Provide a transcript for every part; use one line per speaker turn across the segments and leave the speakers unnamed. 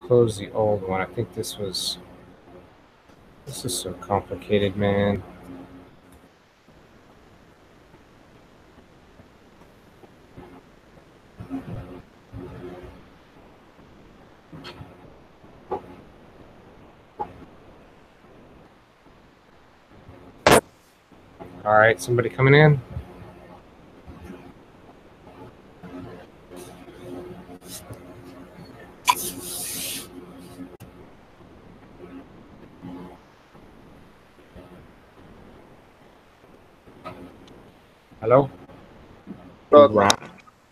close the old one. I think this is so complicated, man. All right, somebody coming in? Hello?
Right.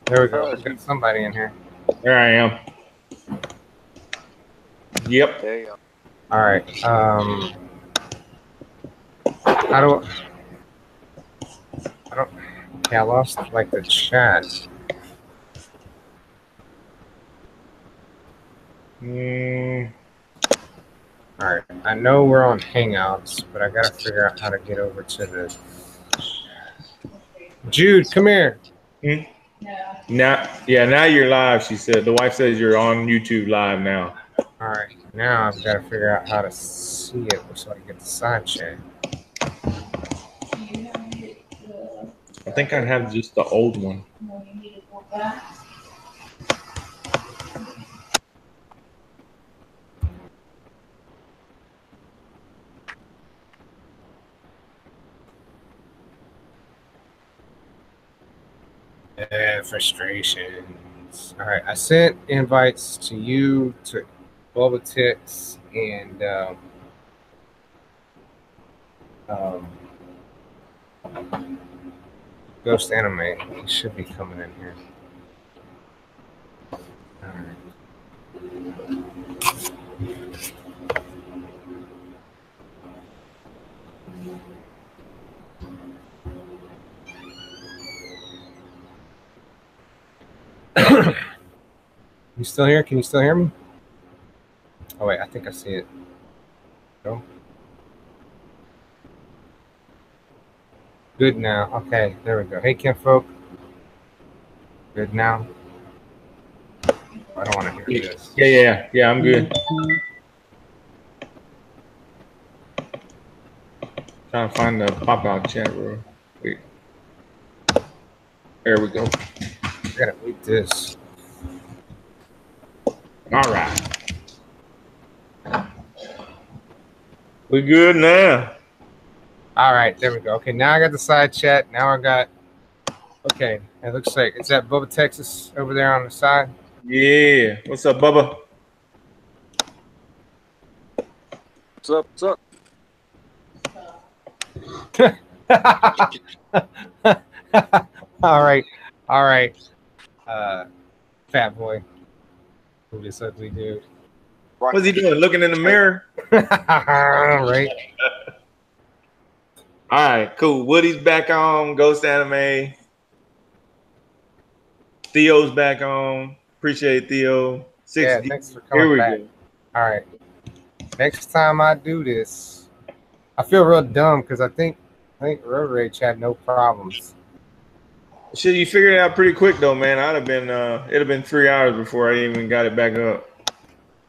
There we go. We got somebody in here.
There I am. Yep.
There you go.
All right. Okay, I lost like the chat. All right. I know we're on Hangouts, but I gotta figure out how to get over to the. Jude, come here.
Now you're live. She said. The wife says you're on YouTube live now.
All right. Now I've got to figure out how to see it so I can get the side chat.
I think I have just the old one.
Frustrations. All right. I sent invites to you, to Bubba Tits, and Ghost Anime. He should be coming in here. All right. You still here? Can you still hear me? Oh wait, I think I see it. Go. Good now. Okay, there we go. Hey, Kinfolk. Good now. I don't want to hear this.
Yeah, I'm good. Trying to find the pop-out chat room. Wait. There we go.
I gotta mute this.
All right. We good now.
All right, there we go. Okay, now I got the side chat. Now I got. Okay, it looks like is that Bubba Texas over there on the side?
Yeah. What's up, Bubba?
What's up?
All right. Fat boy. Who this ugly dude?
What's he doing? Looking in the mirror?
Right.
All right, cool. Woody's back on. Ghost Anime. Theo's back on. Appreciate Theo.
Yeah, thanks for coming back.
Go.
All right. Next time I do this, I feel real dumb because I think Road Rage had no problems.
Shit, you figured it out pretty quick though, man. it'd have been 3 hours before I even got it back up.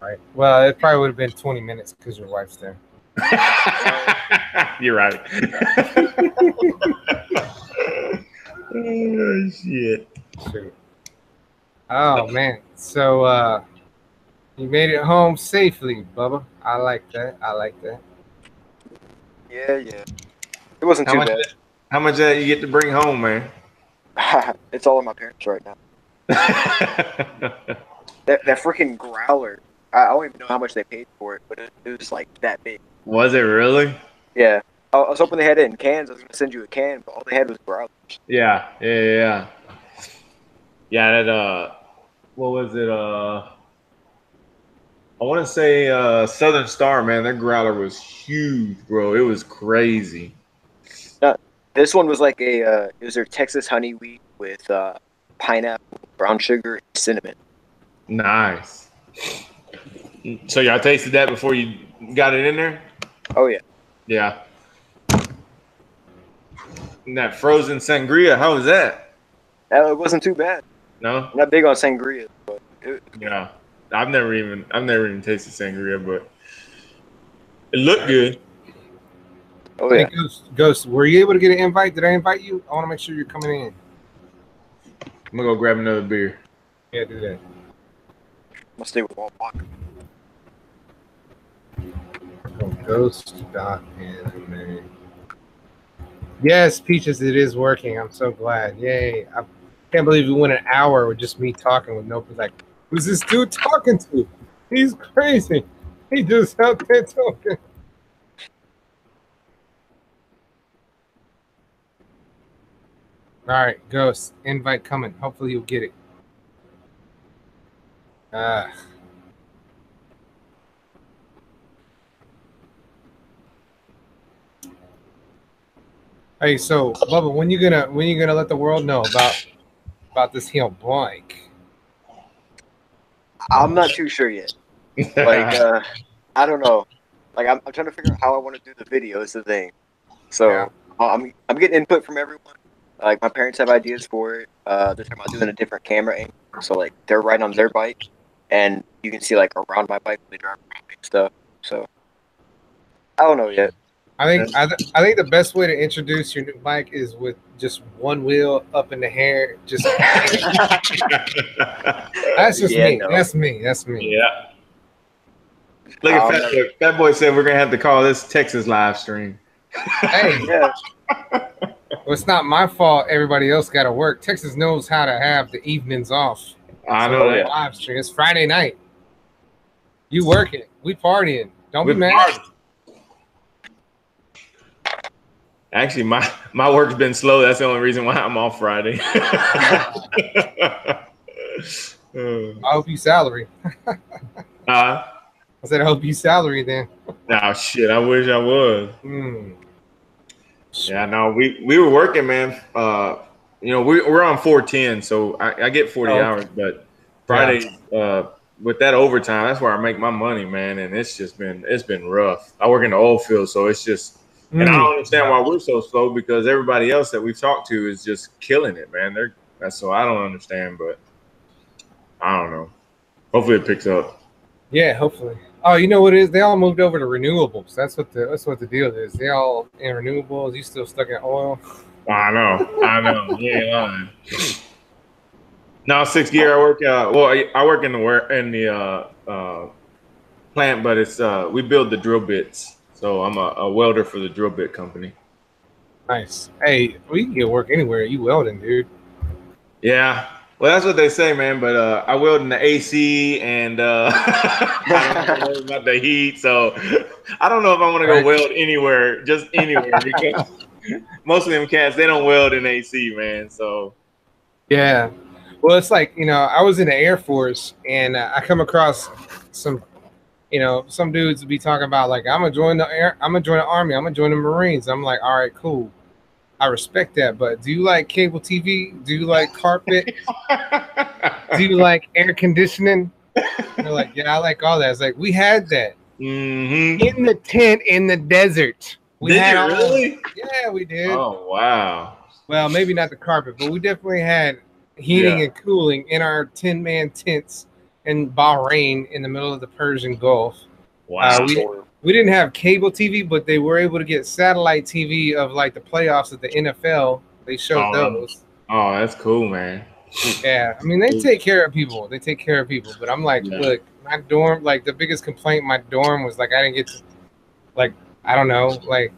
Right. Well, it probably would have been 20 minutes because your wife's there.
You're right. Oh shit.
Shoot. Oh man. So you made it home safely, Bubba. I like that.
Yeah. It wasn't too bad.
How much you get to bring home, man?
It's all of my parents right now. that freaking growler. I don't even know how much they paid for it, but it was like that big.
Was it really?
Yeah. I was hoping they had it in cans. I was going to send you a can, but all they had was growlers.
Yeah. That what was it? I want to say Southern Star, man. That growler was huge, bro. It was crazy.
This one was like it was their Texas honey wheat with pineapple, brown sugar, and cinnamon.
Nice. So y'all tasted that before you got it in there?
Oh yeah.
Yeah. And that frozen sangria, how was that?
It wasn't too bad.
No?
I'm not big on sangria, but
yeah. I've never even tasted sangria, but it looked good.
Oh yeah.
Hey, Ghost, were you able to get an invite? Did I invite you? I want to make sure you're coming in.
I'm gonna go grab another beer.
Yeah, do that.
I'll stay with Walt Walker.
Ghost.anime. Yes, Peaches, it is working. I'm so glad. Yay. I can't believe we went an hour with just me talking with nobody. Like, who's this dude talking to? He's crazy. He just out there talking. All right, Ghost, invite coming. Hopefully you'll get it. Hey, so Bubba, when you gonna let the world know about this heel bike?
I'm not too sure yet. Like, I don't know. Like, I'm trying to figure out how I want to do the video. Is the thing. So
Yeah.
I'm getting input from everyone. Like, my parents have ideas for it. They're talking about doing a different camera angle. So like, they're riding on their bike, and you can see like around my bike when they drive around me and stuff. So I don't know yet.
I think the best way to introduce your new bike is with just one wheel up in the hair. Just that's just
Yeah,
me.
no.
That's me. That's me.
Yeah. Look at Fat Boy said we're gonna have to call this Texas live stream.
Hey,
Yeah.
well, it's not my fault. Everybody else got to work. Texas knows how to have the evenings off.
I know that.
Live stream. It's Friday night. You working? We partying. Don't be mad.
Party. Actually, my work's been slow. That's the only reason why I'm off Friday.
I hope you salary. I said I hope you salary then.
Oh shit! I wish I was. Yeah, no, we were working, man. You know, we're on 410, so I get 40 hours, but Friday, with that overtime, that's where I make my money, man. And it's been rough. I work in the oil field, so it's just, and I don't understand why we're so slow, because everybody else that we've talked to is just killing it, man. So I don't understand, but I don't know. Hopefully it picks up.
Yeah, hopefully. Oh, you know what it is? They all moved over to renewables. That's what the deal is. They all in renewables. You still stuck in oil.
I know. You ain't lying. Now 6 gear. I work. I work in the plant, but it's we build the drill bits. So I'm a welder for the drill bit company.
Nice. Hey, we can get work anywhere. You welding, dude.
Yeah. Well, that's what they say, man. But I weld in the AC, and I don't know about the heat. So I don't know if I want to go weld anywhere, just anywhere, because most of them cats, they don't weld in AC, man. So
yeah. Well, it's like, I was in the Air Force, and I come across some dudes be talking about like, I'm gonna join the Army, I'm gonna join the Marines. I'm like, all right, cool. I respect that, but do you like cable TV? Do you like carpet? Do you like air conditioning? They're like, yeah, I like all that. It's like, we had that in the tent in the desert.
Did you really?
Yeah, we did.
Oh, wow.
Well, maybe not the carpet, but we definitely had heating and cooling in our 10-man tents in Bahrain in the middle of the Persian Gulf.
Wow.
We didn't have cable TV, but they were able to get satellite TV of like the playoffs of the NFL. They showed those.
Oh, that's cool, man.
Yeah, I mean, they take care of people. But I'm like, look, my dorm, like the biggest complaint in my dorm was like I didn't get to, like, I don't know, like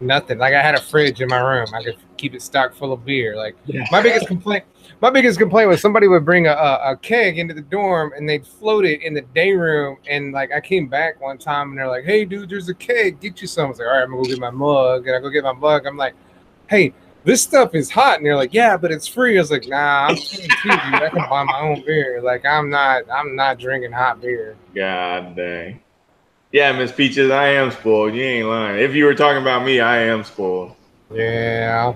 nothing. Like I had a fridge in my room. I could keep it stocked full of beer. Like my biggest complaint was somebody would bring a keg into the dorm and they'd float it in the day room. And like I came back one time and they're like, hey, dude, there's a keg. Get you some. I was like, all right, I'm gonna go get my mug. And I go get my mug. I'm like, hey, this stuff is hot. And they're like, yeah, but it's free. I was like, nah, I'm 22, dude. I can buy my own beer. Like I'm not drinking hot beer.
God dang. Yeah, Miss Peaches, I am spoiled. You ain't lying. If you were talking about me, I am spoiled.
Yeah.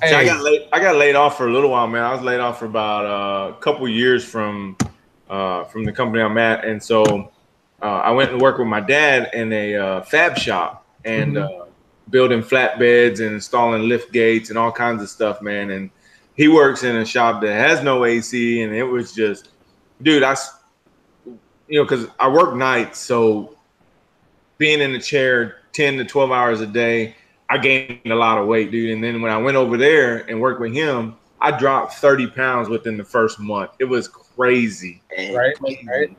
Hey. So I got laid off for a little while, man. I was laid off for about a couple years from the company I'm at, and so I went and worked with my dad in a fab shop and building flatbeds and installing lift gates and all kinds of stuff, man. And he works in a shop that has no AC, and it was just, dude, you know, because I work nights, so being in the chair 10 to 12 hours a day, I gained a lot of weight, dude. And then when I went over there and worked with him, I dropped 30 pounds within the first month. It was crazy.
Right?
Crazy.
Right.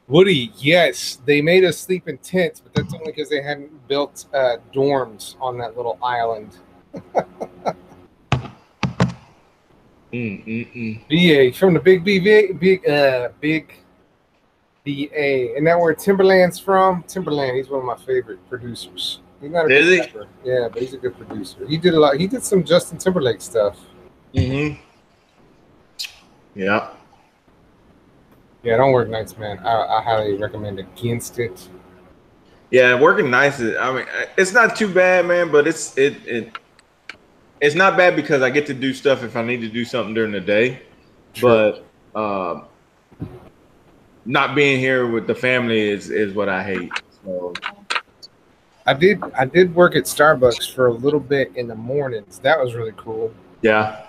Woody, yes, they made us sleep in tents, but that's only because they hadn't built dorms on that little island. BA from the Big Big BA. And that where Timberland's from? Timberland, he's one of my favorite producers. He's not a good rapper. Yeah, but he's a good producer. He did a lot. He did some Justin Timberlake stuff.
Yeah.
Yeah, don't work nights, man. I highly recommend against it.
Yeah, working nights is, I mean, it's not too bad, man, but it's not bad because I get to do stuff if I need to do something during the day. Sure. But not being here with the family is what I hate. So
I did work at Starbucks for a little bit in the mornings. That was really cool.
Yeah.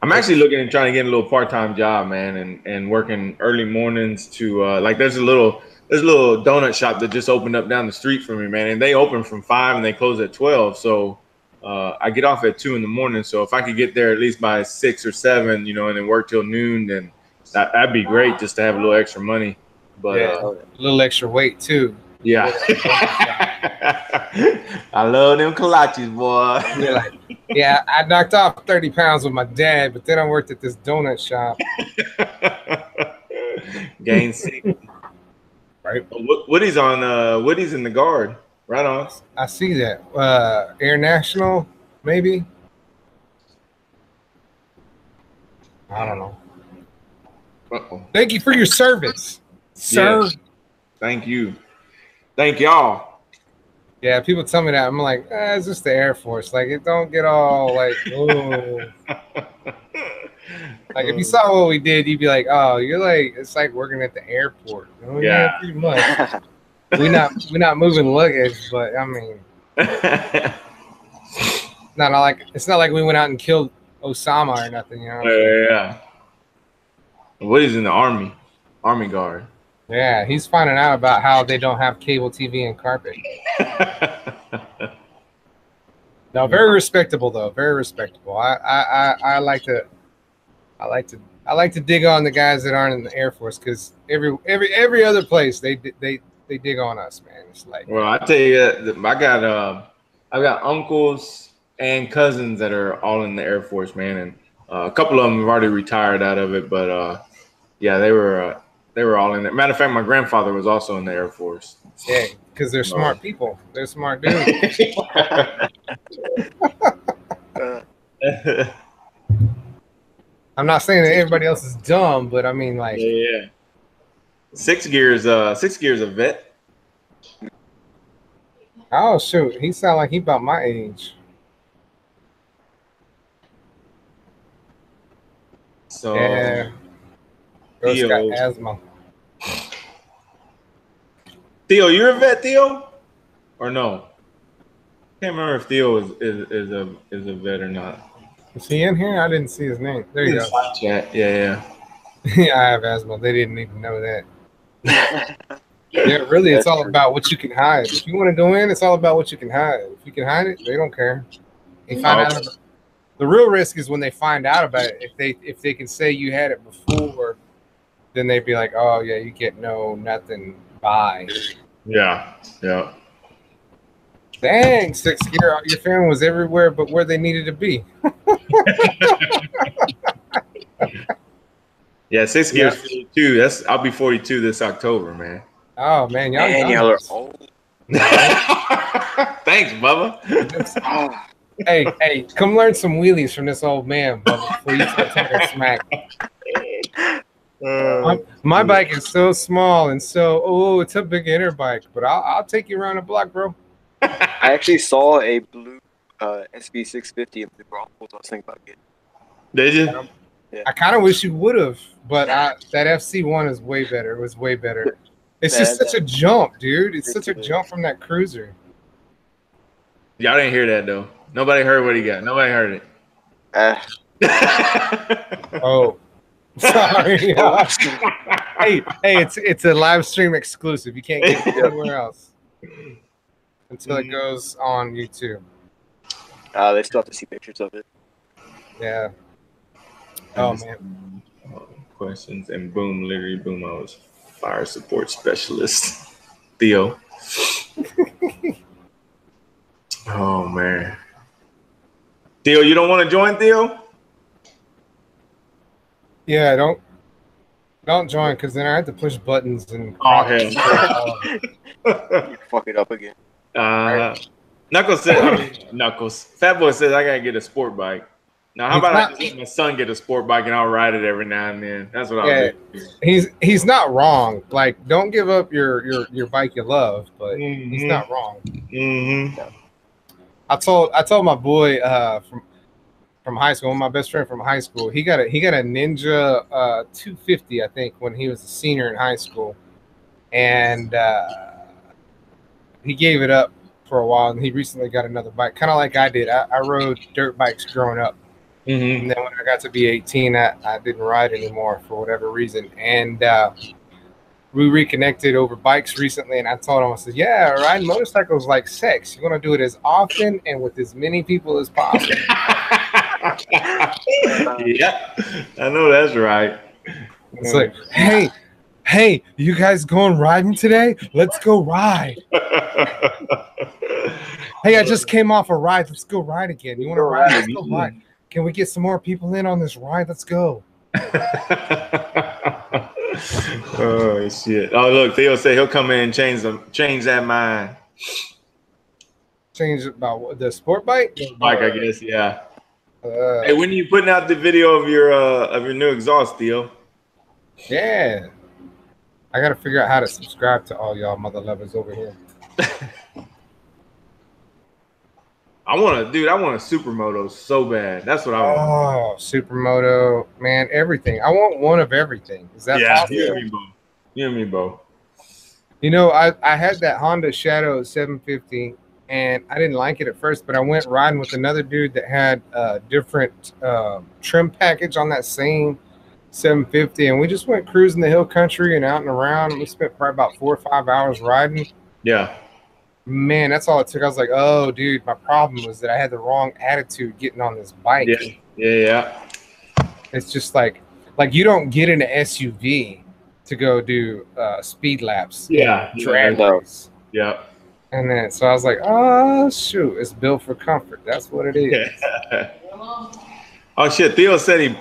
I'm actually looking and trying to get a little part-time job, man, and working early mornings to like there's a little donut shop that just opened up down the street from me, man, and they open from 5 and they close at 12. So I get off at 2 in the morning. So if I could get there at least by 6 or 7, you know, and then work till noon, then that'd be great just to have a little extra money. But
yeah, a little extra weight too.
Yeah. I love them kolaches, boy.
Yeah, I knocked off 30 pounds with my dad, but then I worked at this donut shop.
Gained 60.
Right.
Woody's on Woody's in the guard. Right on.
I see that. Air National, maybe. I don't know. Thank you for your service, sir.
Yes. Thank you. Thank y'all.
Yeah, people tell me that. I'm like, it's just the Air Force. Like, it don't get all like, oh. Like, if you saw what we did, you'd be like, oh, you're like, it's like working at the airport. Oh, yeah, pretty much. We're not moving luggage, but I mean, not like it's not like we went out and killed Osama or nothing, you know.
Yeah. Woody's in the Army Guard.
Yeah, he's finding out about how they don't have cable TV and carpet. No, very respectable though. Very respectable. I like to dig on the guys that aren't in the Air Force because every other place they dig on us, man. It's like,
well, I tell you, I got uncles and cousins that are all in the Air Force, man, and a couple of them have already retired out of it, but yeah, they were all in it. Matter of fact, my grandfather was also in the Air Force.
Yeah, because they're smart people. They're smart dudes. I'm not saying that everybody else is dumb, but I mean, like,
yeah. 6 Gear's a vet.
Oh shoot, he sound like he about my age.
So
yeah, Bro's got asthma.
Theo, you're a vet, Theo, or no? Can't remember if Theo is a vet or not.
Is he in here? I didn't see his name. There you go.
Chat. Yeah.
Yeah, I have asthma. They didn't even know that. Yeah, really, it's all about what you can hide. If you want to go in, it's all about what you can hide. If you can hide it, they don't care. They find out about it. The real risk is when they find out about it. If they can say you had it before, then they'd be like, oh yeah, you get nothing. Bye.
Yeah.
Dang, 6 Gear, your family was everywhere but where they needed to be.
Yeah, 6 Gear's 42. I'll be 42 this October, man.
Oh man, y'all
are old.
Thanks, Bubba.
Hey, come learn some wheelies from this old man, Bubba, before you start talking smack. My bike is so small and so it's a beginner bike, but I'll take you around the block, bro.
I actually saw a blue SV650 in the Broncos. I was thinking about getting.
Did you?
Yeah.
I kind of wish you would have, but that FC1 is way better. It was way better. It's just such a jump, dude. It's such a jump from that cruiser.
Y'all didn't hear that though. Nobody heard what he got. Nobody heard it.
Oh, sorry. hey, it's a live stream exclusive. You can't get it anywhere else until it goes on YouTube.
They still have to see pictures of it.
Yeah. Oh man.
Questions and boom, literally boom. I was fire support specialist, Theo. Oh man, Theo, you don't want to join, Theo?
Yeah, don't join because then I have to push buttons and.
Oh hell.
You fuck it up again.
Knuckles said, Knuckles. Fat Boy says I gotta get a sport bike. Now, how about I just let my son get a sport bike and I'll ride it every now and then? That's what I'll do.
He's not wrong. Like, don't give up your bike you love, but he's not wrong. I told my boy from high school, my best friend from high school, he got a Ninja 250, I think, when he was a senior in high school, and he gave it up for a while, and he recently got another bike, kind of like I did. I rode dirt bikes growing up. And then when I got to be 18, I didn't ride anymore for whatever reason. And we reconnected over bikes recently, and I told him, I said, yeah, riding motorcycles like sex. You want to do it as often and with as many people as possible.
Yeah, I know that's right.
It's like, hey, you guys going riding today? Let's go ride. Hey, I just came off a ride. Let's go ride again. You want to ride? Let's go ride. Can we get some more people in on this ride? Let's go.
Oh shit! Oh look, Theo said he'll come in and change that mind.
Change about the sport bike?
Bike, I guess. Yeah. Hey, when are you putting out the video of your new exhaust, Theo?
Yeah. I gotta figure out how to subscribe to all y'all mother lovers over here.
I want a supermoto so bad. That's what I want.
Oh, supermoto, man, everything. I want one of everything. Is that possible?
You and me both.
You know, I had that Honda Shadow 750, and I didn't like it at first, but I went riding with another dude that had a different trim package on that same 750, and we just went cruising the hill country and out and around. We spent probably about 4 or 5 hours riding.
Yeah.
Man, that's all it took. I was like, oh, dude, my problem was that I had the wrong attitude getting on this bike.
Yeah.
It's just like you don't get in an SUV to go do speed laps.
Yeah.
Drag race.
Yeah.
And then, so I was like, oh, shoot, it's built for comfort. That's what it is.
Oh, shit. Theo said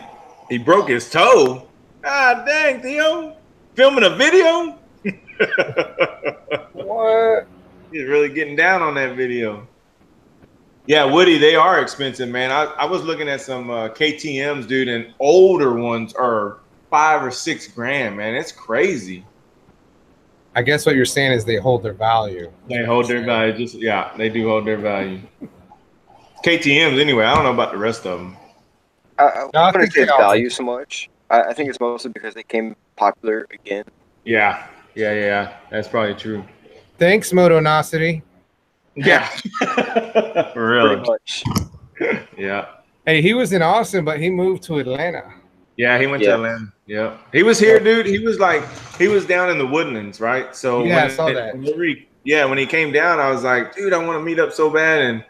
he broke his toe. Ah, dang, Theo. Filming a video?
What?
He's really getting down on that video. Yeah, Woody, they are expensive, man. I was looking at some KTMs, dude, and older ones are $5 or $6 grand, man. It's crazy.
I guess what you're saying is they hold their value.
They hold their value. They do hold their value. KTMs, anyway. I don't know about the rest of them.
I wouldn't say value so much. I think it's mostly because they came popular again.
Yeah. That's probably true.
Thanks, Motonosity.
Yeah. For real.
Pretty much.
Yeah.
Hey, he was in Austin, but he moved to Atlanta.
Yeah, he went to Atlanta. Yeah. He was here, dude. He was down in the Woodlands, right? So
yeah, I saw that.
When he came down, I was like, dude, I want to meet up so bad.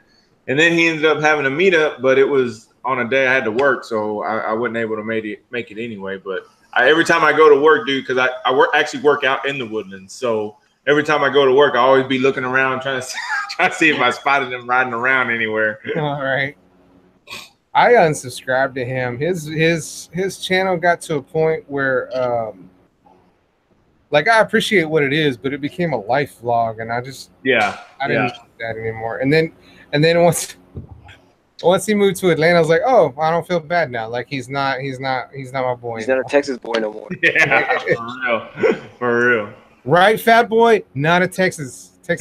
And then he ended up having a meetup, but it was on a day I had to work, so I wasn't able to make it anyway. But every time I go to work, dude, because I actually work out in the Woodlands, so every time I go to work, I always be looking around trying to see if I spotted him riding around anywhere.
All right. I unsubscribed to him. His channel got to a point where like I appreciate what it is, but it became a life vlog, and I didn't do that anymore. And then once he moved to Atlanta, I was like, oh, I don't feel bad now. Like he's not my boy.
He's not a Texas boy no more.
Yeah, for real.
Right, Fat Boy? Not a Texas dude.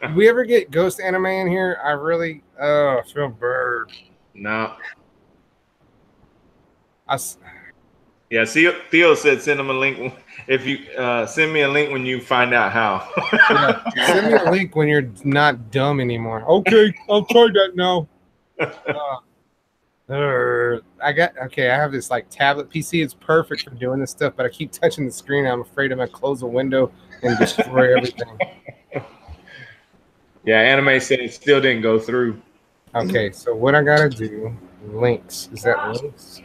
Did we ever get Ghost Anime in here? I really feel bird.
No.
Yeah,
see, Theo said send him a link. If you send me a link when you find out how.
Yeah, send me a link when you're not dumb anymore. Okay, I'll try that now. I have this like tablet PC. It's perfect for doing this stuff, but I keep touching the screen. I'm afraid I'm gonna close a window and destroy everything.
Yeah, anime said it still didn't go through.
Okay, so what I gotta do? Links. Is that links?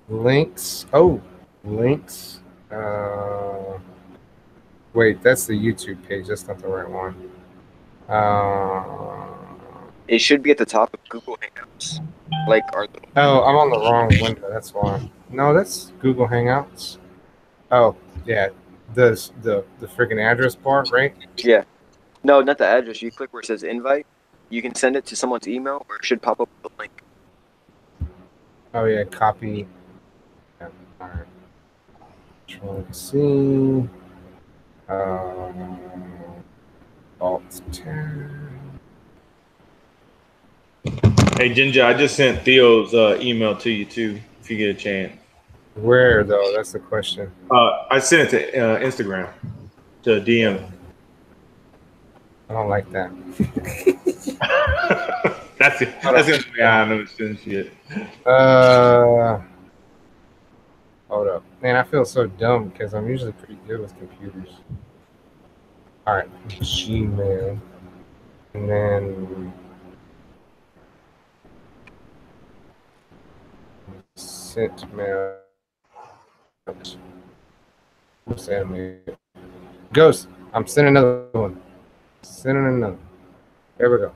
Links. Oh, links. Wait, that's the YouTube page. That's not the right one.
It should be at the top of Google Hangouts. Like our little.
Oh, I'm on the wrong window. That's why. No, that's Google Hangouts. Oh, yeah. The freaking address bar, right?
Yeah. No, not the address. You click where it says invite. You can send it to someone's email, or it should pop up with a link.
Oh yeah, copy. Yeah, all right. Control C. Alt 10.
Hey, Ginja, I just sent Theo's email to you too, if you get a chance.
Where though? That's the question.
I sent it to Instagram, to DM.
I don't like that.
That's it. That's the way I understand shit.
Hold up, man. I feel so dumb because I'm usually pretty good with computers. All right, Gmail, and then sent mail. What's that? Ghost. I'm sending another one. Sending another. There we go.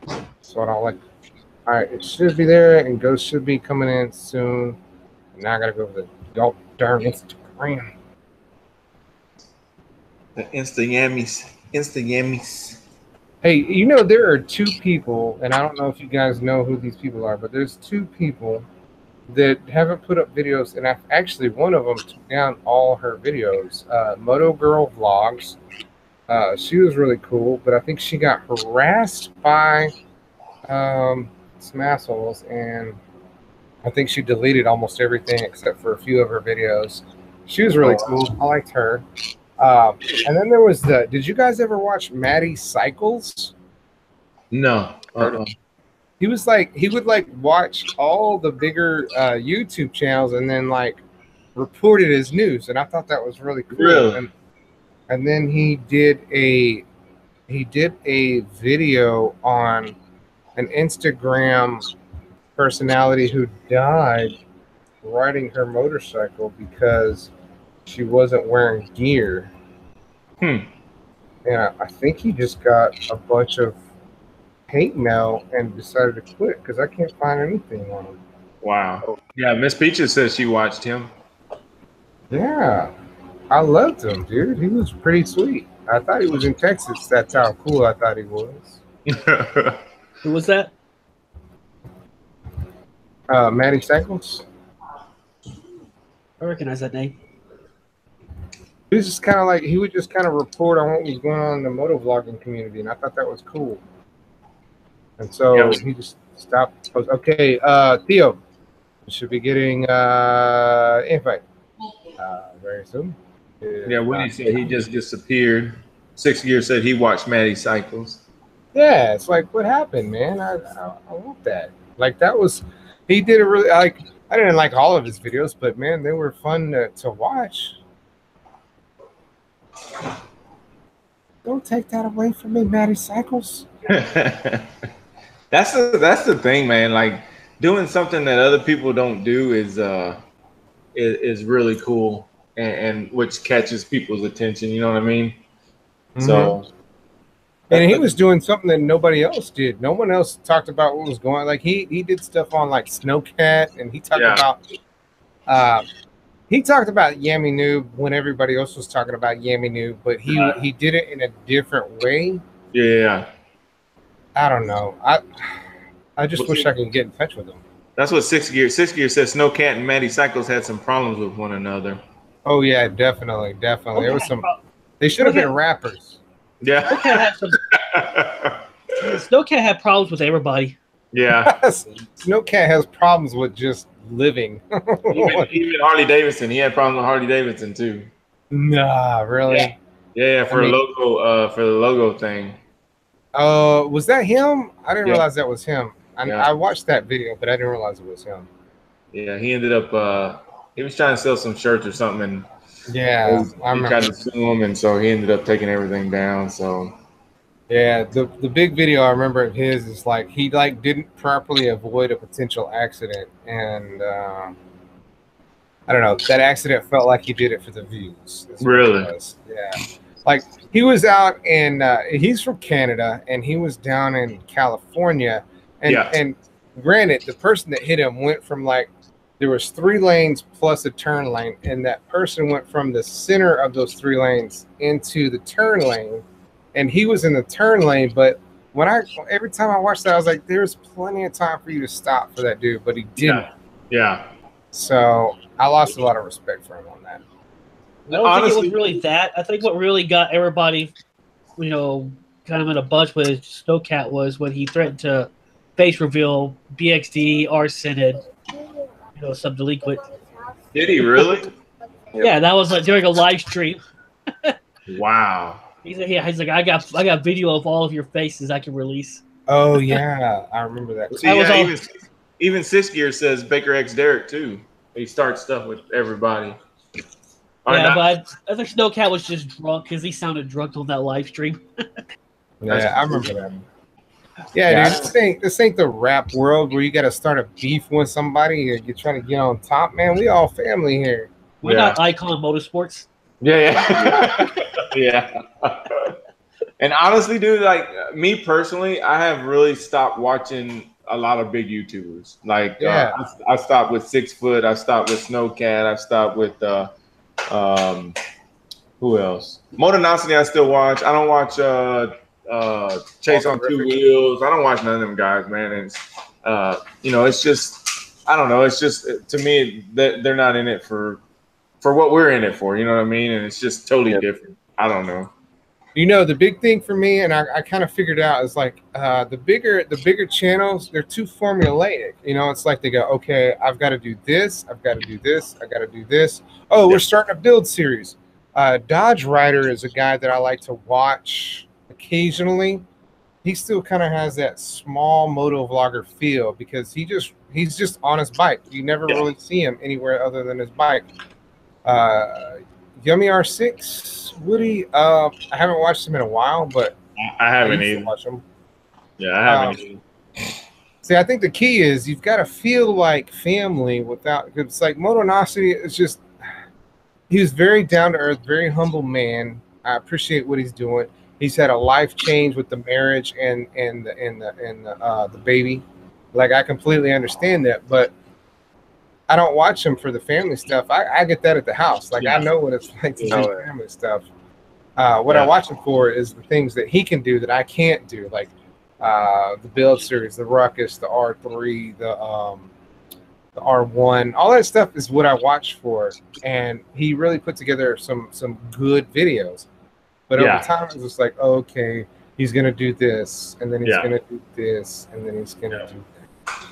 That's what I like. All right, it should be there, and Ghost should be coming in soon. And now I gotta go to the darn Instagram.
The Insta-yammies.
Hey, you know there are two people, and I don't know if you guys know who these people are, but there's two people that haven't put up videos, and actually one of them took down all her videos. Motovloggers. She was really cool, but I think she got harassed by some assholes, and I think she deleted almost everything except for a few of her videos. She was really cool. I liked her. And then there was did you guys ever watch Maddie Cycles?
No.
He would like watch all the bigger YouTube channels and then like report it as news, and I thought that was really cool.
Really?
And then he did a video on an Instagram personality who died riding her motorcycle because she wasn't wearing gear. And I think he just got a bunch of hate mail and decided to quit because I can't find anything on him.
Wow. Yeah, Miss Peaches says she watched him.
Yeah, I loved him, dude. He was pretty sweet. I thought he was in Texas. That's how cool I thought he was.
Who was that?
Maddie Cycles.
I recognize that name.
He was just kind of like, he would just kind of report on what was going on in the motovlogging community, and I thought that was cool. And so he just stopped. Okay, Theo, you should be getting invite very soon.
Yeah, Woody said he just disappeared. 6 Years said he watched Maddie Cycles.
Yeah, it's like, what happened, man? I want that. Like, that was, he did a really, like, I didn't like all of his videos, but man, they were fun to watch. Don't take that away from me, Maddie Cycles.
That's the thing, man. Like, doing something that other people don't do is really cool, and which catches people's attention. You know what I mean? Mm-hmm. So,
and he was doing something that nobody else did. No one else talked about what was going on. Like he did stuff on like Snowcat, and he talked about Yammy Noob when everybody else was talking about Yammy Noob, but he did it in a different way.
Yeah.
I don't know. I just wish I could get in touch with him.
That's what 6 Gear. 6 Gear says Snowcat and Maddie Cycles had some problems with one another.
Oh yeah, definitely. There was some. They should have been rappers.
Yeah.
Snowcat had problems with everybody.
Yeah.
Snowcat has problems with just living.
even Harley Davidson. He had problems with Harley Davidson too.
Nah, really?
Yeah, for the logo thing.
Was that him? I didn't realize that was him. I watched that video, but I didn't realize it was him.
Yeah, he ended up. He was trying to sell some shirts or something, and
yeah,
he tried to sue him, and so he ended up taking everything down. So
yeah, the big video I remember of his is like he like didn't properly avoid a potential accident, and I don't know, that accident felt like he did it for the views.
Really?
Yeah, like he was out in he's from Canada, and he was down in California, and granted, the person that hit him went from like. There was 3 lanes plus a turn lane, and that person went from the center of those 3 lanes into the turn lane, and he was in the turn lane. But every time I watched that, I was like, "There's plenty of time for you to stop for that dude," but he didn't.
Yeah.
So I lost a lot of respect for him on that.
I don't think it was really that. I think what really got everybody, kind of in a buzz with Snowcat was when he threatened to face reveal BXD, arson, and some delinquent.
Did he really?
Yeah, that was like during a live stream.
Wow.
He's like, I got video of all of your faces I can release.
Oh yeah, I remember that.
See, even Six Gear says Baker X Derek too. He starts stuff with everybody.
But I think Snowcat was just drunk because he sounded drunk on that live stream.
Yeah, I remember that. Yeah, dude, this ain't the rap world where you got to start a beef with somebody. You're trying to get on top, man. We all family here.
We're not Icon Motorsports.
Yeah. Yeah. And honestly, dude, like me personally, I have really stopped watching a lot of big YouTubers. Like, I stopped with 6 Foot. I stopped with Snowcat. I stopped with who else? Motonocity I still watch. I don't watch Chase on 2 Wheels. I don't watch none of them guys, man. And it's just, I don't know. It's just, to me, they're not in it for what we're in it for. You know what I mean? And it's just totally different. I don't know.
The big thing for me, and I kind of figured out, is like the bigger channels, they're too formulaic. It's like they go, okay, I've got to do this, I've got to do this, I got to do this. Oh, we're starting a build series. Dodge Rider is a guy that I like to watch occasionally. He still kind of has that small moto vlogger feel because he's just on his bike. You never really see him anywhere other than his bike. Yummy R6, Woody. I haven't watched him in a while, but
I haven't either.
Watch him.
Yeah, I haven't either.
See, I think the key is you've got to feel like family without. It's like Motonocity is just. He was very down to earth, very humble man. I appreciate what he's doing. He's had a life change with the marriage and the baby. Like, I completely understand that, but I don't watch him for the family stuff. I get that at the house. Like, I know what it's like to do family stuff. What I watch him for is the things that he can do that I can't do, like the build series, the Ruckus, the R3, the R1. All that stuff is what I watch for, and he really put together some good videos. But over time, it's just like, okay, he's gonna do this, and then he's gonna do this, and then he's gonna do that.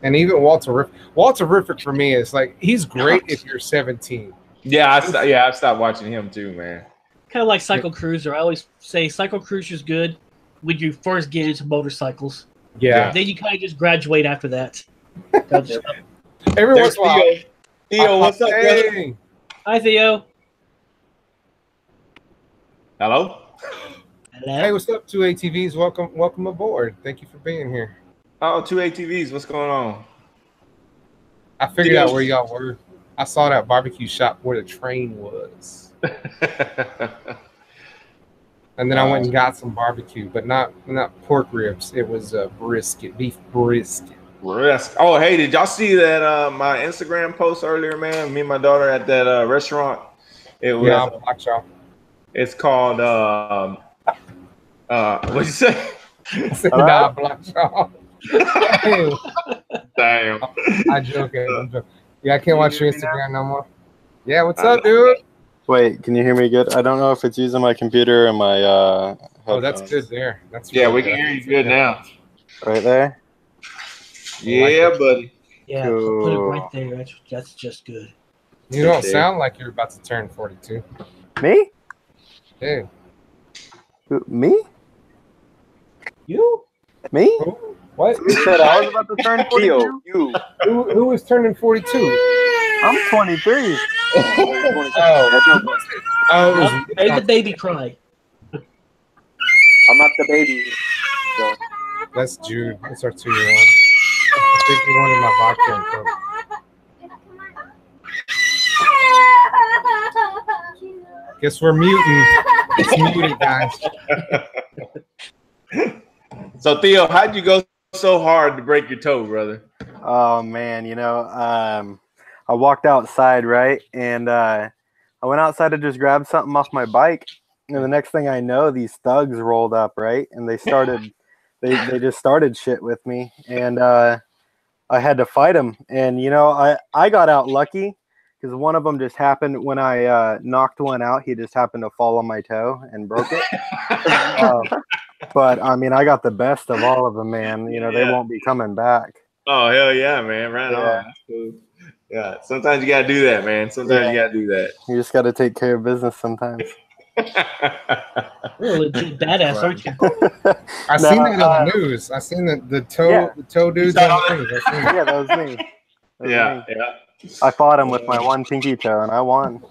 And even Walter Riffick for me is like, he's great if you're 17.
I stopped watching him too, man.
Kind of like Cycle Cruiser. I always say Cycle Cruiser's good when you first get into motorcycles.
Yeah.
Then you kind of just graduate after that.
Every once in a while.
Theo, what's up, brother?
Hi, Theo.
Hello.
Hey, what's up, 2 ATVs? Welcome aboard. Thank you for being here.
Oh, 2 ATVs. What's going on?
I figured out where y'all were. I saw that barbecue shop where the train was. And then I went and got some barbecue, but not pork ribs. It was brisket, beef brisket.
Oh, hey, did y'all see that my Instagram post earlier, man? Me and my daughter at that restaurant. It was
block y'all.
It's called what'd you say?
I said, nah, block y'all.
Damn.
I'm joking. Yeah, I can't watch your Instagram no more. Yeah, what's up, dude?
Wait, can you hear me good? I don't know if it's using my computer or my
oh, that's good there. That's
really we can hear you good now.
Right there?
Yeah, buddy.
Yeah,
cool.
Put it right there. That's just good.
You don't sound like you're about to turn 42.
Me?
Dude.
Me?
You?
Me?
What?
You said I was about to turn 42?
You.
Who was turning 42?
I'm 23.
Oh,
Made the baby cry.
I'm not the baby. So.
That's Jude. That's our 2-year-old. I think he wanted my vodka and Coke. Guess we're muting. It's muted, guys.
So Theo, how'd you go so hard to break your toe, brother?
Oh man, you know, I walked outside, right, and I went outside to just grab something off my bike, and the next thing I know, these thugs rolled up, right, and they started, they just started shit with me, and I had to fight them, and you know, I got out lucky because one of them just happened when I knocked one out, he just happened to fall on my toe and broke it. But I mean, I got the best of all of them, man. You know, they won't be coming back.
Oh hell yeah, man! Right on. That's cool. Yeah, sometimes you gotta do that, man. Sometimes you gotta do that.
You just got to take care of business sometimes.
You're a legit badass, aren't you?
I seen that on the news. I seen the toe dudes on the news. I seen
Yeah, that was me.
Yeah.
I fought him with my one pinky toe, and I won.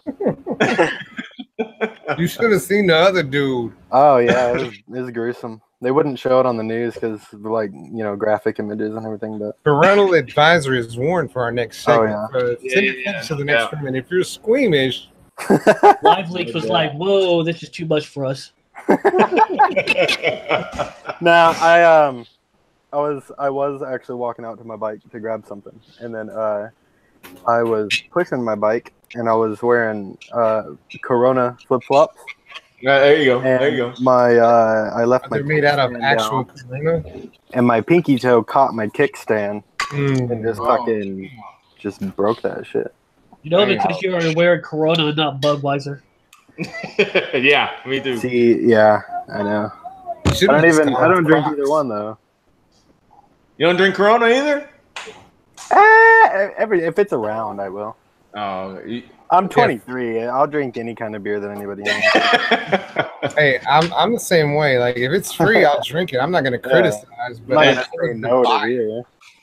You should have seen the other dude.
Oh yeah, it was gruesome. They wouldn't show it on the news because like, you know, graphic images and everything. But
Parental advisory is warned for our next segment.
Oh,
Send your kids to the next segment. If you're squeamish,
Live Leaks was like, "Whoa, this is too much for us."
Now I was actually walking out to my bike to grab something, and then I was pushing my bike, and I was wearing Corona flip flops.
There you go. There you go.
I left
they're
my
made out of
kickstand
actual
down,
Corona.
and my pinky toe caught my kickstand and just fucking just broke that shit.
You know, because you are wearing Corona and not Budweiser.
Yeah, me too.
See, yeah, I know. I don't drink either one though.
You don't drink Corona either?
If it's around, I will.
Oh,
I'm 23. I'll drink any kind of beer that anybody else.
Hey, I'm the same way. Like if it's free, I'll drink it. I'm not gonna criticize, but
I'm not gonna say no to beer.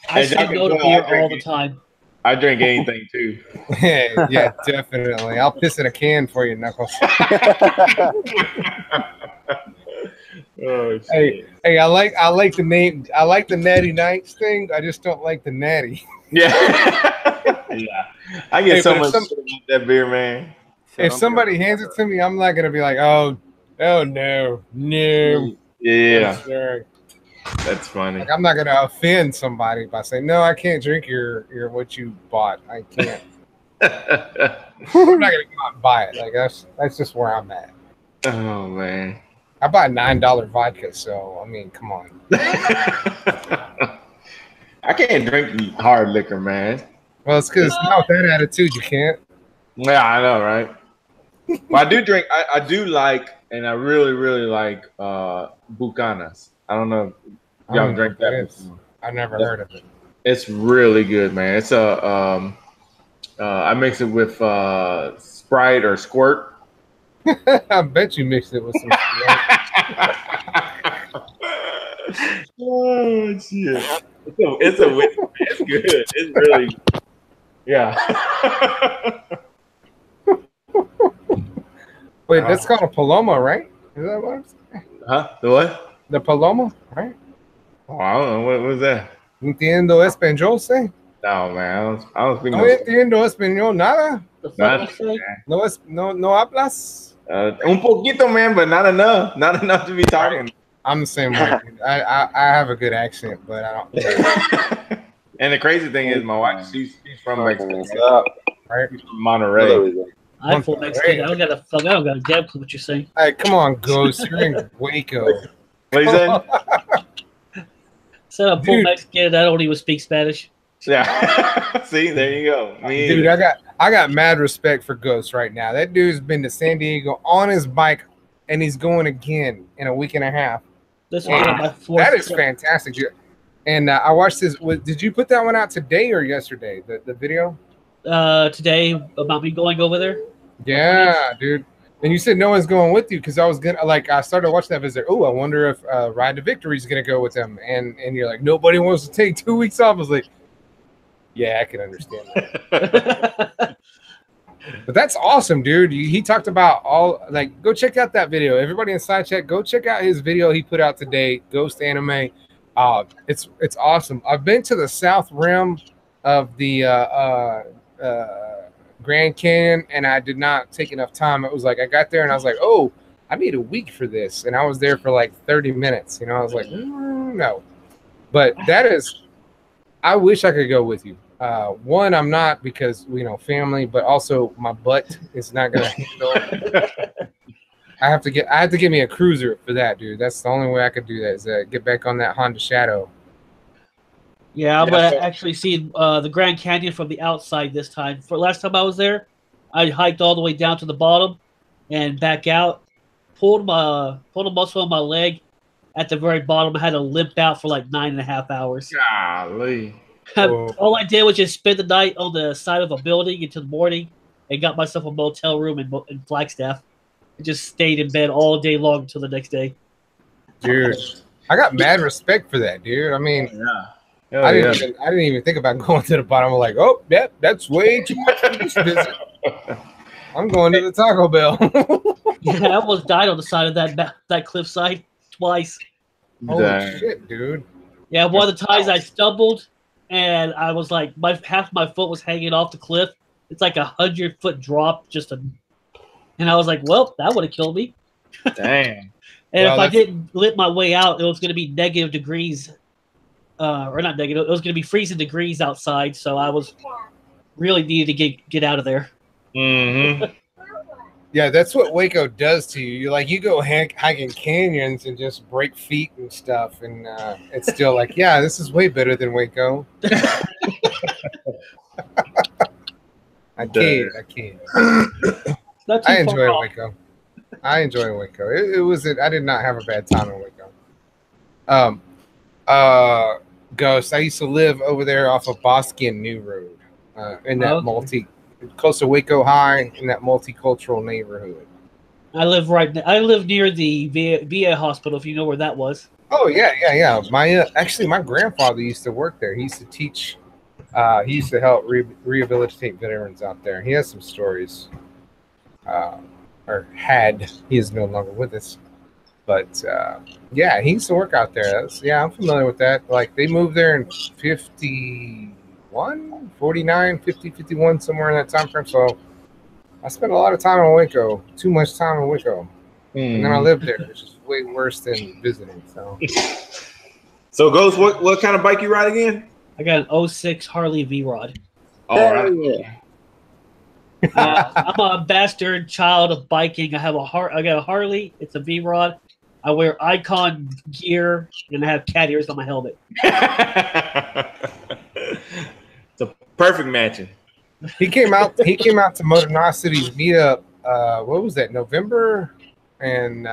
I say no to beer all the time.
I drink anything too.
Yeah, definitely. I'll piss in a can for you, Knuckles.
Oh,
hey, I like the name. I like the Natty Nights thing. I just don't like the Natty.
Yeah. Yeah. I get so much shit about that beer, man.
If somebody hands it to me, I'm not gonna be like, oh no.
Yeah.
Sure.
That's funny.
Like, I'm not gonna offend somebody by saying, no, I can't drink your what you bought. I can't. I'm not gonna go out and buy it. Like that's just where I'm at.
Oh man.
I bought $9 vodka, so I mean, come on.
I can't drink hard liquor, man.
Well, it's because now with that attitude, you can't.
Yeah, I know, right? Well, I do drink. I do like, and I really, really like Bucanas. I don't know if y'all drink that.
I've never heard of it.
It's really good, man. It's a I mix it with Sprite or Squirt.
I bet you mixed it with some.
Oh shit! It's a whiskey. It's good. It's really, yeah.
Wait, that's called a Paloma, right? Is that what I'm saying?
Huh? The what?
The Paloma, right?
Oh, I don't know. What was that?
Entiendo español, say?
No, man. I don't speak.
No entiendo español, nada.
The fuck you say?
No hablas.
Un poquito, man, but not enough. Not enough to be talking.
I'm the same way. I have a good accent, but I don't.
And the crazy thing is, my wife, she's from Mexico, right? She's from Monterrey.
I'm full Mexican. I don't got a damn clue what you're saying.
Hey, come on, Ghost. You're in Waco.
What you saying?
Said I'm full Mexican. I don't even speak Spanish.
Yeah. See, there you go.
Dude, I got mad respect for Ghost right now. That dude's been to San Diego on his bike, and he's going again in a week and a half.
That
is fantastic, dude. And I watched this. Did you put that one out today or yesterday? The video?
Today about me going over there.
Yeah, dude. And you said no one's going with you because I was gonna I started watching that visit. Oh, I wonder if Ride to Victory is gonna go with them. And you're like, nobody wants to take 2 weeks off. I was like, yeah, I can understand that. But that's awesome, dude. He talked about go check out that video. Everybody in side chat, go check out his video he put out today, Ghost Anime. It's awesome. I've been to the South Rim of the Grand Canyon, and I did not take enough time. It was like I got there and I was like, oh, I need a week for this, and I was there for like 30 minutes. I was like, no. But I wish I could go with you. One, I'm not because family, but also my butt is not gonna handle it. I have to get me a cruiser for that, dude. That's the only way I could do that is get back on that Honda Shadow.
Yeah, I'm gonna actually see the Grand Canyon from the outside this time. For last time I was there, I hiked all the way down to the bottom and back out. Pulled a muscle in my leg at the very bottom. I had to limp out for like 9.5 hours.
Golly.
All I did was just spend the night on the side of a building until the morning and got myself a motel room in Flagstaff. I just stayed in bed all day long until the next day.
Dude, I got mad respect for that, dude. I mean, I didn't even think about going to the bottom. I'm like, oh, that's way too much for this visit. I'm going to the Taco Bell.
Yeah, I almost died on the side of that cliffside twice.
Holy shit, dude.
Yeah, one of the times I stumbled and I was like, half my foot was hanging off the cliff. It's like 100-foot drop, and I was like, well, that would have killed me.
Dang.
And if I didn't lit my way out, it was going to be negative degrees. Or not negative, it was going to be freezing degrees outside, so I was really needed to get out of there.
Mm-hmm.
Yeah, that's what Waco does to you. You go hiking canyons and just break feet and stuff, and it's still like, yeah, this is way better than Waco. I can't. I enjoy Waco. I enjoy Waco. It was I did not have a bad time in Waco. Ghost, I used to live over there off of Bosque and New Road, in that close to Waco High, in that multicultural neighborhood.
I live near the VA hospital, if you know where that was.
Oh yeah. My grandfather used to work there. He used to teach. He used to help rehabilitate veterans out there. He has some stories. He is no longer with us. But yeah, he used to work out there. I'm familiar with that. They moved there in 51, 49, 50, 51, somewhere in that time frame. So I spent a lot of time in Waco, too much time in Waco. And then I lived there, which is way worse than visiting.
So Ghost, what kind of bike you ride again?
I got an 06 Harley V-Rod.
All right.
I'm a bastard child of biking. I got a Harley. It's a V-Rod. I wear Icon gear, and I have cat ears on my helmet.
It's a perfect matching.
He came out to Motonocity's meetup. What was that? November, and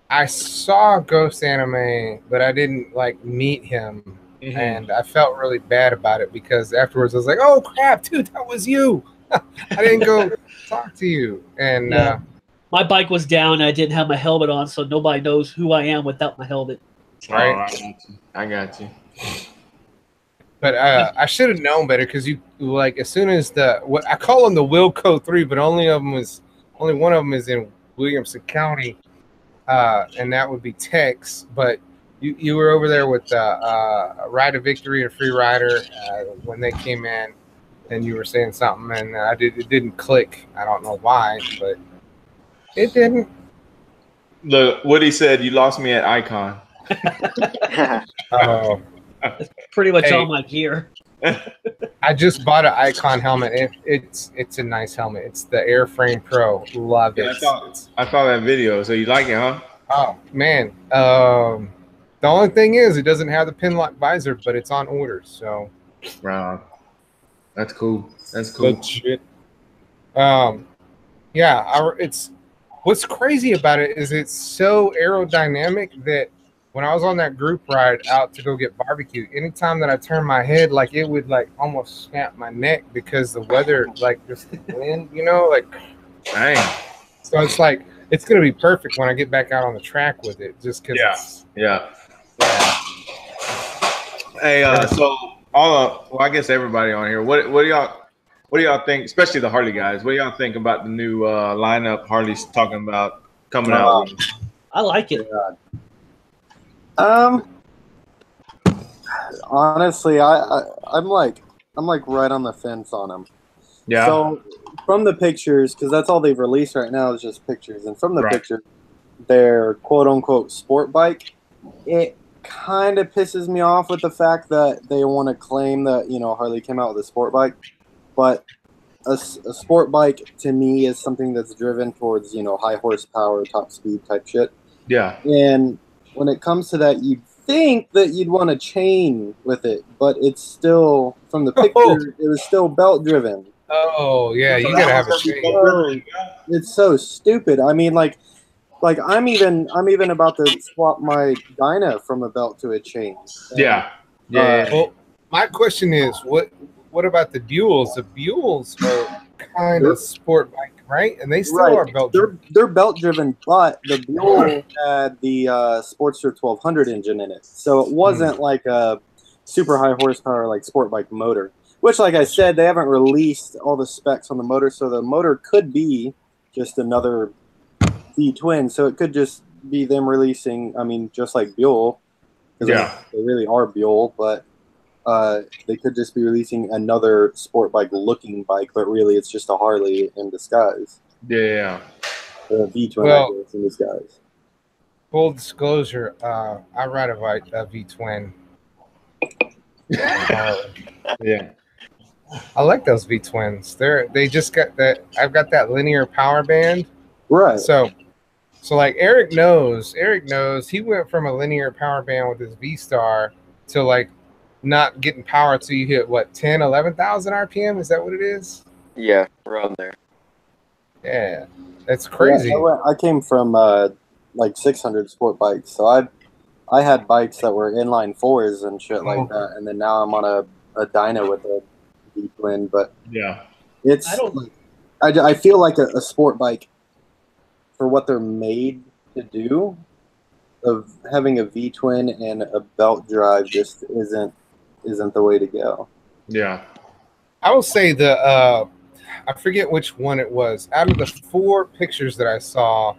I saw Ghost Anime, but I didn't meet him, and I felt really bad about it because afterwards I was like, "Oh crap, dude, that was you." I didn't go talk to you, and
my bike was down and I didn't have my helmet on, so nobody knows who I am without my helmet.
Right?
I got you.
But I should have known better because you as soon as I call them the Wilco 3, but only one of them is in Williamson County, and that would be Tex. But you were over there with Ride to Victory and Free Rider when they came in, and you were saying something, and it didn't click. I don't know why, but it didn't.
What he said, you lost me at Icon.
Oh.
That's pretty much all my gear.
I just bought an Icon helmet. It's a nice helmet. It's the Airframe Pro. Love it.
I saw that video. So you like it, huh?
Oh man. The only thing is, it doesn't have the pin lock visor, but it's on order. So.
Wow. That's cool. That's cool.
Good shit. It's what's crazy about it is it's so aerodynamic that when I was on that group ride out to go get barbecue, anytime that I turned my head, it would almost snap my neck because the weather, just the wind,
Dang.
So it's like it's gonna be perfect when I get back out on the track with it, just because.
Yeah. Hey, so well, I guess everybody on here. What do y'all think, especially the Harley guys? What do y'all think about the new lineup Harley's talking about coming out with?
I like it.
Honestly, I'm like right on the fence on them.
Yeah.
So from the pictures, because that's all they've released right now is just pictures, and from the
Right.
picture, their quote unquote sport bike, it kind of pisses me off with the fact that they want to claim that Harley came out with a sport bike, but a sport bike to me is something that's driven towards high horsepower, top speed type shit.
Yeah.
And when it comes to that, you'd think that you'd want to chain with it, but it's still, from the picture, it was still belt driven.
Oh yeah, you gotta have a chain.
It's so stupid. I mean, like I'm even about to swap my Dyna from a belt to a chain.
Yeah.
Well, my question is, what about the Buells? The Buells are kind of sport bike, right? And they still are belt driven.
They're belt driven, but the Buell had the Sportster 1200 engine in it, so it wasn't like a super high horsepower like sport bike motor. Which, like I said, they haven't released all the specs on the motor, so the motor could be just another V-twin. So it could just be them releasing, I mean, just like Buell.
Yeah.
They really are Buell, but they could just be releasing another sport bike looking bike, but really it's just a Harley in disguise.
Yeah.
A V-twin in disguise.
Full disclosure, I ride a V-twin.
Yeah.
I like those V-twins. They just got that. I've got that linear power band.
Right.
So like Eric knows he went from a linear power band with his V-Star to like not getting power till you hit what 11,000 RPM. Is that what it is?
Yeah, around there.
Yeah, that's crazy.
Yeah, I came from like 600 sport bikes, so I had bikes that were inline fours and shit like that, and then now I'm on a Dyna with a V-twin. But
yeah,
it's I feel like a sport bike for what they're made to do, of having a V-twin and a belt drive just isn't the way to go.
Yeah,
I will say I forget which one it was. Out of the 4 pictures that I saw,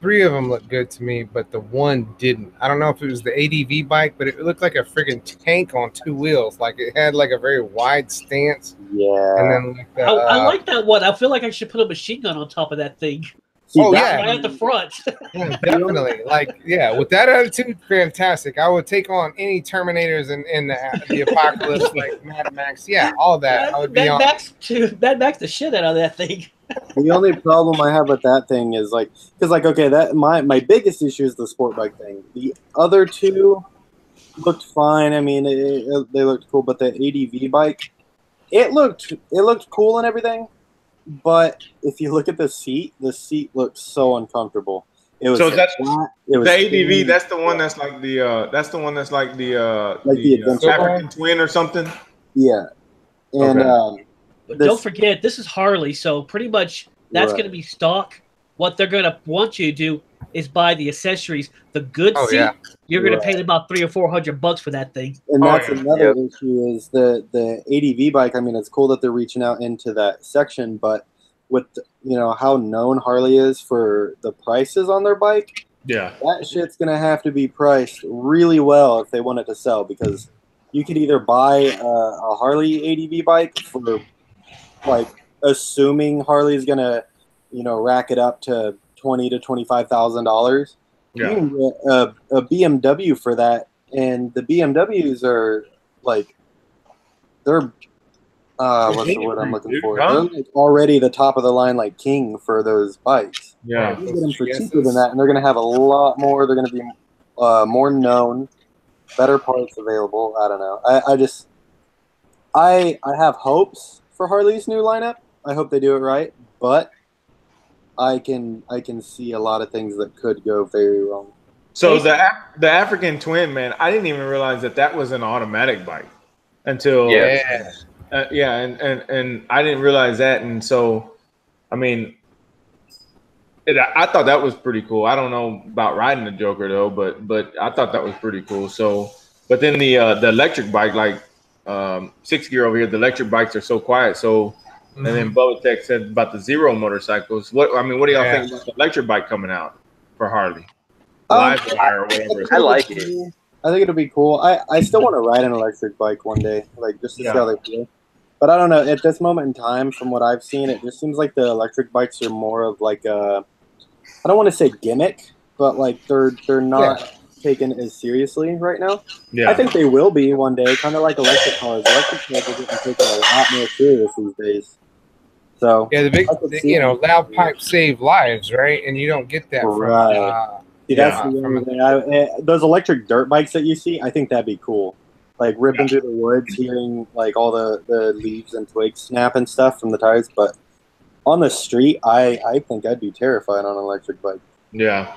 3 of them looked good to me, but the one didn't. I don't know if it was the ADV bike, but it looked like a friggin' tank on 2 wheels. Like it had like a very wide stance.
Yeah.
And then like
I like that one. I feel like I should put a machine gun on top of that thing.
Yeah,
right at the front.
Yeah, definitely. Like, yeah, with that attitude, fantastic. I would take on any Terminators in the apocalypse, like Mad Max. Yeah, all that. I would be on.
That backs the shit out of that thing.
The only problem I have with that thing is okay, that my biggest issue is the sport bike thing. The other 2 looked fine. I mean, they looked cool, but the ADV bike, it looked cool and everything. But if you look at the seat looks so uncomfortable. It was
so that's
flat,
the ADV. That's the one that's like the African twin or something.
Yeah, and
but don't forget, this is Harley, so pretty much that's going to be stock. What they're going to want you to do is buy the accessories. The good seat,
yeah.
You're going to pay about $300 or $400 for that thing.
And that's another issue is the ADV bike. I mean, it's cool that they're reaching out into that section, but with how known Harley is for the prices on their bike, that shit's going to have to be priced really well if they want it to sell, because you could either buy a Harley ADV bike for, like, assuming Harley's going to, rack it up to $20,000 to $25,000.
Yeah.
You can get a BMW for that, and the BMWs are like, they're what's the word I'm looking for? They're like already the top of the line, like king for those bikes.
Yeah,
you can get them for cheaper than that, and they're going to have a lot more. They're going to be more known, better parts available. I don't know. I have hopes for Harley's new lineup. I hope they do it right, but I can see a lot of things that could go very wrong.
So the African twin, man, I didn't even realize that was an automatic bike until and I didn't realize that, and so I mean, I thought that was pretty cool. I don't know about riding the Joker though, but I thought that was pretty cool. So, but then the electric bike, like 6 gear over here, the electric bikes are so quiet. So, and then Bubba Tech said about the Zero motorcycles. What do y'all think about the electric bike coming out for Harley? Live wire or whatever.
I like it.
I think it'll be cool. I still want to ride an electric bike one day, like just to see how they feel. But I don't know. At this moment in time, from what I've seen, it just seems like the electric bikes are more of like a, I don't want to say gimmick, but like they're not taken as seriously right now. Yeah. I think they will be one day, kind of like electric cars. Electric cars are getting taken a lot more serious these days. So
yeah, the big, loud pipes save lives, right? And you don't get that from.
See, that's the only thing. Those electric dirt bikes that you see, I think that'd be cool. Like ripping through the woods, hearing like all the leaves and twigs snap and stuff from the tires. But on the street, I think I'd be terrified on an electric bike.
Yeah.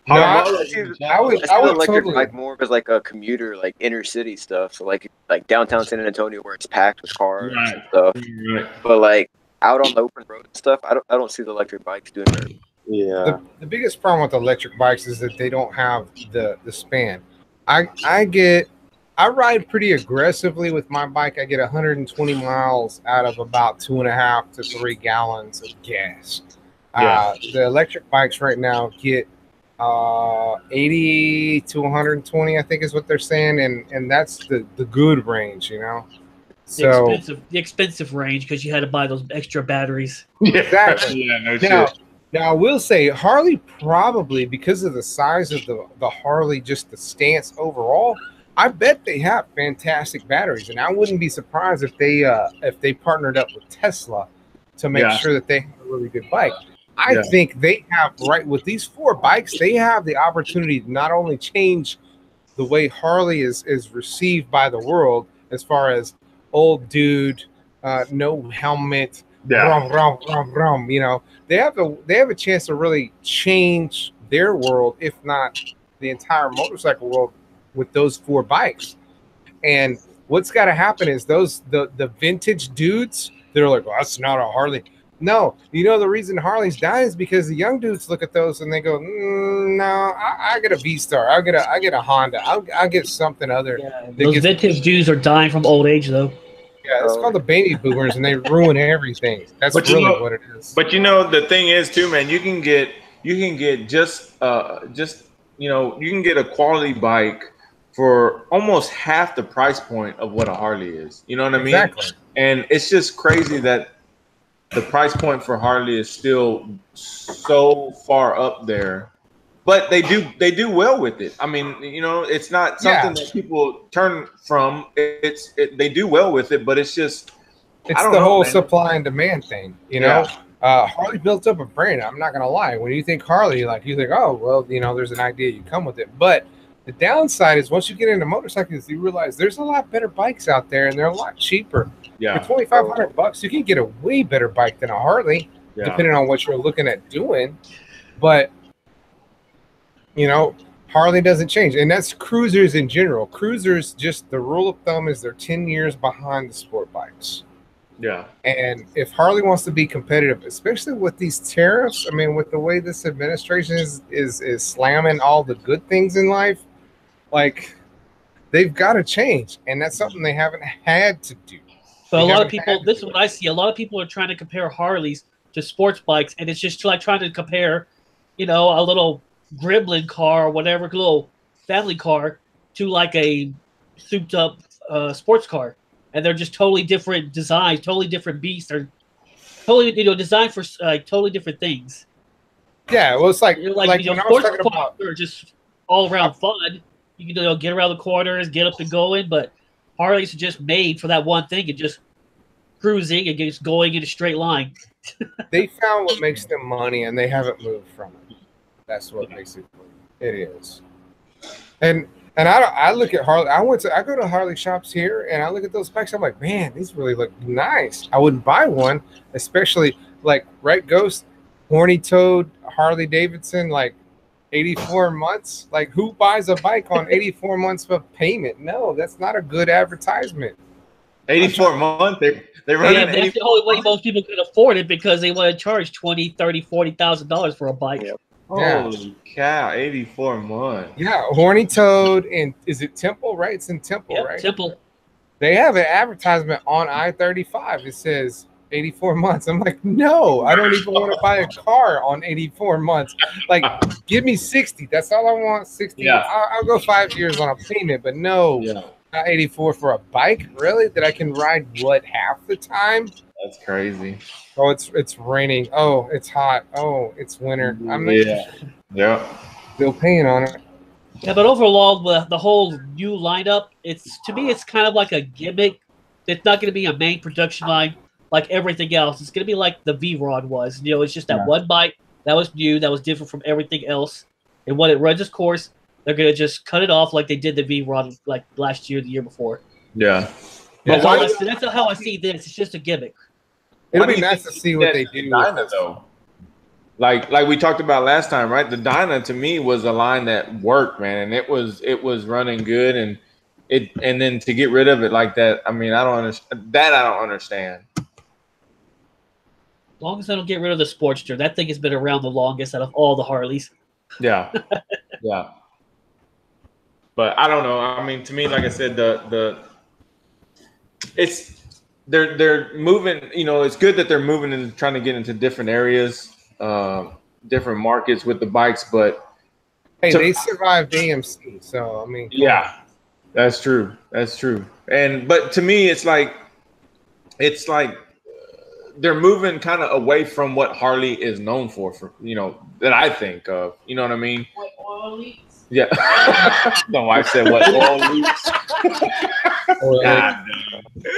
No, I would electric bike more as like a commuter, like inner city stuff. So like downtown San Antonio where it's packed with cars and stuff. Right. But like out on the open road and stuff, I don't see the electric bikes doing that.
Yeah.
The biggest problem with electric bikes is that they don't have the span. I ride pretty aggressively with my bike. I get 120 miles out of about 2.5 to 3 gallons of gas. The electric bikes right now get 80 to 120, I think is what they're saying, and that's the good range, you know.
The expensive range because you had to buy those extra batteries.
Exactly. Now I will say Harley probably, because of the size of the Harley, just the stance overall, I bet they have fantastic batteries, and I wouldn't be surprised if they partnered up with Tesla to make sure that they have a really good bike. I think they have, right, with these 4 bikes, they have the opportunity to not only change the way Harley is received by the world as far as old dude, no helmet, rum, rum, rum, rum, you know, they have a chance to really change their world, if not the entire motorcycle world, with those 4 bikes. And what's got to happen is the vintage dudes, they're like, well, that's not a Harley. No, you know the reason Harley's dying is because the young dudes look at those and they go, no, I get a V-Star, I get a Honda, I'll get something other.
Yeah, those vintage dudes are dying from old age though.
Yeah, it's called the baby boomers, and they ruin everything. That's really what it is.
But you know, the thing is too, man, you can get just you can get a quality bike for almost half the price point of what a Harley is. You know what I mean?
Exactly.
And it's just crazy that the price point for Harley is still so far up there, but they do well with it. I mean, you know, it's not something that people turn from. They do well with it, but it's just
the whole supply and demand thing. You know, Harley built up a brand. I'm not gonna lie. When you think Harley, like you think, oh well, you know, there's an idea, you come with it. But the downside is once you get into motorcycles, you realize there's a lot better bikes out there, and they're a lot cheaper. Yeah, for $2,500, you can get a way better bike than a Harley, depending on what you're looking at doing. But you know, Harley doesn't change, and that's cruisers in general. Cruisers, just the rule of thumb is they're 10 years behind the sport bikes.
Yeah,
and if Harley wants to be competitive, especially with these tariffs, I mean, with the way this administration is slamming all the good things in life, like they've got to change, and that's something they haven't had to do.
But a lot of people, this is what I see. A lot of people are trying to compare Harleys to sports bikes, and it's just like trying to compare, you know, a little Gremlin car or whatever, little family car, to like a souped up sports car, and they're just totally different designs, totally different beasts. They're totally, you know, designed for totally different things.
Yeah, well, it's like
you know,
when
sports cars are just all around fun. You can get around the corners, get up and going, but Harleys are just made for that one thing and just cruising and just going in a straight line.
They found what makes them money, and they haven't moved from it. That's what basically it is. And I look at Harley. I go to Harley shops here, and I look at those bikes. I'm like, man, these really look nice. I wouldn't buy one, especially like Ghost, Horny Toad, Harley Davidson, like 84 months. Like, who buys a bike on 84 months of payment? No, that's not a good advertisement.
84 a month. They run
Yeah, that's the only way most people can afford it because they want to charge $20,000, $30,000, $40,000 for a bike.
Yep.
Holy cow, 84 a month.
Yeah, Horny Toad, and is it Temple? Right, it's in Temple,
Yep,
right?
Temple.
They have an advertisement on I-35. It says 84 months. I'm like, no, I don't even want to buy a car on 84 months. Like, give me 60. That's all I want. 60.
Yeah.
I'll go 5 years on a payment, but no, not 84 for a bike. Really? That I can ride half the time?
That's crazy.
Oh, it's raining. Oh, it's hot. Oh, it's winter. I'm still paying on it.
Yeah, but overall, the whole new lineup, to me, it's kind of like a gimmick. It's not going to be a main production line like everything else. It's going to be like the V-Rod was. You know, it's just that one bike that was new, that was different from everything else. And when it runs its course, they're going to just cut it off like they did the V-Rod like last year, the year before.
Yeah.
That's how I see this. It's just a gimmick.
It'll be nice to see what they do.
Dyna, though. Like we talked about last time, right? The Dyna to me was a line that worked, man, and it was running good, and then to get rid of it like that, I mean, I don't understand.
As long as I don't get rid of the Sportster, that thing has been around the longest out of all the Harleys.
Yeah, yeah. But I don't know. I mean, to me, like I said, they're moving. You know, it's good that they're moving and trying to get into different areas. Different markets with the bikes, but
hey, they survived AMC, so I mean,
yeah, that's true. But to me, it's like they're moving kind of away from what Harley is known for, you know, that I think of. You know what I mean?
What, oil leaks?
Yeah. My wife said, "What oil leaks?"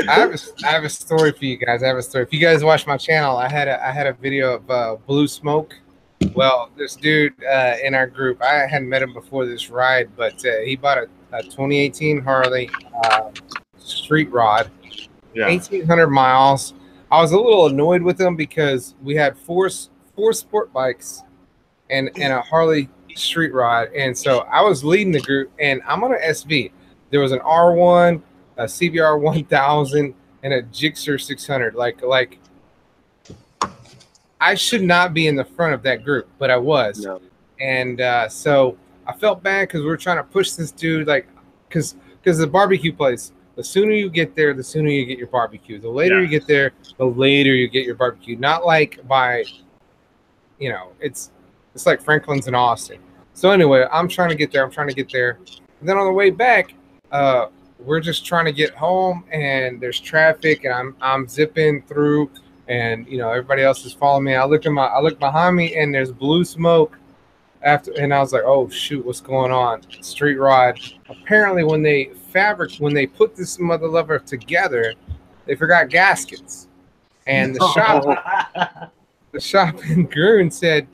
I have a story for you guys. If you guys watch my channel, I had a video of Blue Smoke. Well, this dude in our group, I hadn't met him before this ride, but he bought a 2018 Harley street rod, 1,800 miles. I was a little annoyed with him because we had four sport bikes and a Harley street rod, and so I was leading the group, and I'm on an SV. There was an R1, a CBR 1000, and a Gixxer 600. Like I should not be in the front of that group, but I was. No. And so I felt bad because we were trying to push this dude, like, because the barbecue place, the sooner you get there, the sooner you get your barbecue. The later you get there, the later you get your barbecue. Not like by, you know, it's like Franklin's in Austin. So anyway, I'm trying to get there. And then on the way back, we're just trying to get home, and there's traffic, and I'm zipping through, and you know everybody else is following me. I look behind me, and there's Blue Smoke and I was like, oh shoot, what's going on? Street rod. Apparently, when they put this mother lover together, they forgot gaskets, and the shop in Green said,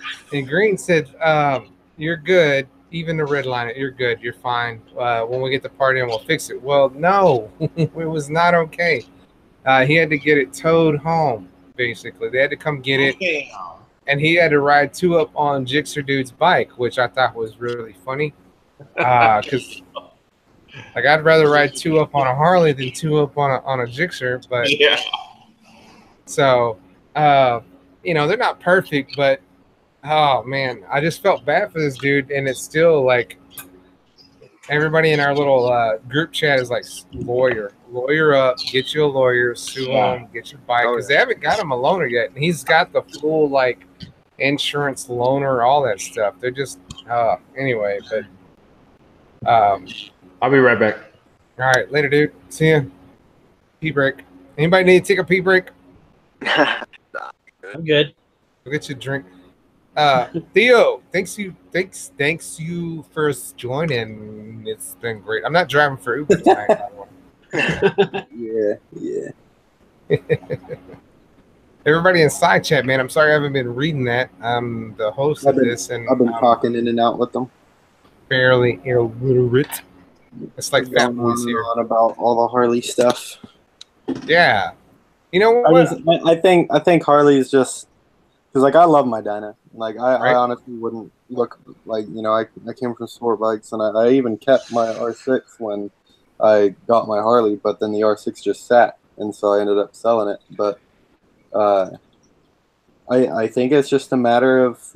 you're good. Even the red line, you're good. You're fine. When we get the part in, we'll fix it. Well, no, it was not okay. He had to get it towed home, basically. They had to come get it. And he had to ride 2 up on Gixxer dude's bike, which I thought was really funny. Because like I'd rather ride 2 up on a Harley than 2 up on a Gixxer. But yeah. So you know, they're not perfect, but oh man, I just felt bad for this dude, and it's still like everybody in our little group chat is like, lawyer up, get you a lawyer, sue him, get your bike, because they haven't got him a loaner yet, and he's got the full like insurance loaner, all that stuff. They're just anyway, but
I'll be right back.
All right, later, dude. See ya. Pee break. Anybody need to take a pee break?
I'm good.
Go get you a drink. Theo, thanks you for joining. It's been great. I'm not driving for Uber tonight, by the way.
Yeah.
Everybody in side chat, man. I'm sorry I haven't been reading that. I'm the host of this, and
I've been talking in and out with them.
Fairly illiterate. It's like Fat Boys here.
On about all the Harley stuff.
Yeah. You know what?
I think Harley is just because like I love my Dyna. Like I honestly wouldn't look like, you know, I came from sport bikes, and I even kept my R6 when I got my Harley, but then the R6 just sat. and so I ended up selling it. But I think it's just a matter of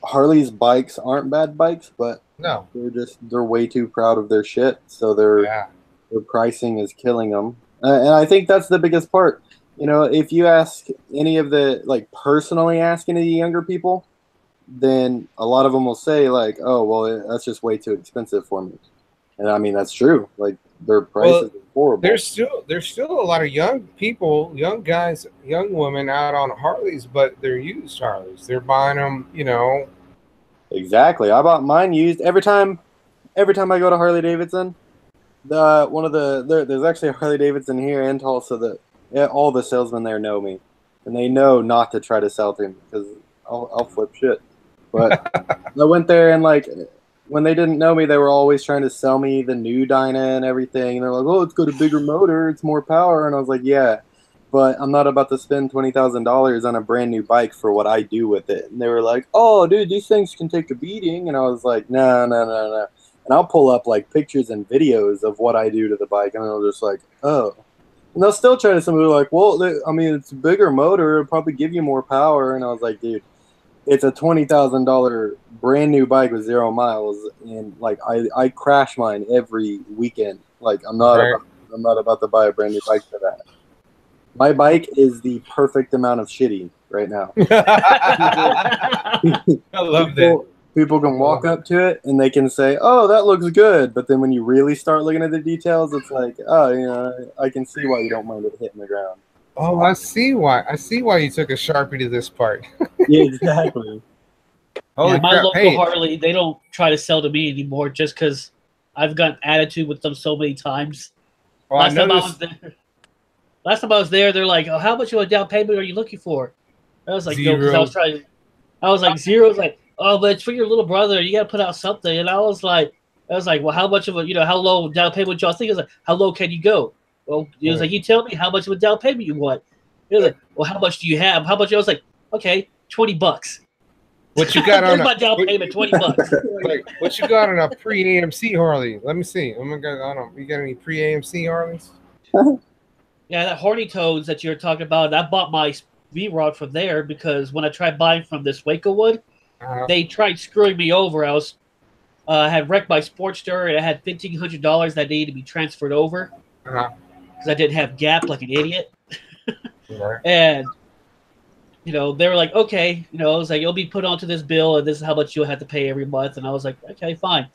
Harley's bikes aren't bad bikes, but
No.
they're way too proud of their shit, so their pricing is killing them. And I think that's the biggest part. You know, if you ask any of the, like, personally ask any of the younger people, then a lot of them will say, like, oh, well, that's just way too expensive for me. And I mean, that's true. Like, their prices are horrible.
There's still a lot of young people, young guys, young women out on Harleys, but they're used Harleys. They're buying them, you know.
Exactly. I bought mine used every time I go to Harley Davidson. There's actually a Harley Davidson here in Tulsa that all the salesmen there know me, and they know not to try to sell to me because I'll flip shit. But I went there, and like, when they didn't know me, they were always trying to sell me the new Dyna and everything. And they're like, "Oh, it's got a bigger motor, it's more power," and I was like, "Yeah, but I'm not about to spend $20,000 on a brand new bike for what I do with it." And they were like, "Oh, dude, these things can take a beating," and I was like, "No, no, no, no." And I'll pull up like pictures and videos of what I do to the bike, and they'll just like, "Oh." And they'll still try to somebody like, "Well, I mean, it's a bigger motor, it'll probably give you more power." And I was like, "Dude, it's a $20,000 brand new bike with 0 miles, and like I crash mine every weekend. Like I'm not about to buy a brand new bike for that. My bike is the perfect amount of shitty right now."
I love that.
People can walk up to it and they can say, "Oh, that looks good," but then when you really start looking at the details, it's like, "Oh, you know, I can see why you don't mind it hitting the ground."
Oh, I see why. I see why you took a Sharpie to this part.
Yeah, exactly.
Holy
my
crap.
local
Hey,
Harley, they don't try to sell to me anymore just because I've gotten attitude with them so many times.
well,
Last time I was there, they're like, "Oh, how much of a down payment are you looking for?" I was like, "No," because I was like, zero. Was like, "Oh, but it's for your little brother. You got to put out something." And I was like, "Well, how much of a, how low down payment would y'all think?" I was like, "How low can you go?" Well, it was like, "You tell me how much of a down payment you want." It was like, "Well, how much do you have? How much?" I was like, "Okay, $20."
what you got on
my down payment? $20.
Like, what you got on a pre-AMC Harley? Let me see. Oh my God, I don't. You got any pre-AMC Harleys?
Yeah, that Horny Toads that you're talking about, I bought my V-Rod from there because when I tried buying from this Waco Wood, they tried screwing me over. I was had wrecked my Sportster, and I had $1,500 that needed to be transferred over because I didn't have Gap like an idiot. And they were like, "Okay," I was like, "You'll be put onto this bill, and this is how much you'll have to pay every month." And I was like, "Okay, fine."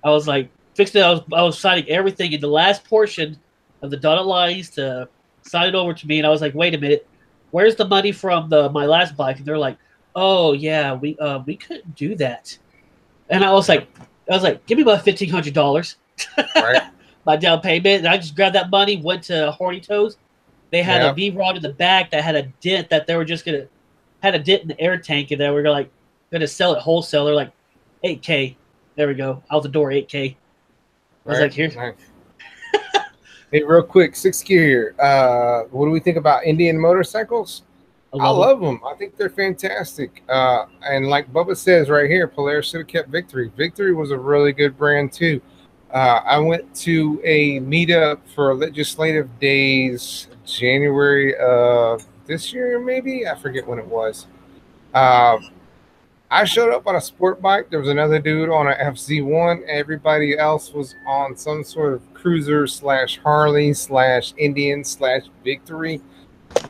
I was like, fixed it. I was signing everything in the last portion of the dotted lines to sign it over to me, and I was like, "Wait a minute, where's the money from my last bike?" And they're like, "Oh yeah, we couldn't do that." And I was like, "Give me my $1,500,
Right.
my down payment." And I just grabbed that money, went to Horny Toes. They had a V-Rod in the back that had a dent that they were just had a dent in the air tank, and they were gonna sell it wholesale. They're like, $8K. There we go, out the door, $8K. I was like, "Here's."
Nice. Hey, real quick, 6th gear. What do we think about Indian motorcycles? I love them. I think they're fantastic. And like Bubba says right here, Polaris should have kept Victory. Victory was a really good brand too. I went to a meetup for Legislative Days, January of this year, maybe. I forget when it was. I showed up on a sport bike. There was another dude on an FZ1. Everybody else was on some sort of cruiser / Harley / Indian / Victory.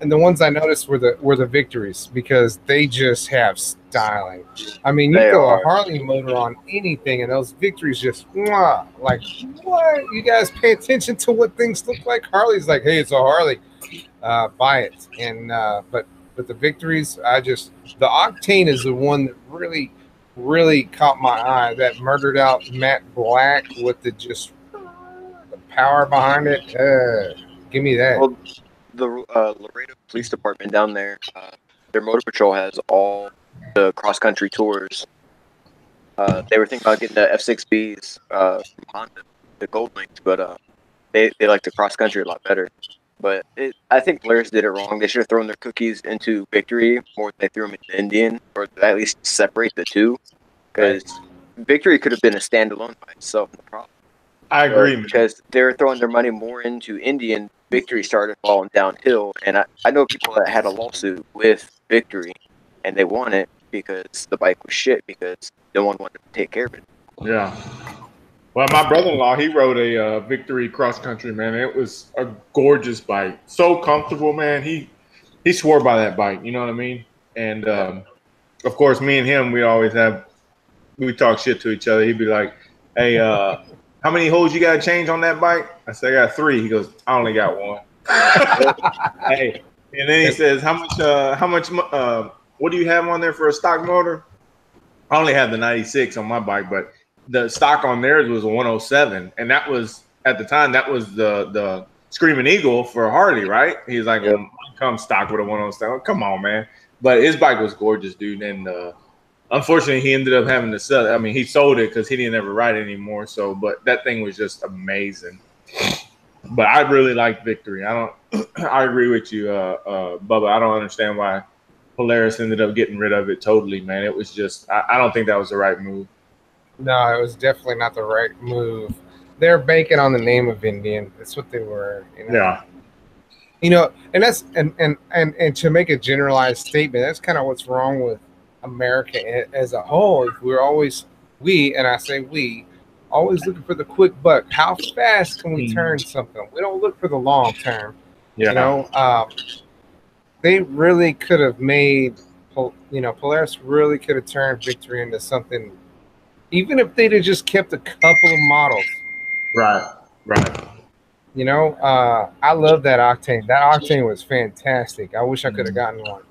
And the ones I noticed were the Victories because they just have styling. I mean, you throw a Harley motor on anything, and those Victories just like, what? You guys pay attention to what things look like? Harley's like, hey, it's a Harley, buy it. And but the Victories, the Octane is the one that really caught my eye. That murdered out matte black with the power behind it. Give me that.
Well, the Laredo Police Department down there, their motor patrol has all the cross-country tours. They were thinking about getting the F6Bs from Honda, the Gold Links, but they like the cross-country a lot better. But I think Polaris did it wrong. They should have thrown their cookies into Victory more than they threw them into Indian, or at least separate the two, because Victory could have been a standalone by itself. No problem.
I agree,
because they're throwing their money more into Indian Victory started falling downhill. And I know people that had a lawsuit with Victory, and they won it because the bike was shit because no one wanted to take care of it.
Yeah. Well, my brother-in-law, he rode a Victory cross country, man. It was a gorgeous bike, so comfortable, man. He swore by that bike. You know what I mean? And of course, me and him, we talk shit to each other. He'd be like, "Hey, how many holes you got to change on that bike?" I said, "I got 3." He goes, "I only got 1." Hey, and then he says, "How much? What do you have on there for a stock motor?" I only have the 96 on my bike, but the stock on theirs was a 107, and that was at the time that was the Screaming Eagle for Harley, right? He's like, yep. Come stock with a 107. Come on, man. But his bike was gorgeous, dude, and unfortunately, he ended up having to sell it. I mean, he sold it because he didn't ever ride it anymore. So, but that thing was just amazing. But I really like Victory. I agree with you, Bubba. I don't understand why Polaris ended up getting rid of it totally, man. It was just, I don't think that was the right move.
No, it was definitely not the right move. They're banking on the name of Indian. That's what they were. You know?
Yeah.
You know, and that's and to make a generalized statement, that's kind of what's wrong with America as a whole. We're always and I say we, always looking for the quick buck. How fast can we turn something? We don't look for the long term.
Yeah.
You know, they really could have made, you know, Polaris really could have turned Victory into something, even if they'd have just kept a couple of models.
Right. Right.
You know, I love that Octane. That Octane was fantastic. I wish I could have gotten one.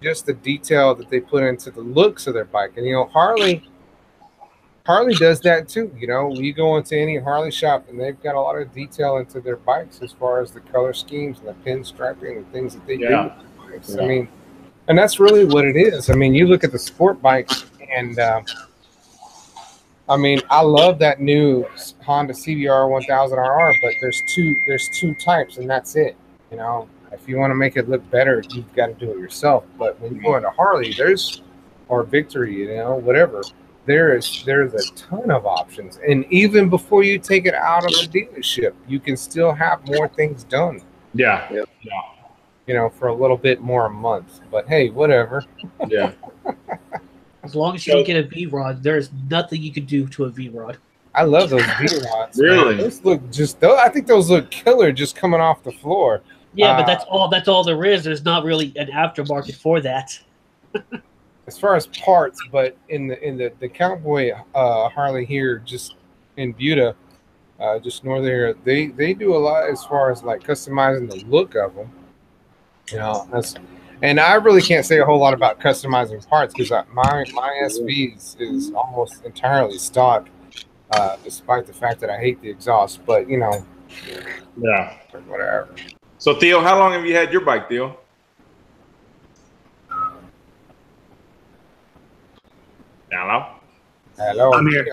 Just the detail that they put into the looks of their bike. And, you know, Harley does that too. You know, you go into any Harley shop and they've got a lot of detail into their bikes as far as the color schemes and the pinstriping and things that they do with the bikes. Yeah. I mean, and that's really what it is. I mean, you look at the sport bikes and, I mean, I love that new Honda CBR 1000RR, but there's two types, and that's it. You know, if you want to make it look better, you've got to do it yourself. But when you go into Harley, or Victory, you know, whatever, there's a ton of options. And even before you take it out of the dealership, you can still have more things done.
Yeah.
Yep.
Yeah.
You know, for a little bit more a month. But hey, whatever.
Yeah.
As long as you don't get a V-Rod, there's nothing you can do to a V-Rod.
I love those V-Rods.
Really?
Man. Those look I think those look killer just coming off the floor.
Yeah, but that's all there is. There's not really an aftermarket for that.
As far as parts, but in the Cowboy Harley here, just in Buda, just north of here, they do a lot as far as like customizing the look of them. You know, and I really can't say a whole lot about customizing parts because my SV is almost entirely stock, despite the fact that I hate the exhaust. But you know,
yeah,
whatever.
So Theo, how long have you had your bike, Theo?
Hello.
I'm here.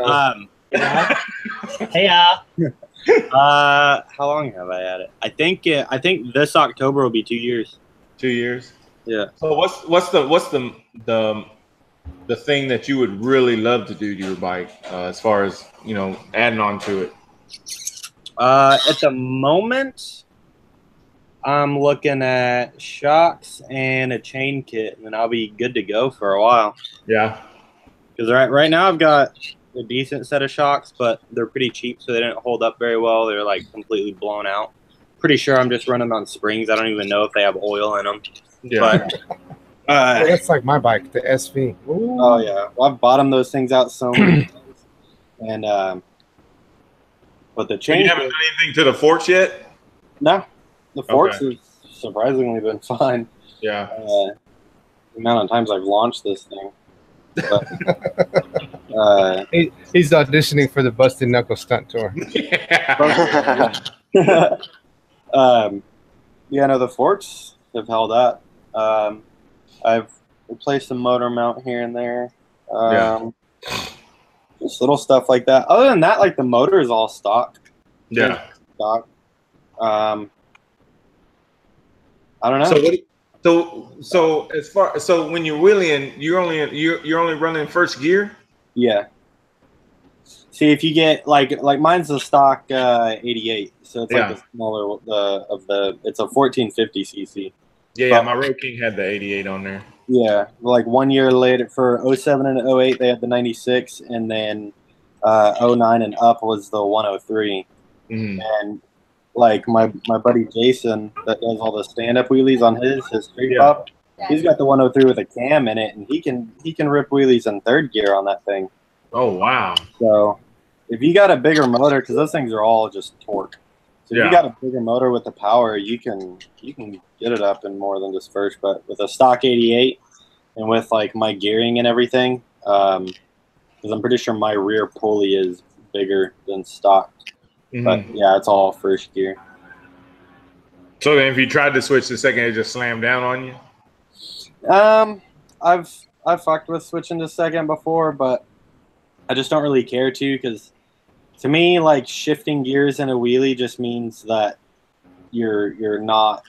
Hey,
how long have I had it? I think this October will be 2 years.
2 years.
Yeah.
So what's the thing that you would really love to do to your bike as far as, you know, adding on to it?
At the moment, I'm looking at shocks and a chain kit, and then I'll be good to go for a while.
Yeah.
Because right now I've got a decent set of shocks, but they're pretty cheap, so they didn't hold up very well. They're like completely blown out. Pretty sure I'm just running on springs. I don't even know if they have oil in them.
Yeah.
But
well, that's like my bike, the SV.
Ooh. Oh yeah, well, I've bottomed those things out so many times. And but the chain.
You haven't done anything to the forks yet?
No, the forks have surprisingly been fine.
Yeah.
The amount of times I've launched this thing. But,
he's auditioning for the Busted Knuckle Stunt Tour.
Yeah, no, the forks have held up. I've replaced the motor mount here and there. Just little stuff like that. Other than that, like the motor is all stock.
Yeah.
Stock. I don't know.
So when you're wheeling, you're only running first gear?
Yeah. See, if you get like mine's the stock 88, so it's like the smaller it's a 1450 cc.
Yeah, my Road King had the 88 on there.
Yeah, like 1 year later for 07 and 08 they had the 96, and then 09 and up was the 103. And like my buddy Jason that does all the stand up wheelies on his street pop, he's got the 103 with a cam in it, and he can rip wheelies in third gear on that thing.
Oh wow!
So if you got a bigger motor, because those things are all just torque. So if you got a bigger motor with the power, you can get it up in more than just first. But with a stock 88 and with like my gearing and everything, because I'm pretty sure my rear pulley is bigger than stock. But yeah, it's all first gear.
So then, if you tried to switch the second, it just slammed down on you.
I've fucked with switching to second before, but I just don't really care to, because to me, like, shifting gears in a wheelie just means that you're not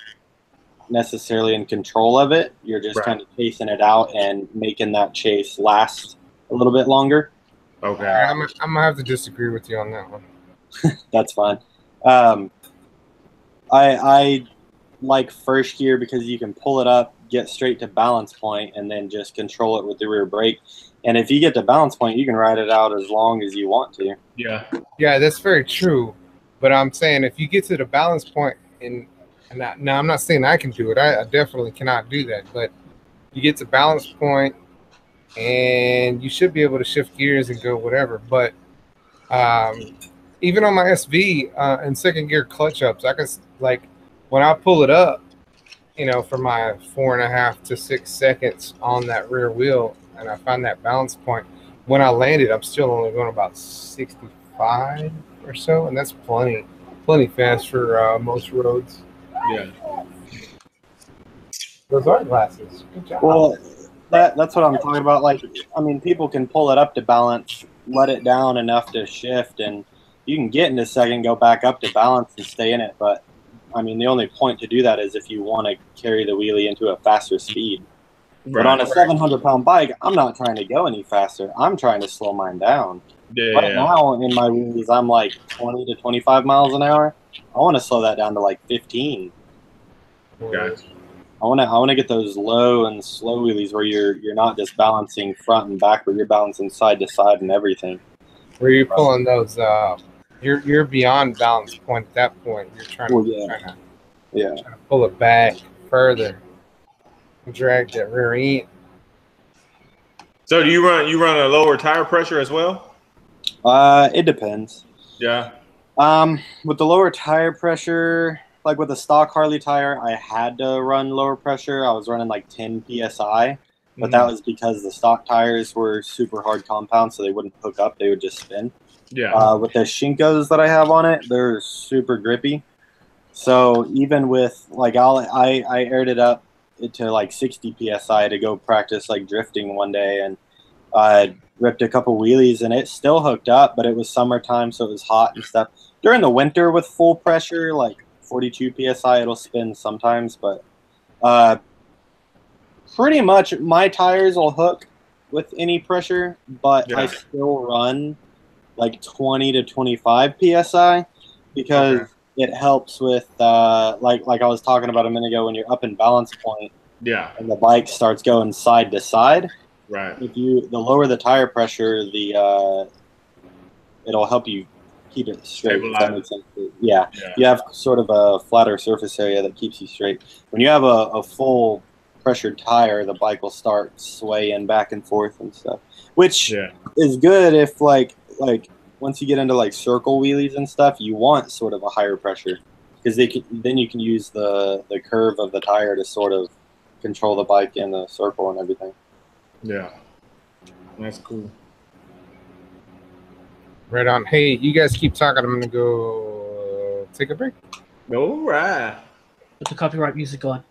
necessarily in control of it. You're just kind of chasing it out and making that chase last a little bit longer.
Okay. I'm gonna have to disagree with you on that one.
That's fine. I like first gear because you can pull it up, get straight to balance point, and then just control it with the rear brake. And if you get to balance point, you can ride it out as long as you want to.
Yeah, that's very true. But I'm saying if you get to the balance point, now I'm not saying I can do it. I definitely cannot do that. But you get to balance point, and you should be able to shift gears and go whatever. But even on my SV and second gear clutch ups, I can, like, when I pull it up, you know, for my 4.5 to 6 seconds on that rear wheel, and I find that balance point, when I landed, I'm still only going about 65 or so, and that's plenty fast for most roads.
Yeah.
Those are glasses. Good job.
Well, that's what I'm talking about. Like, I mean, people can pull it up to balance, let it down enough to shift, and you can get into second, go back up to balance and stay in it. But I mean, the only point to do that is if you want to carry the wheelie into a faster speed. Right. But on a 700-pound bike, I'm not trying to go any faster. I'm trying to slow mine down. Right now in my wheelies, I'm like 20 to 25 miles an hour. I want to slow that down to like 15.
Okay.
I want to get those low and slow wheelies where you're not just balancing front and back, but you're balancing side to side and everything.
Where you're pulling those, you're beyond balance point at that point. You're trying to pull it back further, drag that rear end.
So do you run a lower tire pressure as well?
It depends.
Yeah.
With the lower tire pressure, like with the stock Harley tire, I had to run lower pressure. I was running like 10 psi, but that was because the stock tires were super hard compound, so they wouldn't hook up; they would just spin.
Yeah.
With the Shinkos that I have on it, they're super grippy. So even with like I aired it up to like 60 psi to go practice like drifting one day, and I ripped a couple wheelies and it still hooked up, but it was summertime, so it was hot and stuff. During the winter with full pressure, like 42 psi, it'll spin sometimes, but pretty much my tires will hook with any pressure, but I still run like 20 to 25 psi because it helps with like I was talking about a minute ago, when you're up in balance point, and the bike starts going side to side.
Right.
If the lower the tire pressure, it'll help you keep it straight. If that makes sense. Yeah. You have sort of a flatter surface area that keeps you straight. When you have a full pressured tire, the bike will start swaying back and forth and stuff, which is good if like once you get into like circle wheelies and stuff, you want sort of a higher pressure, because then you can use the curve of the tire to sort of control the bike in the circle and everything.
Yeah, that's cool.
Right on. Hey, you guys keep talking. I'm gonna go take a break.
All right.
Put the copyright music on.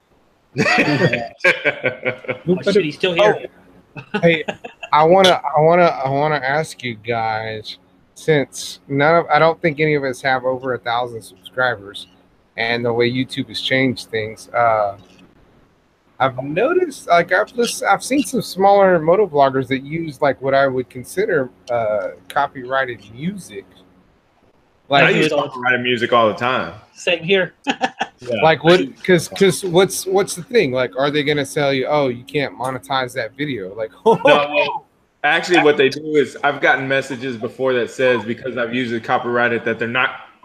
Oh, shit, he's still here.
Oh. Hey, I wanna ask you guys, since I don't think any of us have over 1,000 subscribers, and the way YouTube has changed things, I I've noticed, like I've seen some smaller motovloggers that use like what I would consider copyrighted music.
I
Like
use copyrighted music all the time.
Same here.
Yeah.
like what? Because what's the thing? Like, are they gonna tell you, oh, you can't monetize that video? Like,
No, well, actually, what they do is I've gotten messages before that says because I've used it copyrighted that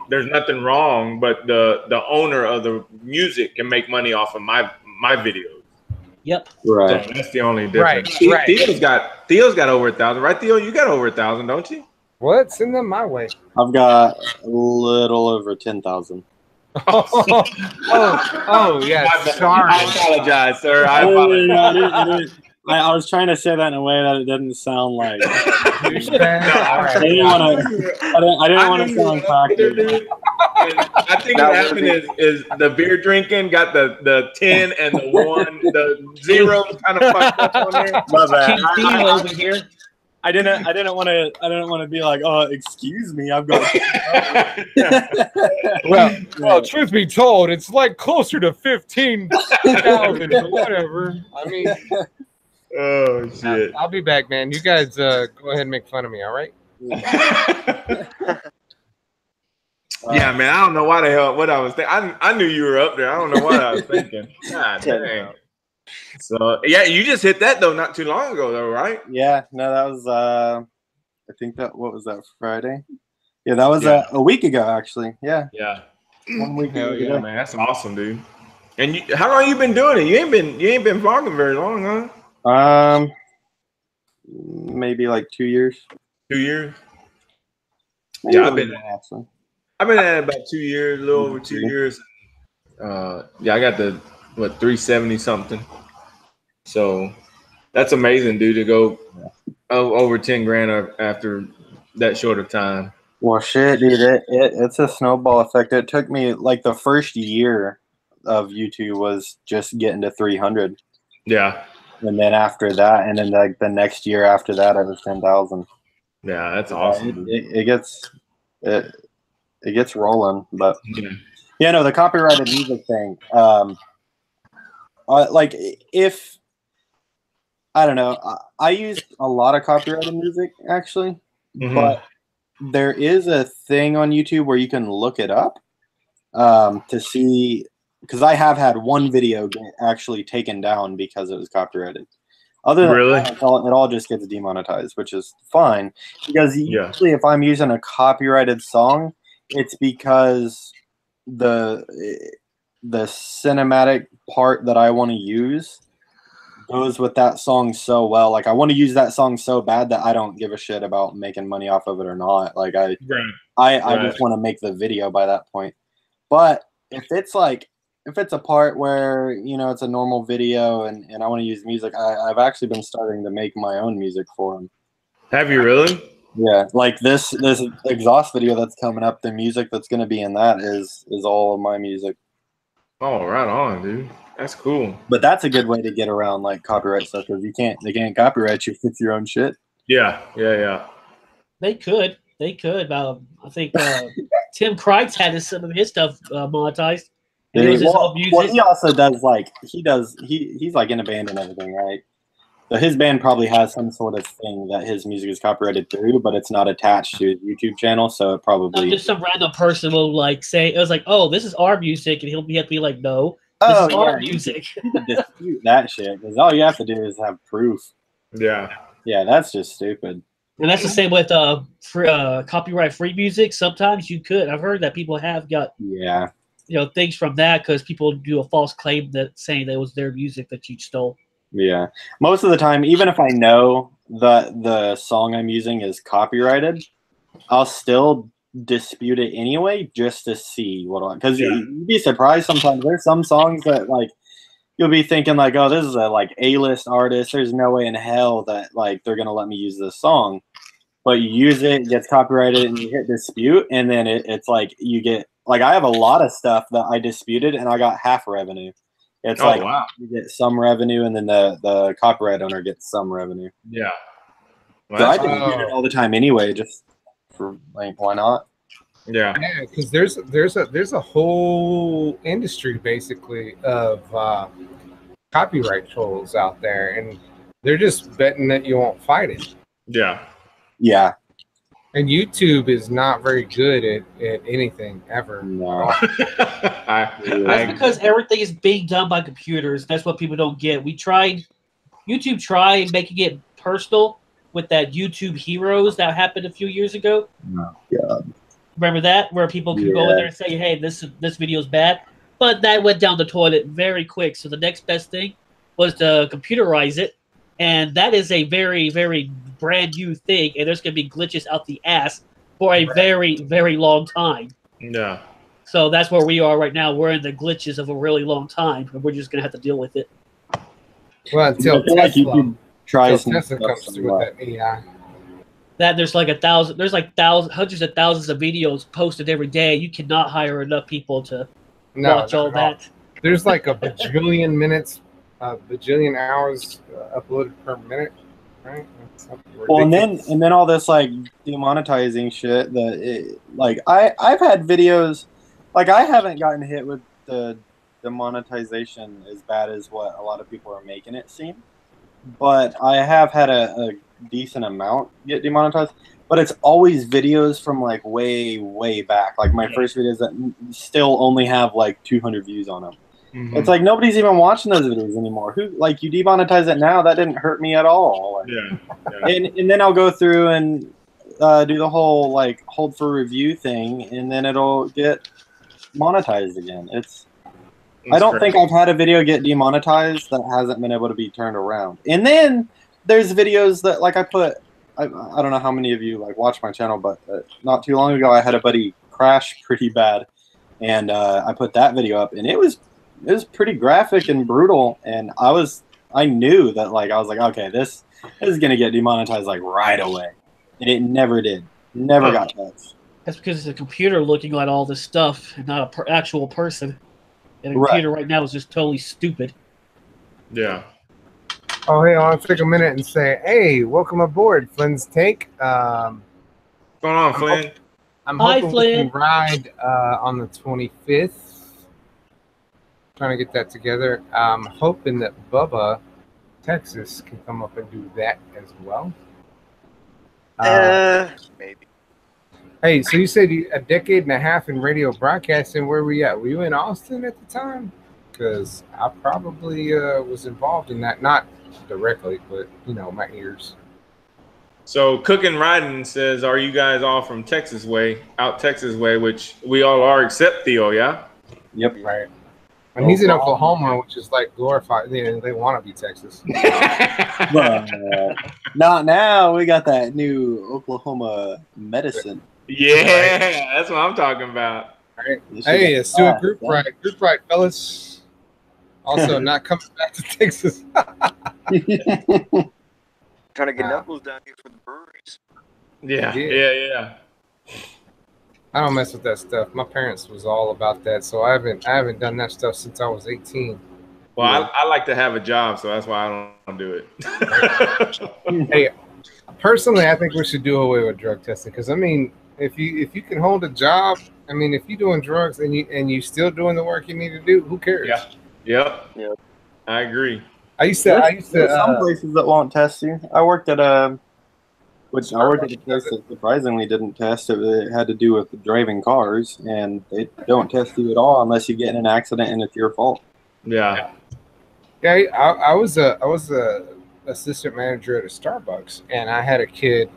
there's nothing wrong, but the owner of the music can make money off of my videos.
Yep.
Right.
So that's the only difference.
Right.
Theo's got over 1,000, right? Theo, you got over 1,000, don't you?
what? Send them my way.
I've got a little over 10,000.
oh yeah. Sorry.
I apologize, sir. I
I
apologize.
was trying to say that in a way that it didn't sound like. I
Alright.
didn't want to sound cocky.
I think what happened is the beer drinking got the 10 and the 1, the 0 kind of fucked up on there.
My bad.
King Theo over here.
I didn't want to be like, oh, excuse me, I've got.
well, truth be told, it's like closer to 15,000 or whatever. I mean,
Oh shit!
I'll be back, man. You guys go ahead and make fun of me, all right?
Yeah, man. I don't know why the hell what I was thinking. I knew you were up there. I don't know what I was thinking. God dang. So yeah, you just hit that though not too long ago though, right?
Yeah, no, that was I think what was that, Friday? Yeah, that was a week ago actually. Yeah.
Yeah.
1 week ago.
Yeah, man. That's awesome, dude. And how long you been doing it? You ain't been vlogging very long, huh?
Maybe like 2 years.
2 years.
Maybe
Yeah,
a little more, actually.
I've been at it about 2 years, a little over 2 years. Yeah, I got the 370 something. So that's amazing, dude, to go over 10 grand after that short of time.
Well, shit, dude, it's a snowball effect. It took me like the first year of YouTube was just getting to 300.
Yeah.
And then after that, and then like the next year after that, it was 10,000.
Yeah, that's awesome.
It gets rolling, but yeah, no, the copyrighted music thing. Like if I don't know, I use a lot of copyrighted music actually, but there is a thing on YouTube where you can look it up to see. Because I have had one video get actually taken down because it was copyrighted. Other than that, it all just gets demonetized, which is fine. Because usually if I'm using a copyrighted song, it's because the cinematic part that I want to use goes with that song so well. Like I want to use that song so bad that I don't give a shit about making money off of it or not. Like I just want to make the video by that point. But if it's a part where, you know, it's a normal video and I want to use music, I've actually been starting to make my own music for them.
Have you really?
Yeah, like this exhaust video that's coming up, the music that's going to be in that is all of my music.
Oh, right on, dude. That's cool.
But that's a good way to get around like copyright stuff because they can't copyright you if it's your own shit.
Yeah.
They could. I think Tim Kreitz had some of his stuff monetized.
He also does like he's like in a band and everything, right? So his band probably has some sort of thing that his music is copyrighted through, but it's not attached to his YouTube channel, so it probably
just some random person will like say it was like, oh, this is our music, and he'll have to be like, no, this is our music.
You can dispute that shit because all you have to do is have proof.
Yeah,
that's just stupid.
And that's the same with copyright free music. Sometimes you could. I've heard that people have got things from that because people do a false claim that saying that it was their music that you stole.
Yeah, most of the time, even if I know that the song I'm using is copyrighted, I'll still dispute it anyway just to see because you'd be surprised sometimes. There's some songs that like you'll be thinking like, oh, this is a like A-list artist. There's no way in hell that like they're gonna let me use this song. But you use it, it gets copyrighted, and you hit dispute, and then it's like you get like I have a lot of stuff that I disputed, and I got half revenue. It's you get some revenue, and then the copyright owner gets some revenue.
Yeah,
so I dispute it all the time anyway, just for like why not?
Yeah,
because there's a whole industry basically of copyright trolls out there, and they're just betting that you won't fight it.
Yeah.
Yeah.
And YouTube is not very good at anything ever.
No.
That's because everything is being done by computers. That's what people don't get. YouTube tried making it personal with that YouTube Heroes that happened a few years ago.
Oh, God.
Remember that? Where people could go in there and say, hey, this video is bad. But that went down the toilet very quick. So the next best thing was to computerize it. And that is a very, very brand new thing. And there's going to be glitches out the ass for a very, very long time.
Yeah.
So that's where we are right now. We're in the glitches of a really long time. And we're just going to have to deal with it.
Well, until Tesla comes through with that AI.
That there's like hundreds of thousands of videos posted every day. You cannot hire enough people to watch all that.
There's like a bajillion minutes, bajillion hours uploaded per minute, right?
Well, and then all this like demonetizing shit. I've had videos, like I haven't gotten hit with the demonetization as bad as what a lot of people are making it seem, but I have had a decent amount get demonetized. But it's always videos from like way back. Like my first videos that still only have like 200 views on them. Mm-hmm. It's like nobody's even watching those videos anymore. Who, like, you demonetize it now? That didn't hurt me at all. And then I'll go through and do the whole like hold for review thing, and then it'll get monetized again. I don't think I've had a video get demonetized that hasn't been able to be turned around. And then there's videos that like I don't know how many of you like watch my channel, but not too long ago I had a buddy crash pretty bad, and I put that video up, and it was pretty graphic and brutal, and I knew that like I was like, okay, this is gonna get demonetized like right away, and it never did, never got touched.
That's because it's a computer looking at all this stuff and not an actual person. And a computer right now is just totally stupid.
Yeah.
Oh, hey, I want to take a minute and say, hey, welcome aboard, Flynn's Take.
What's going on, Flynn?
I'm hoping we can ride on the 25th. Trying to get that together. I'm hoping that Bubba, Texas, can come up and do that as well.
Maybe.
Hey, so you said a decade and a half in radio broadcasting. Where were you at? Were you in Austin at the time? Because I probably was involved in that. Not directly, but, you know, my ears.
So Cookin' Riding says, are you guys all from Texas way, which we all are except Theo, yeah?
Yep.
Right. And he's in Oklahoma, which is like glorified. They want to be Texas.
Not now. We got that new Oklahoma medicine.
Yeah, that's what I'm talking about.
Right. Hey, let's do a group ride. Group ride, fellas. Also, not coming back to Texas.
Trying to get knuckles down here for the breweries.
Yeah.
I don't mess with that stuff. My parents was all about that, so I haven't done that stuff since I was 18.
Well, I like to have a job, so that's why I don't do it.
Hey, personally, I think we should do away with drug testing, because I mean, if you can hold a job, I mean, if you're doing drugs and you still doing the work you need to do, who cares?
Yeah. Yep. I agree.
I used to
some places that won't test you. I worked at a place that surprisingly didn't test. It had to do with driving cars, and they don't test you at all unless you get in an accident and it's your fault.
Yeah.
Yeah, I was a assistant manager at a Starbucks, and I had a kid.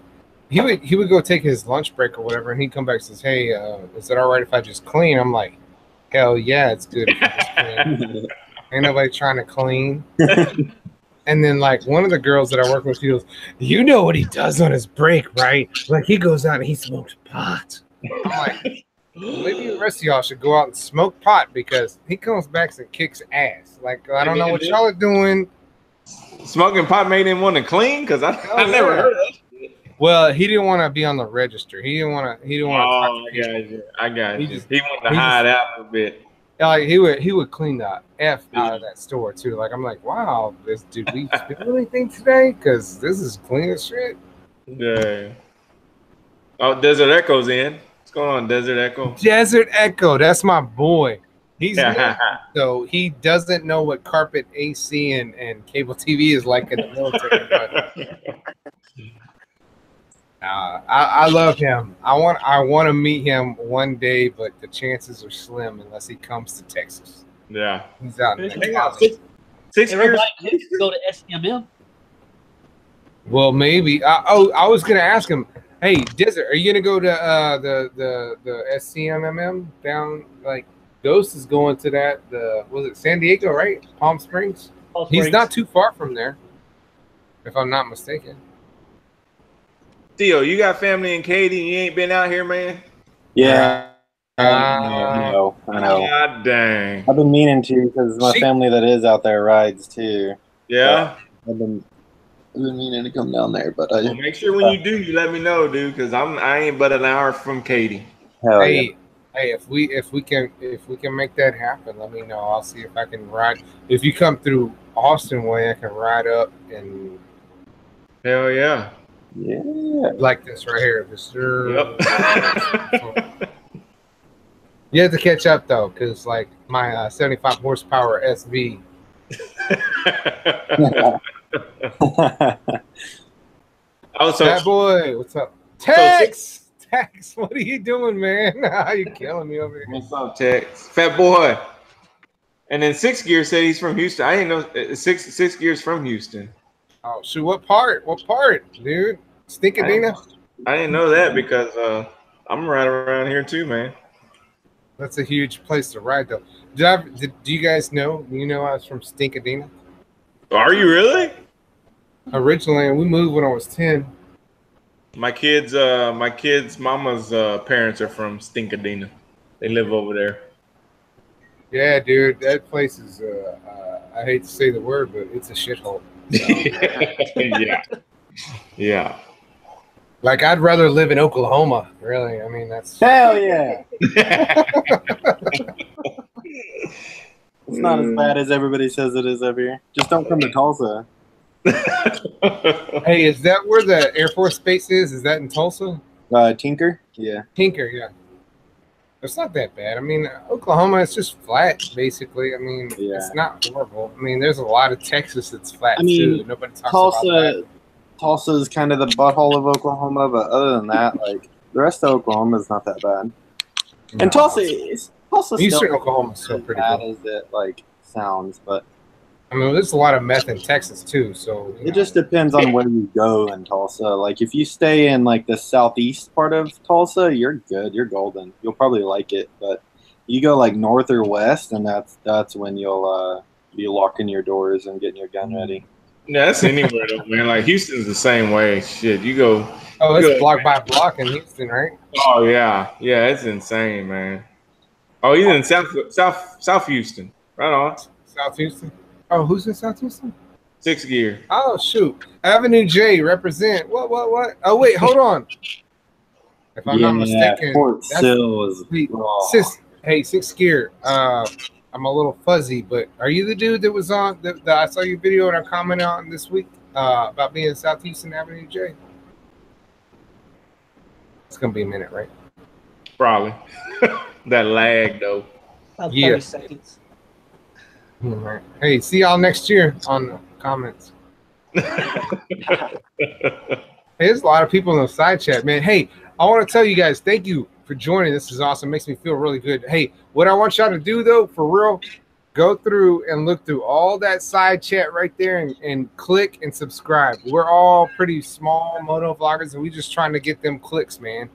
He would go take his lunch break or whatever, and he'd come back and says, "Hey, is it all right if I just clean?" I'm like, "Hell yeah, it's good if you just clean." Ain't nobody trying to clean. And then like one of the girls that I work with, she goes, "You know what he does on his break, right? Like he goes out and he smokes pot." I'm like, maybe the rest of y'all should go out and smoke pot, because he comes back and kicks ass. Like, I don't know what y'all are doing.
Smoking pot made him want to clean? Because I never heard of it.
Well, he didn't want to be on the register. He didn't want to.
Oh, I got you. He wanted to hide out a bit.
Like he would clean the F out of that store too. Like I'm like, wow, did we spill anything today? Because this is clean as shit.
Yeah. Oh, Desert Echo's in. What's going on, Desert Echo?
Desert Echo, that's my boy. He's new, so he doesn't know what carpet AC and cable TV is like in the military. But I love him. I want to meet him one day, but the chances are slim unless he comes to Texas.
Yeah,
he's out in
six years.
Everybody go to SCMM.
Well, maybe. I was gonna ask him. Hey, Desert, are you gonna go to the SCMM down? Like Ghost is going to that. Was it San Diego, right? Palm Springs. He's not too far from there, if I'm not mistaken.
Theo, you got family in Katy and you ain't been out here, man?
Yeah.
I know.
God dang.
I've been meaning to because my family that is out there rides too.
Yeah.
I've been meaning to come down there, but
well, make sure when you do, you let me know, dude, because I ain't but an hour from Katy.
Hey, if we can make that happen, let me know. I'll see if I can ride. If you come through Austin way, I can ride up and.
Hell yeah.
Yeah.
Like this right here.
Yep.
You have to catch up though, because like my 75 horsepower SV. Bad boy, what's up? Tex, what are you doing, man? How you killing me over here?
What's up, Tex? Fat boy. And then Six Gear said he's from Houston. I didn't know Six Gear's from Houston.
Oh shoot! What part? What part, dude? Stinkadina?
I didn't know that because I'm right around here too, man.
That's a huge place to ride, though. Do you guys know? You know, I was from Stinkadina.
Are you really?
Originally, we moved when I was 10.
My kids' mama's parents are from Stinkadina. They live over there.
Yeah, dude, that place is. I hate to say the word, but it's a shithole. So.
Yeah.
Like, I'd rather live in Oklahoma, really. I mean, that's...
Hell yeah! It's not as bad as everybody says it is up here. Just don't come to Tulsa.
Hey, is that where the Air Force Base is? Is that in Tulsa?
Tinker? Yeah.
Tinker, yeah. It's not that bad. I mean, Oklahoma is just flat, basically. I mean, It's not horrible. I mean, there's a lot of Texas that's flat, too. Nobody talks about that.
Tulsa is kind of the butthole of Oklahoma, but other than that, like the rest of Oklahoma is not that bad. No, and Tulsa
Eastern Oklahoma is still pretty
bad
cool.
as it like sounds, but
I mean, there's a lot of meth in Texas too. So
it just depends on where you go in Tulsa. Like if you stay in like the southeast part of Tulsa, you're good. You're golden. You'll probably like it, but you go like north or west, and that's when you'll be locking your doors and getting your gun ready.
Yeah, that's anywhere though, man. Like Houston's the same way. Shit, you go.
Oh, it's block by block in Houston, right?
Oh yeah, it's insane, man. Oh, he's in South Houston. Right on.
South Houston. Oh, who's in South Houston?
6 Gear.
Oh shoot, Avenue J represent. What? Oh wait, hold on. If I'm not mistaken,
Fort Sill is.
Hey, 6 Gear. I'm a little fuzzy, but are you the dude that was on that I saw your video and I commented on this week about being in South Houston Avenue J? It's gonna be a minute, right?
Probably. That lag though.
About 30 seconds.
All right. Hey, see y'all next year on the comments. Hey, there's a lot of people in the side chat, man. Hey, I want to tell you guys, thank you for joining. This is awesome. Makes me feel really good. Hey, what I want y'all to do though, for real, go through and look through all that side chat right there and click and subscribe. We're all pretty small moto vloggers and we just trying to get them clicks, man.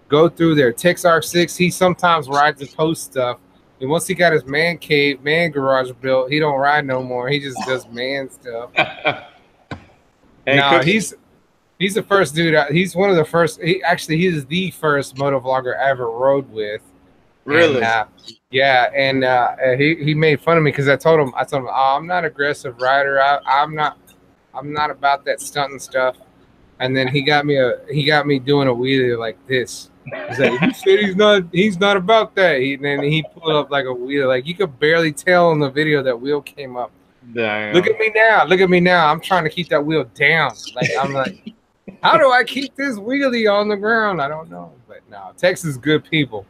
Go through there. TexR6, he sometimes rides and posts stuff. And once he got his man cave, man garage built, he don't ride no more. He just does man stuff. No, he's the first dude. He's one of the first. He is the first moto vlogger I ever rode with.
Really?
And, he made fun of me because I told him, oh, I'm not an aggressive rider. I'm not about that stunting stuff. And then he got me doing a wheelie like this. He's like, he said he's not about that. And then he pulled up like a wheel, like you could barely tell in the video that wheel came up.
Damn.
Look at me now. I'm trying to keep that wheel down. Like I'm like, how do I keep this wheelie on the ground? I don't know. But no, Texas is good people.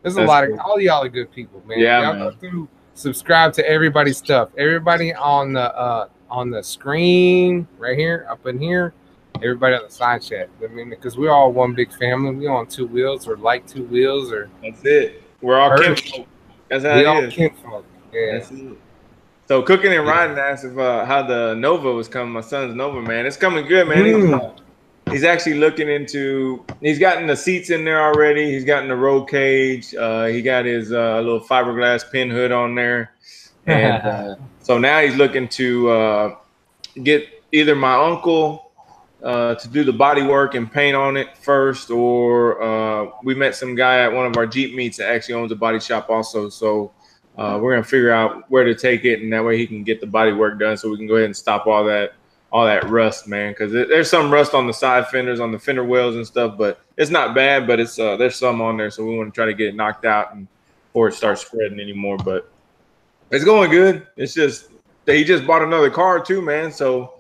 There's a lot of all y'all are good people, man.
Yeah,
y'all
man.
go through, subscribe to everybody's stuff. Everybody on the screen right here, up in here. Everybody on the side chat. I mean, because we're all one big family. We on two wheels or like two wheels or.
That's it. We're all kinfolk. That's how
we
it
all
is.
kinfolk. Yeah.
That's it. So Cooking and Riding asked if how the Nova was coming. My son's Nova, man. It's coming good, man. He's actually looking into. He's gotten the seats in there already. He's gotten the roll cage. He got his little fiberglass pin hood on there, and so now he's looking to get either my uncle to do the body work and paint on it first, or we met some guy at one of our Jeep meets that actually owns a body shop also. So we're gonna figure out where to take it, and that way he can get the body work done, so we can go ahead and stop all that rust, man. Because there's some rust on the side fenders, on the fender wells and stuff, but it's not bad. But it's there's some on there, so we want to try to get it knocked out and before it starts spreading anymore. But it's going good. It's just he just bought another car too, man. So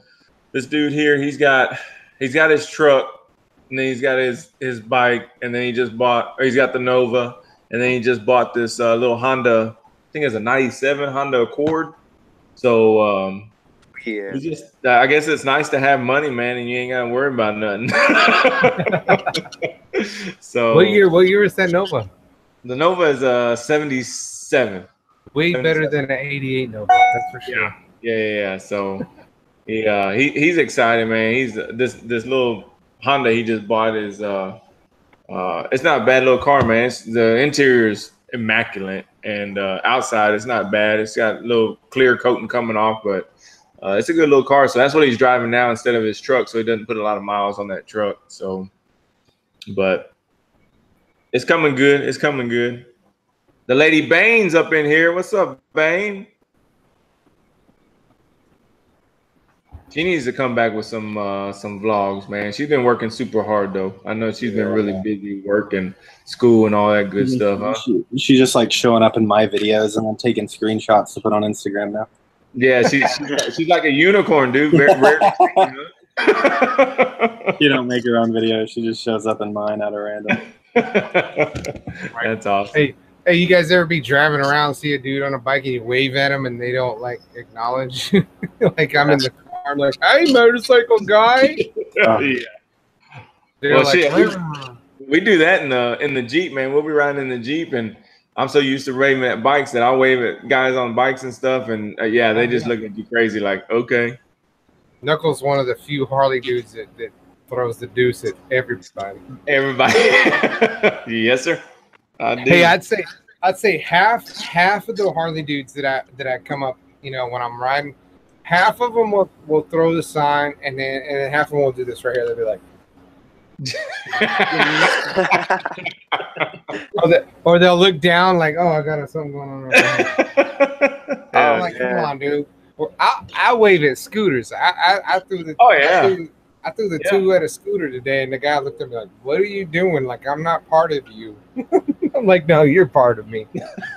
this dude here, he's got his truck, and then he's got his bike, and then he's got the Nova, and then he just bought this little Honda. I think it's a '97 Honda Accord. So
yeah,
I guess it's nice to have money, man, and you ain't gotta worry about nothing. So
what year is that Nova?
The Nova is 77.
Way better than an 88 Nova, that's for sure.
Yeah. So he's excited, man. He's this little Honda he just bought is it's not a bad little car, man. The interior is immaculate, and outside it's not bad. It's got a little clear coating coming off, but it's a good little car. So that's what he's driving now instead of his truck, so he doesn't put a lot of miles on that truck. So, but it's coming good. It's coming good. The lady Bane's up in here. What's up, Bane? She needs to come back with some vlogs, man. She's been working super hard though. I know she's been really busy working, school, and all that good stuff. Huh?
She just like showing up in my videos and then taking screenshots to put on Instagram now.
Yeah, she's like a unicorn, dude. Very rare.
You don't make her own videos. She just shows up in mine out of random.
That's awesome.
Hey, you guys ever be driving around, see a dude on a bike, and you wave at him, and they don't like acknowledge? Like I'm in the car, I'm like, "Hey, motorcycle guy."
Yeah.
Well,
like, shit, we do that in the Jeep, man. We'll be riding in the Jeep, and I'm so used to waving at bikes that I'll wave at guys on bikes and stuff, and they just look at you crazy, like, okay.
Knuckles, one of the few Harley dudes that throws the deuce at everybody.
Yes, sir.
Hey, I'd say half of the Harley dudes that I come up, when I'm riding, half of them will throw the sign, and then half of them will do this right here. They'll be like, or they'll look down like, oh, I got something going on right now. I'm like, come on, dude. Or I wave at scooters. I threw the I threw the two at a scooter today, and the guy looked at me like, "What are you doing? Like, I'm not part of you." I'm like, "No, you're part of me.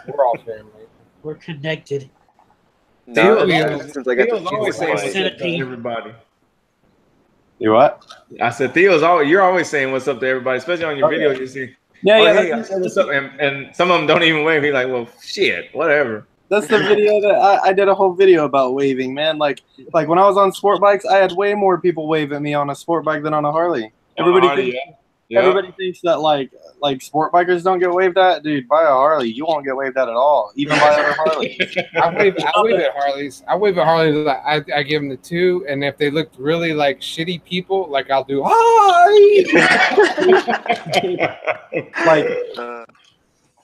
We're all family.
We're connected."
No,
Theo's always saying what's up to everybody.
You what?
I said you're always saying what's up to everybody, especially on your videos. You see, hey, I said what's up, and some of them don't even wave. He's like, well, shit, whatever.
That's the video that I did a whole video about waving, man. Like when I was on sport bikes, I had way more people wave at me on a sport bike than on a Harley. Everybody thinks that like sport bikers don't get waved at. Dude, buy a Harley, you won't get waved at all. Even by other Harleys.
I wave at Harleys. I give them the two, and if they look really like shitty people, like I'll do hi.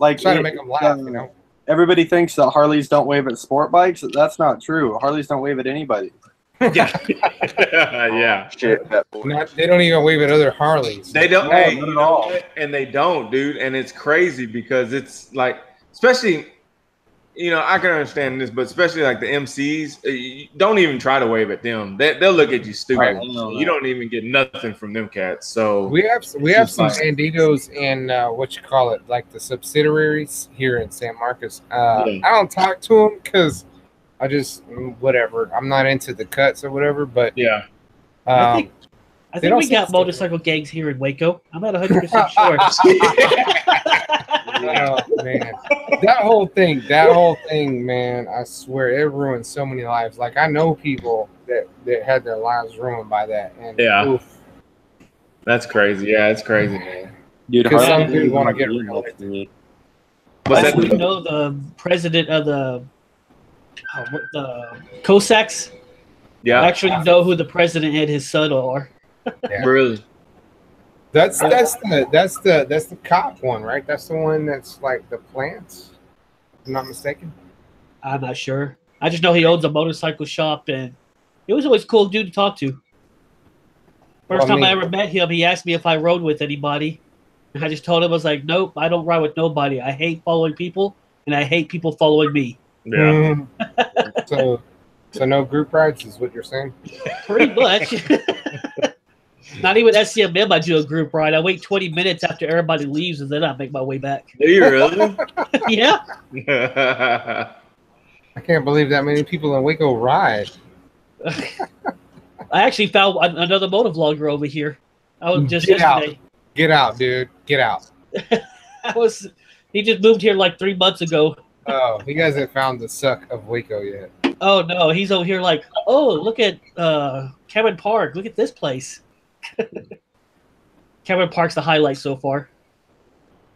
like trying to make them laugh,
Everybody thinks that Harleys don't wave at sport bikes. That's not true. Harleys don't wave at anybody.
Yeah.
Shit,
they don't even wave at other Harleys.
They don't. Hey, not at all. And they don't, dude. And it's crazy because it's like, especially, I can understand this, but especially like the MCs, don't even try to wave at them. They'll look at you stupid. Right. You don't even get nothing from them cats. So
we have some banditos in like the subsidiaries here in San Marcos. I don't talk to them because I just whatever. I'm not into the cuts or whatever. But
I think we got motorcycle gangs here in Waco. I'm not 100% sure.
Oh, man. That whole thing, man, I swear, it ruined so many lives. Like, I know people that had their lives ruined by that. And oof.
That's crazy. Yeah, it's crazy, man.
Dude,
Because some dude want to get
real.
What's that?
You know the president of the Cossacks?
Yeah.
I actually know who the president and his son are.
Yeah. Really?
That's the cop one, right? That's the one that's like the plants. If I'm not mistaken.
I'm not sure. I just know he owns a motorcycle shop, and he was always a cool dude to talk to. First time I ever met him, he asked me if I rode with anybody. And I just told him, I was like, nope, I don't ride with nobody. I hate following people, and I hate people following me.
Yeah.
So no group rides is what you're saying?
Pretty much. Not even SCMM, I do a group ride. I wait 20 minutes after everybody leaves, and then I make my way back.
Do you really?
Yeah.
I can't believe that many people in Waco ride.
I actually found another motovlogger over here. I was just yesterday.
Get out, dude. Get out.
He just moved here like 3 months ago.
Oh, you guys haven't found the suck of Waco yet.
Oh no, he's over here like, oh, look at Cameron Park. Look at this place. Cameron Park's the highlight so far.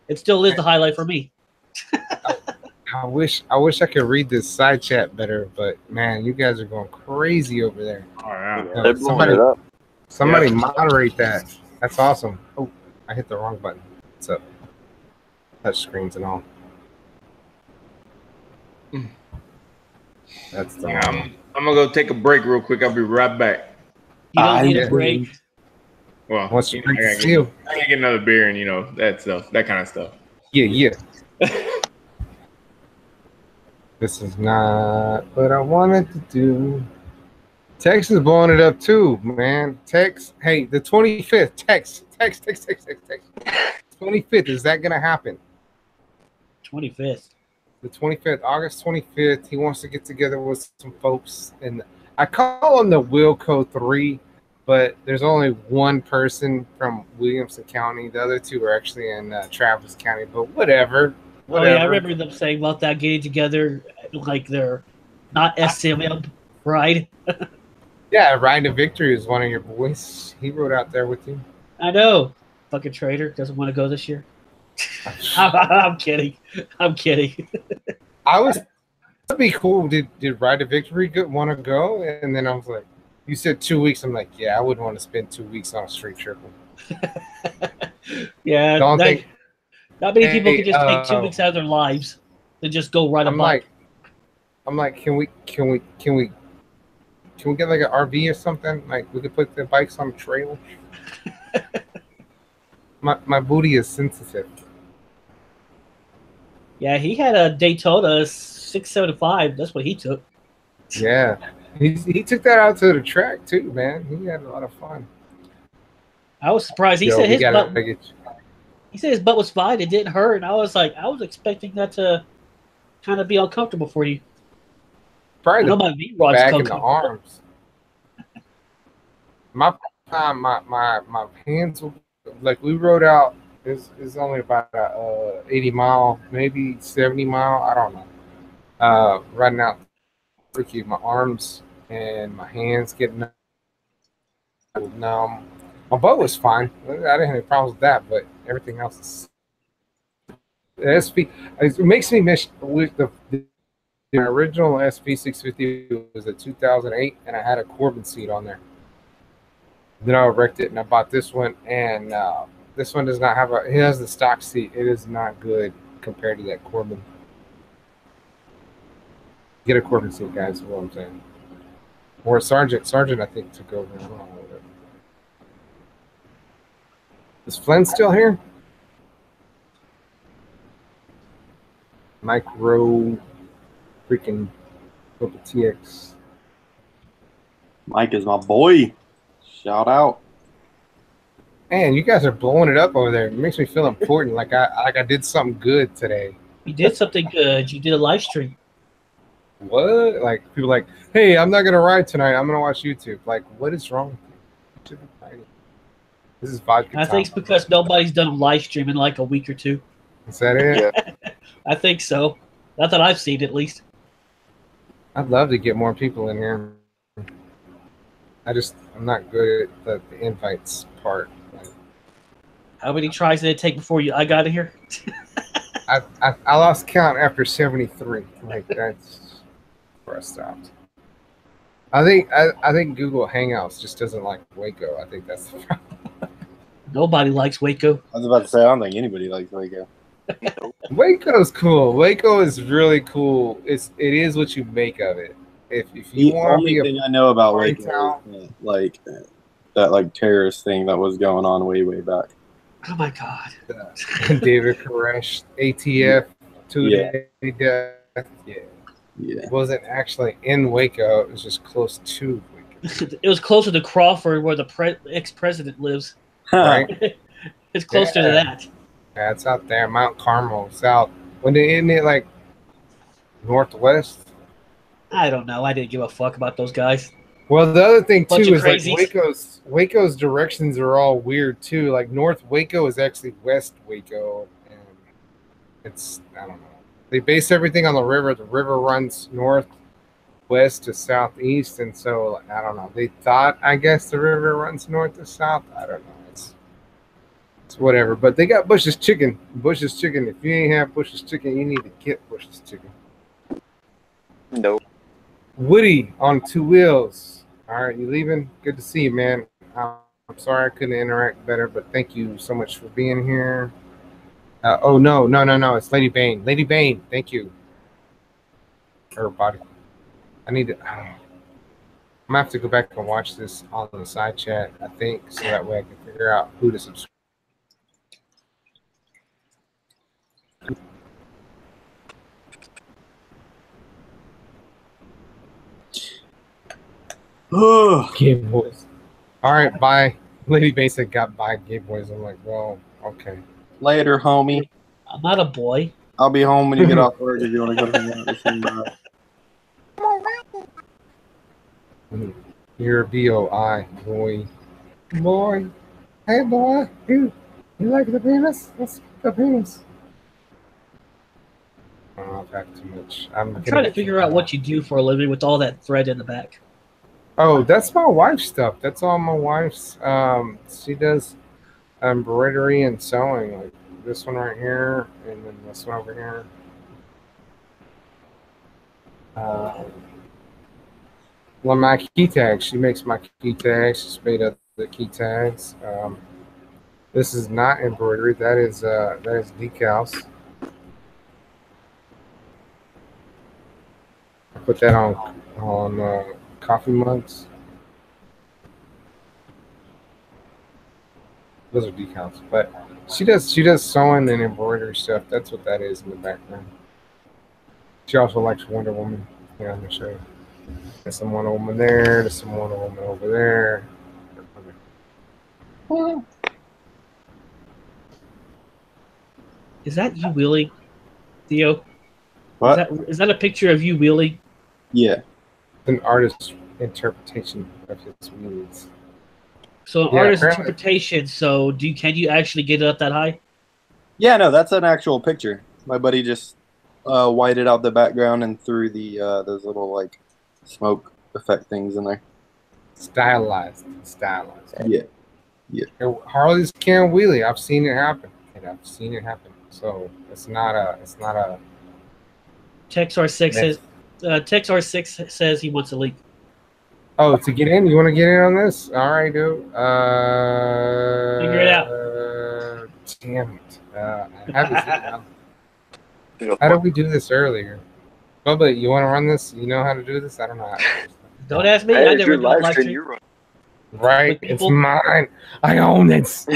It still is the highlight for me.
I wish I could read this side chat better, but man, you guys are going crazy over there.
Oh, yeah.
Somebody moderate that. That's awesome. Oh, I hit the wrong button. What's up? Touch screens and all. That's the
I'm gonna go take a break real quick. I'll be right back.
You don't need a break.
Well,
what's
I gotta get another beer and that stuff, that kind of stuff.
Yeah. This is not what I wanted to do. Tex is blowing it up too, man. Tex, hey, the 25th. Tex. 25th. Is that gonna happen?
25th.
The 25th, August 25th. He wants to get together with some folks, and I call him the Wilco 3, but there's only one person from Williamson County. The other two are actually in Travis County, but whatever.
Oh yeah, I remember them saying about that getting together, like they're not SCMM ride.
Yeah, Ride to Victory is one of your boys. He rode out there with you.
I know. Fucking traitor doesn't want to go this year. I'm kidding.
That'd be cool. Did Ride to Victory want to go? And then I was like, you said 2 weeks. I'm like, yeah, I wouldn't want to spend 2 weeks on a street triple.
Yeah, not many people can just take 2 weeks out of their lives and just go ride a bike.
I'm like, can we get like an RV or something? Like we could put the bikes on a trailer. My booty is sensitive.
Yeah, he had a Daytona 675. That's what he took.
Yeah, he took that out to the track too, man. He had a lot of fun.
I was surprised. He said his butt was fine. It didn't hurt. And I was like, I was expecting that to kind of be uncomfortable for you.
Probably the back and the arms. My hands were like, we rode out. It's only about 80 mile, maybe 70 mile. I don't know. Riding out, freaky, my arms and my hands getting numb. My butt was fine. I didn't have any problems with that, but everything else is. The SP, it makes me miss with the original SP 650 was a 2008, and I had a Corbin seat on there. Then I wrecked it, and I bought this one, and this one does not have it has the stock seat. It is not good compared to that Corbin. Get a Corbin seat, guys, is what I'm saying. Or Sergeant, I think, took over. I don't know. Is Flynn still here? Micro freaking TX.
Mike is my boy. Shout out.
Man, you guys are blowing it up over there. It makes me feel important, like I did something good today.
You did something good. You did a live stream.
What? Like people like, hey, I'm not gonna ride tonight. I'm gonna watch YouTube. Like, what is wrong with you? This is vodka.
I think it's because nobody's done a live stream in like a week or two.
Is that it?
Yeah.
I think so. Not that I've seen, at least.
I'd love to get more people in here. I'm not good at the invites part.
How many tries did it take before I got in here?
I lost count after 73. Like that's where I stopped. I think Google Hangouts just doesn't like Waco. I think that's the problem.
Nobody likes Waco.
I was about to say, I don't think anybody likes Waco.
Waco's cool. Waco is really cool. It is what you make of it. If you
The
want to
only
be
thing I know about
party
Waco
town-
is like that terrorist thing that was going on way back.
Oh my god.
David Koresh, ATF, 2-day death. Yeah.
Yeah.
It wasn't actually in Waco. It was just close to Waco.
It was closer to Crawford, where the ex-president lives.
Right?
It's closer to that.
Yeah, it's out there, Mount Carmel, south. Isn't it like northwest?
I don't know. I didn't give a fuck about those guys.
Well, the other thing
Bunch
too
of
is
crazies.
like Waco's directions are all weird too. Like North Waco is actually West Waco, and it's I don't know. They base everything on the river. The river runs northwest to southeast, and so I don't know. They thought I guess the river runs north to south. I don't know. It's whatever. But they got Bush's Chicken. Bush's Chicken. If you ain't have Bush's Chicken, you need to get Bush's Chicken.
Nope.
Woody on 2 wheels. All right, you leaving? Good to see you, man. I'm sorry I couldn't interact better, but thank you so much for being here. Oh, no. It's Lady Bane. Lady Bane, thank you. Everybody. I need to... I'm going to have to go back and watch this on the side chat, I think, so that way I can figure out who to subscribe. Game Boys. All right, bye. Lady Basic got by Game Boys. I'm like, well, okay.
Later, homie.
I'm not a boy.
I'll be home when you get off work if you want to go hang out with some.
You're a BOI, boy. Boy. Hey, boy. You like the penis? Let's the penis. I don't know if I have too much. I'm
trying to figure out what you do for a living with all that thread in the back.
Oh, that's my wife's stuff. That's all my wife's. She does embroidery and sewing, like this one right here, and then this one over here. Well, my key tags. She makes my key tags. She's made up the key tags. This is not embroidery. That is decals. I put that on coffee mugs. Those are decals, but she does sewing and embroidery stuff. That's what that is in the background. She also likes Wonder Woman. Yeah, I'm gonna show you. There's some Wonder Woman there. There's some Wonder Woman over there.
Is that you wheeling, Theo?
What?
Is that a picture of you wheeling?
Yeah.
An artist's interpretation of his wheels.
So an
Yeah,
artist's
apparently.
interpretation. So can you actually get it up that high?
Yeah, no, that's an actual picture. My buddy just whited out the background and threw the those little like smoke effect things in there.
Stylized.
Yeah.
Harley's can't wheelie. I've seen it happen. So it's not a
Tex R6 says he wants a leak.
Oh, to get in? You want to get in on this? All right, dude.
Figure it out.
Damn it. I have this now. How did we do this earlier? Bubba, you want to run this? You know how to do this? I don't know how to do this.
Don't ask me.
Hey,
I
it's
never
your
did
live
live
stream.
stream.
You run.
Right,
With
it's
people?
mine. I own it.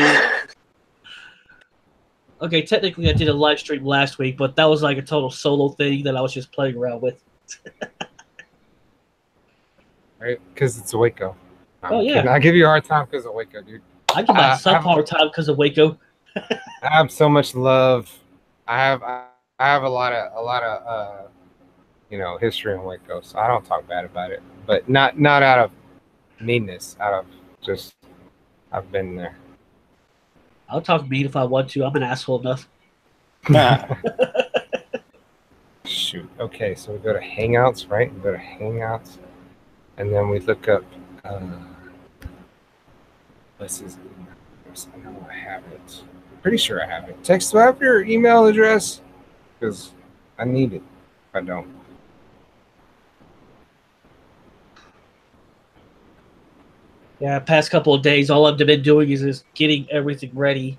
Okay, technically I did a live stream last week, but that was like a total solo thing that I was just playing around with.
Right, because it's a Waco.
Oh, yeah.
I'll give you a hard time because of Waco, dude.
I give myself a hard time because of Waco.
I have so much love. I have a lot of history in Waco, so I don't talk bad about it. But not out of meanness, out of just I've been there.
I'll talk mean if I want to. I'm an asshole enough.
Shoot. Okay, so we go to Hangouts, right? We go to Hangouts, and then we look up. What's his email address? I know I have it. Pretty sure I have it. Text. Do I have your email address? Because I need it. If I don't.
Yeah, past couple of days, all I've been doing is just getting everything ready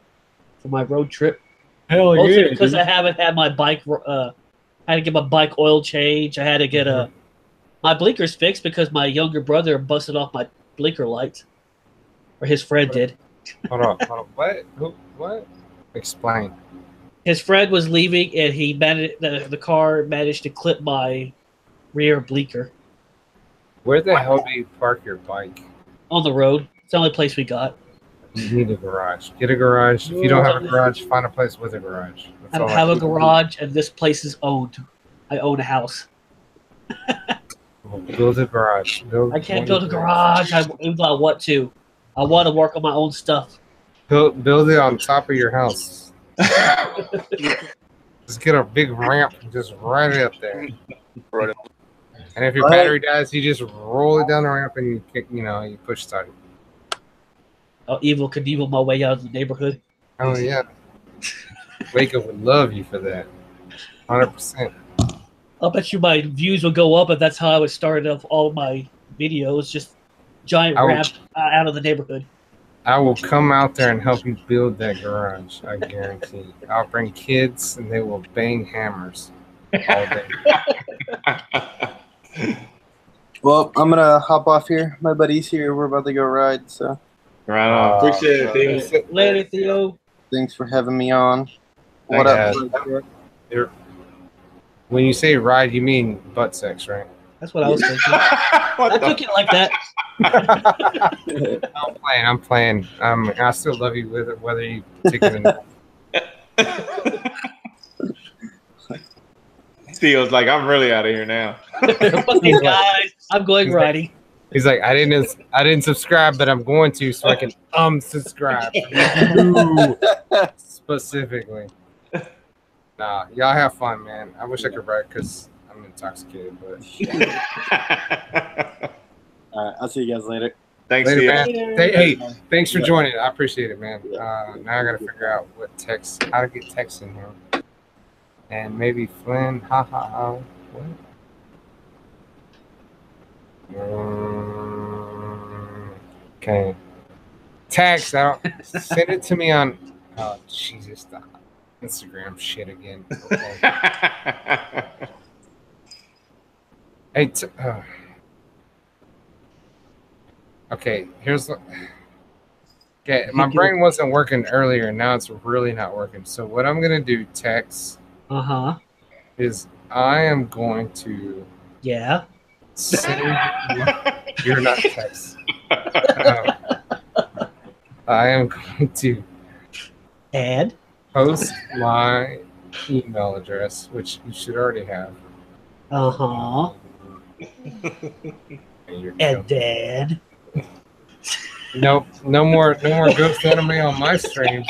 for my road trip.
Hell
Mostly because I haven't had my bike. I had to get my bike oil change. I had to get my blinkers fixed because my younger brother busted off my blinker lights, or his friend did.
Hold on. What? What? Explain.
His friend was leaving, and he managed the car managed to clip my rear blinker.
Where the hell do you park your bike?
On the road. It's the only place we got.
You need a garage. Get a garage. If you don't have a garage, find a place with a garage.
I don't have a garage, and this place is owned. I own a house.
Build a garage.
I can't build a garage. I want to. I want to work on my own stuff.
Build it on top of your house. Just get a big ramp and just run it up there. And if your battery dies, you just roll it down the ramp and you push start it.
I'll Evil Knievel my way out of the neighborhood.
Oh yeah. Waco would love you for that. 100%.
I'll bet you my views will go up if that's how I would start off all my videos. Just giant ramp out of the neighborhood.
I will come out there and help you build that garage. I guarantee. I'll bring kids and they will bang hammers all day.
Well, I'm gonna hop off here. My buddy's here. We're about to go ride. So,
right on. Appreciate it, Theo.
Later, Theo.
Thanks for having me on. What
up? When you say ride, you mean butt sex, right?
That's what I was thinking. I took it like that.
I'm playing. I still love you with it, whether you take it or not.
Theo's like, I'm really out of here now.
Fuck these guys. I'm going riding.
He's like, I didn't subscribe, but I'm going to so I can unsubscribe. Specifically. Nah, y'all have fun, man. I wish I could ride because I'm intoxicated, but
all right, I'll see you guys later.
Thanks,
later, man. Hey,
man.
Thanks for joining. I appreciate it, man. Now I gotta figure out how to get text in here. And maybe Flynn, what? Okay. Text out. Send it to me on. Oh Jesus, the Instagram shit again. Okay. Hey. Okay. Here's the. Okay, my brain wasn't working earlier. Now it's really not working. So what I'm gonna do, text. Is I am going to.
Yeah.
You're not text. I am going to post my email address, which you should already have.
And then.
Nope, no more ghost anime on my stream.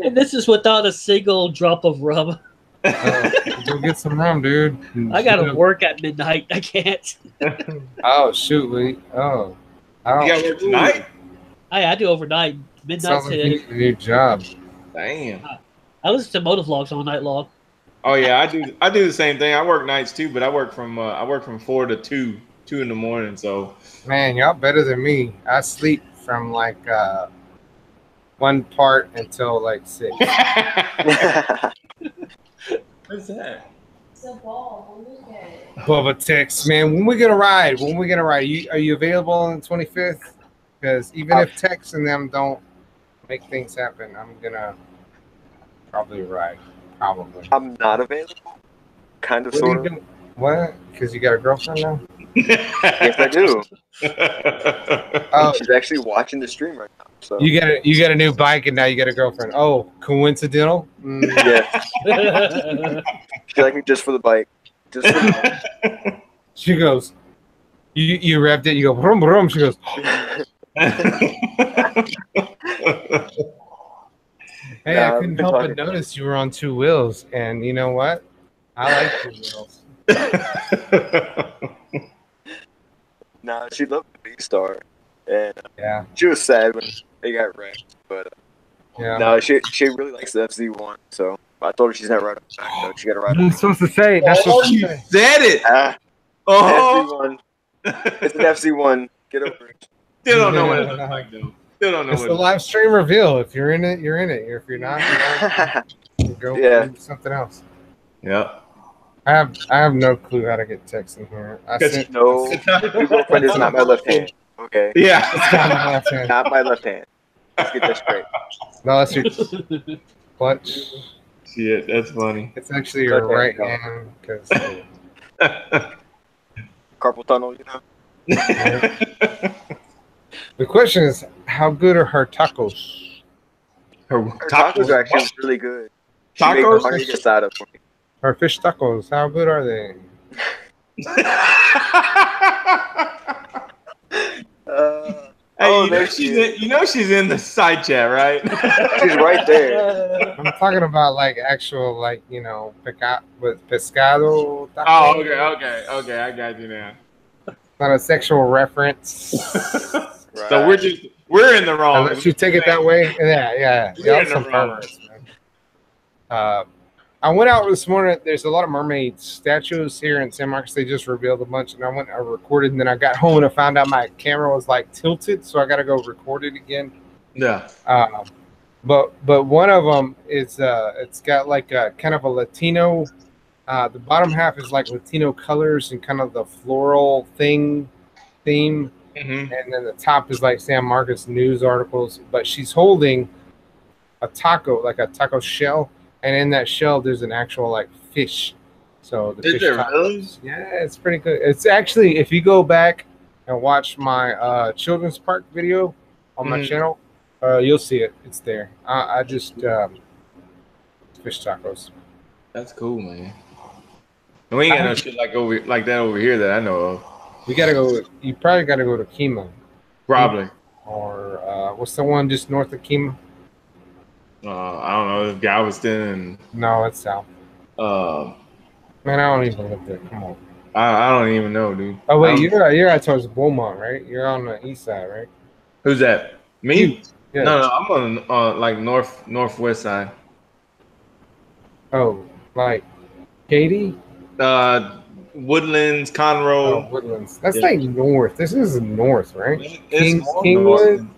And this is without a single drop of rum.
Go get some rum, dude.
I gotta work at midnight. I can't.
Oh shoot, you
gotta work tonight?
I do overnight. Midnight
sounds like you need a new job.
Damn.
I listen to Motovloggers all night long.
Oh yeah, I do the same thing. I work nights too, but I work from 4 to 2 in the morning. So
man, y'all better than me. I sleep from like one part until like 6.
What's that?
It's a ball. Look at it.
Bubba text, man. When we gonna ride? Are you available on the 25th? Because even if Tex and them don't make things happen, I'm gonna probably ride. Probably.
I'm not available. Kind of, sort of.
What? Because you got a girlfriend now?
Yes, I do.
Oh,
she's actually watching the stream right now. So
you got a new bike and now you got a girlfriend. Oh, coincidental?
Yeah. She liked me just for the bike. Just for the bike.
She goes, you revved it. You go, brum, brum. She goes, Hey, I couldn't help but notice you were on two wheels, and you know what? I like two wheels.
Nah, she loved the B-Star, and
Yeah,
she was sad when it got wrecked. But
yeah.
no, she really likes the FZ1. So I told her she's not riding it back though. She got to ride
I'm
it.
supposed to say that's
Oh,
what
you said it. Oh,
FZ1. It's an FZ1. Get over it.
Still don't know what it looks like, though. Still don't know
it's
what
the live stream reveal. If you're in it, you're in it. If you're not, you go
Yeah.
do something else.
Yeah.
I have no clue how to get text in here.
No, your girlfriend is not my left hand. Okay.
Yeah.
It's not my left hand.
Not my left hand. Let's get that straight.
No, that's your clutch.
Shit, that's funny.
It's actually your right hand because
Carpal tunnel, you know.
the question is, how good are her tacos?
Her
Tacos are actually really good. She made
Tacos?
margarita asada for me.
Her fish tacos, how good are they?
Hey, she's in the side chat, right?
She's right there.
I'm talking about like actual, like, you know, pescado tacos.
Oh, okay. I got you now.
Not a sexual reference.
Right.
So we're in the wrong.
Unless you take it that way. Yeah.
We're in the
Some
wrong.
perverts, man. I went out this morning. There's a lot of mermaid statues here in San Marcos. They just revealed a bunch, and I recorded, and then I got home and I found out my camera was like tilted, so I got to go record it again.
Yeah.
But one of them is it's got like a kind of a Latino. The bottom half is like Latino colors and kind of the floral theme, and then the top is like San Marcos news articles. But she's holding a taco, like a taco shell. And in that shell, there's an actual like fish. So the fish tacos. Yeah, it's pretty good. It's actually, if you go back and watch my children's park video on my channel, you'll see it. It's there. I just fish tacos.
That's cool, man. And we ain't got no shit like that over here that I know of.
We gotta go. You probably gotta go to Kima.
Probably.
Or what's the one just north of Kima?
I don't know, Galveston.
No, it's south. Man, I don't even live there. Come on.
I don't even know, dude.
Oh wait, you're out towards Beaumont, right? You're on the east side, right?
Who's that? Me?
Yeah.
No, I'm on like northwest side.
Oh, like Katy?
Woodlands, Conroe.
Oh, Woodlands. That's like north. This is north, right?
It's
Kingwood.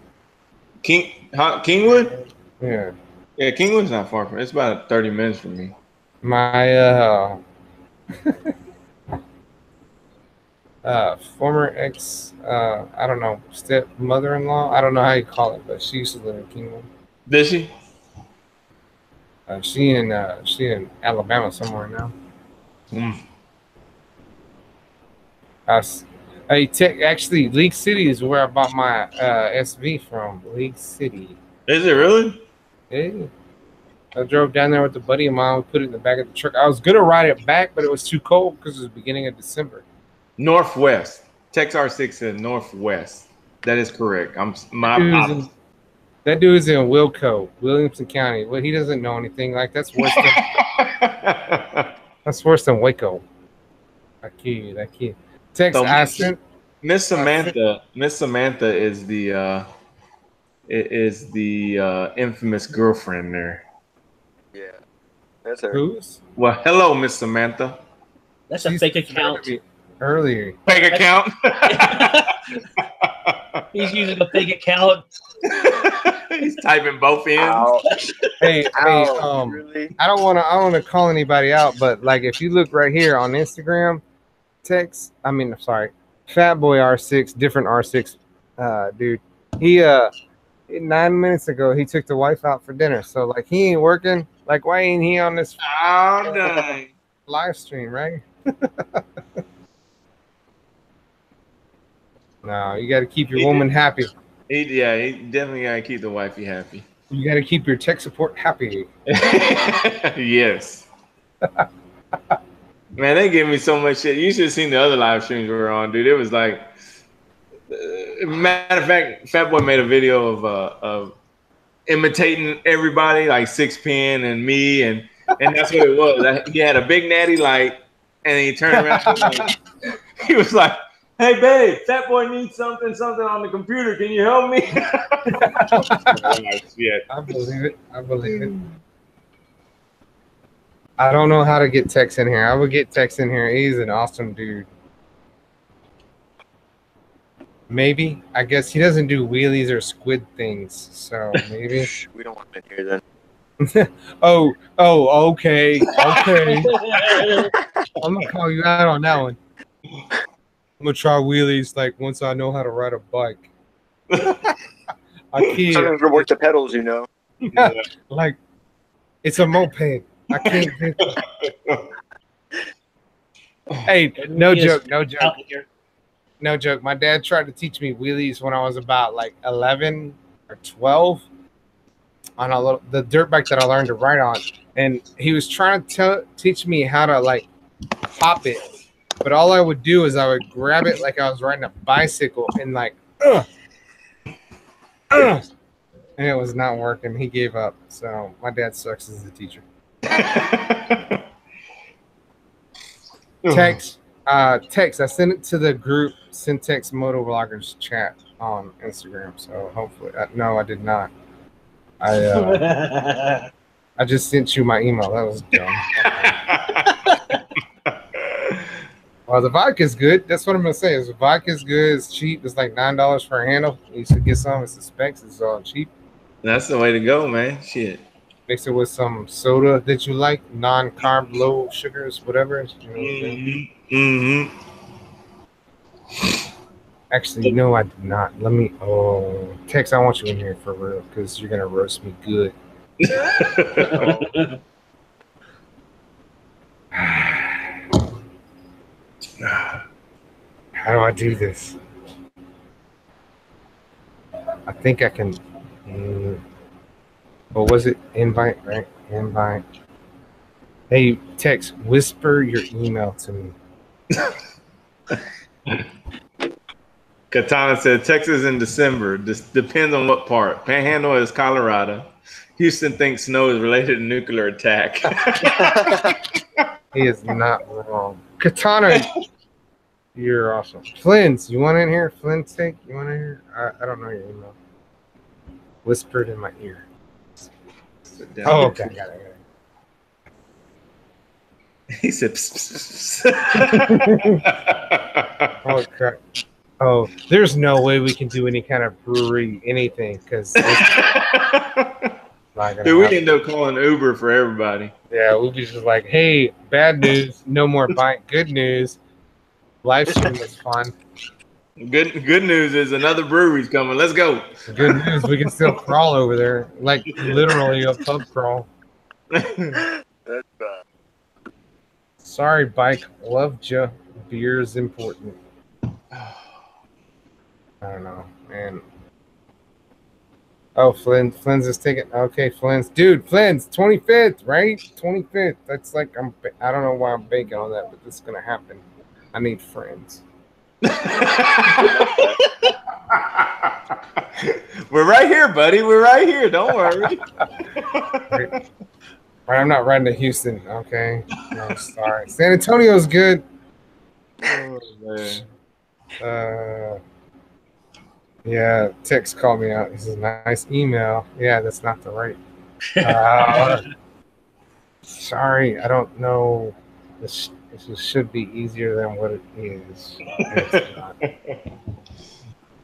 Kingwood?
Yeah.
Yeah, Kingwood's not far from. It's about 30 minutes from me.
My former ex, I don't know, stepmother-in-law. I don't know how you call it, but she used to live in Kingwood.
Did she?
She in Alabama somewhere now. Actually, League City is where I bought my SV from. League City.
Is it really?
Yeah. I drove down there with a buddy of mine. We put it in the back of the truck. I was gonna ride it back, but it was too cold because it was the beginning of December.
Northwest. Tex R6 said northwest. That is correct.
That dude's in Wilco, Williamson County. Well, he doesn't know anything. Like that's worse than Waco. That key. Tex Aston.
Miss Samantha is the infamous girlfriend there.
Yeah, that's her.
Who's?
Well, hello, Miss Samantha.
That's a fake account.
Earlier.
Fake account.
He's using a fake account.
He's typing both ends.
Hey,
really?
I don't want to call anybody out, but like if you look right here on Instagram, Fat Boy R6, different R6 dude. He 9 minutes ago he took the wife out for dinner. So like he ain't working. Like why ain't he on this live stream, right? No, you got to keep your woman happy.
He definitely got to keep the wifey happy.
You got to keep your tech support happy.
Yes. Man, they give me so much shit. You should have seen the other live streams we were on, dude. It was like Matter of fact, Fat Boy made a video of imitating everybody, like 6 Pin and me, and that's what it was. He had a big natty light, and he turned around and he was like, "Hey, babe, Fat Boy needs something on the computer. Can you help me?"
Yeah, I believe it. I don't know how to get Tex in here. I would get Tex in here. He's an awesome dude. Maybe. I guess he doesn't do wheelies or squid things, so maybe.
We don't want him in here then.
Oh, okay. I'm gonna call you out on that one. I'm gonna try wheelies like once I know how to ride a bike. I can't.
Sometimes we work the pedals, you know.
Yeah, like it's a moped. I can't. Hey, no joke. No joke. My dad tried to teach me wheelies when I was about like 11 or 12 on the dirt bike that I learned to ride on, and he was trying to teach me how to like pop it. But all I would do is I would grab it like I was riding a bicycle and like, and it was not working. He gave up. So my dad sucks as a teacher. Text. I sent it to the group Syntex Motovloggers chat on Instagram. So hopefully, no, I did not. I just sent you my email. That was dumb. Well, the vodka's good. That's what I'm gonna say. Is the vodka's good. It's cheap. It's like $9 for a handle. You should get some. It's the specs. It's all cheap.
That's the way to go, man. Shit.
Mix it with some soda that you like, non-carb, low sugars, whatever. You know Actually, no, I did not. Let me. Oh, Tex, I want you in here for real because you're gonna roast me good. How do I do this? I think I can. What was it? Invite, right? Invite. Hey, Tex, whisper your email to me.
Katana said Texas in December. This depends on what part. Panhandle is Colorado. Houston thinks snow is related to nuclear attack.
He is not wrong. Katana, you're awesome. Flynn's, you want in here? Flynn's take, you want in here? I don't know your email. Whispered in my ear. Oh, okay. I got it.
He said,
Oh, crap. Oh, there's no way we can do any kind of brewery, anything, because
dude, we end up calling Uber for everybody.
Yeah, we'll be just like, hey, bad news, no more bike. Good news, live stream is fun.
Good news is another brewery's coming. Let's go.
Good news, we can still crawl over there, like literally a pub crawl.
That's bad.
Sorry, bike. Loved ya. Beer's important. I don't know, man. Oh, Flynn's is taking. Okay, Flynn's. Dude, Flynn's 25th, right? 25th. That's like, I don't know why I'm banking on that, but this is going to happen. I need friends.
We're right here, buddy. We're right here. Don't worry.
Right, I'm not riding to Houston. Okay. No, sorry. San Antonio's good.
Oh, man.
Yeah, Tex called me out. He says, nice email. Yeah, that's not the right. Sorry, I don't know. This should be easier than what it is. It's not.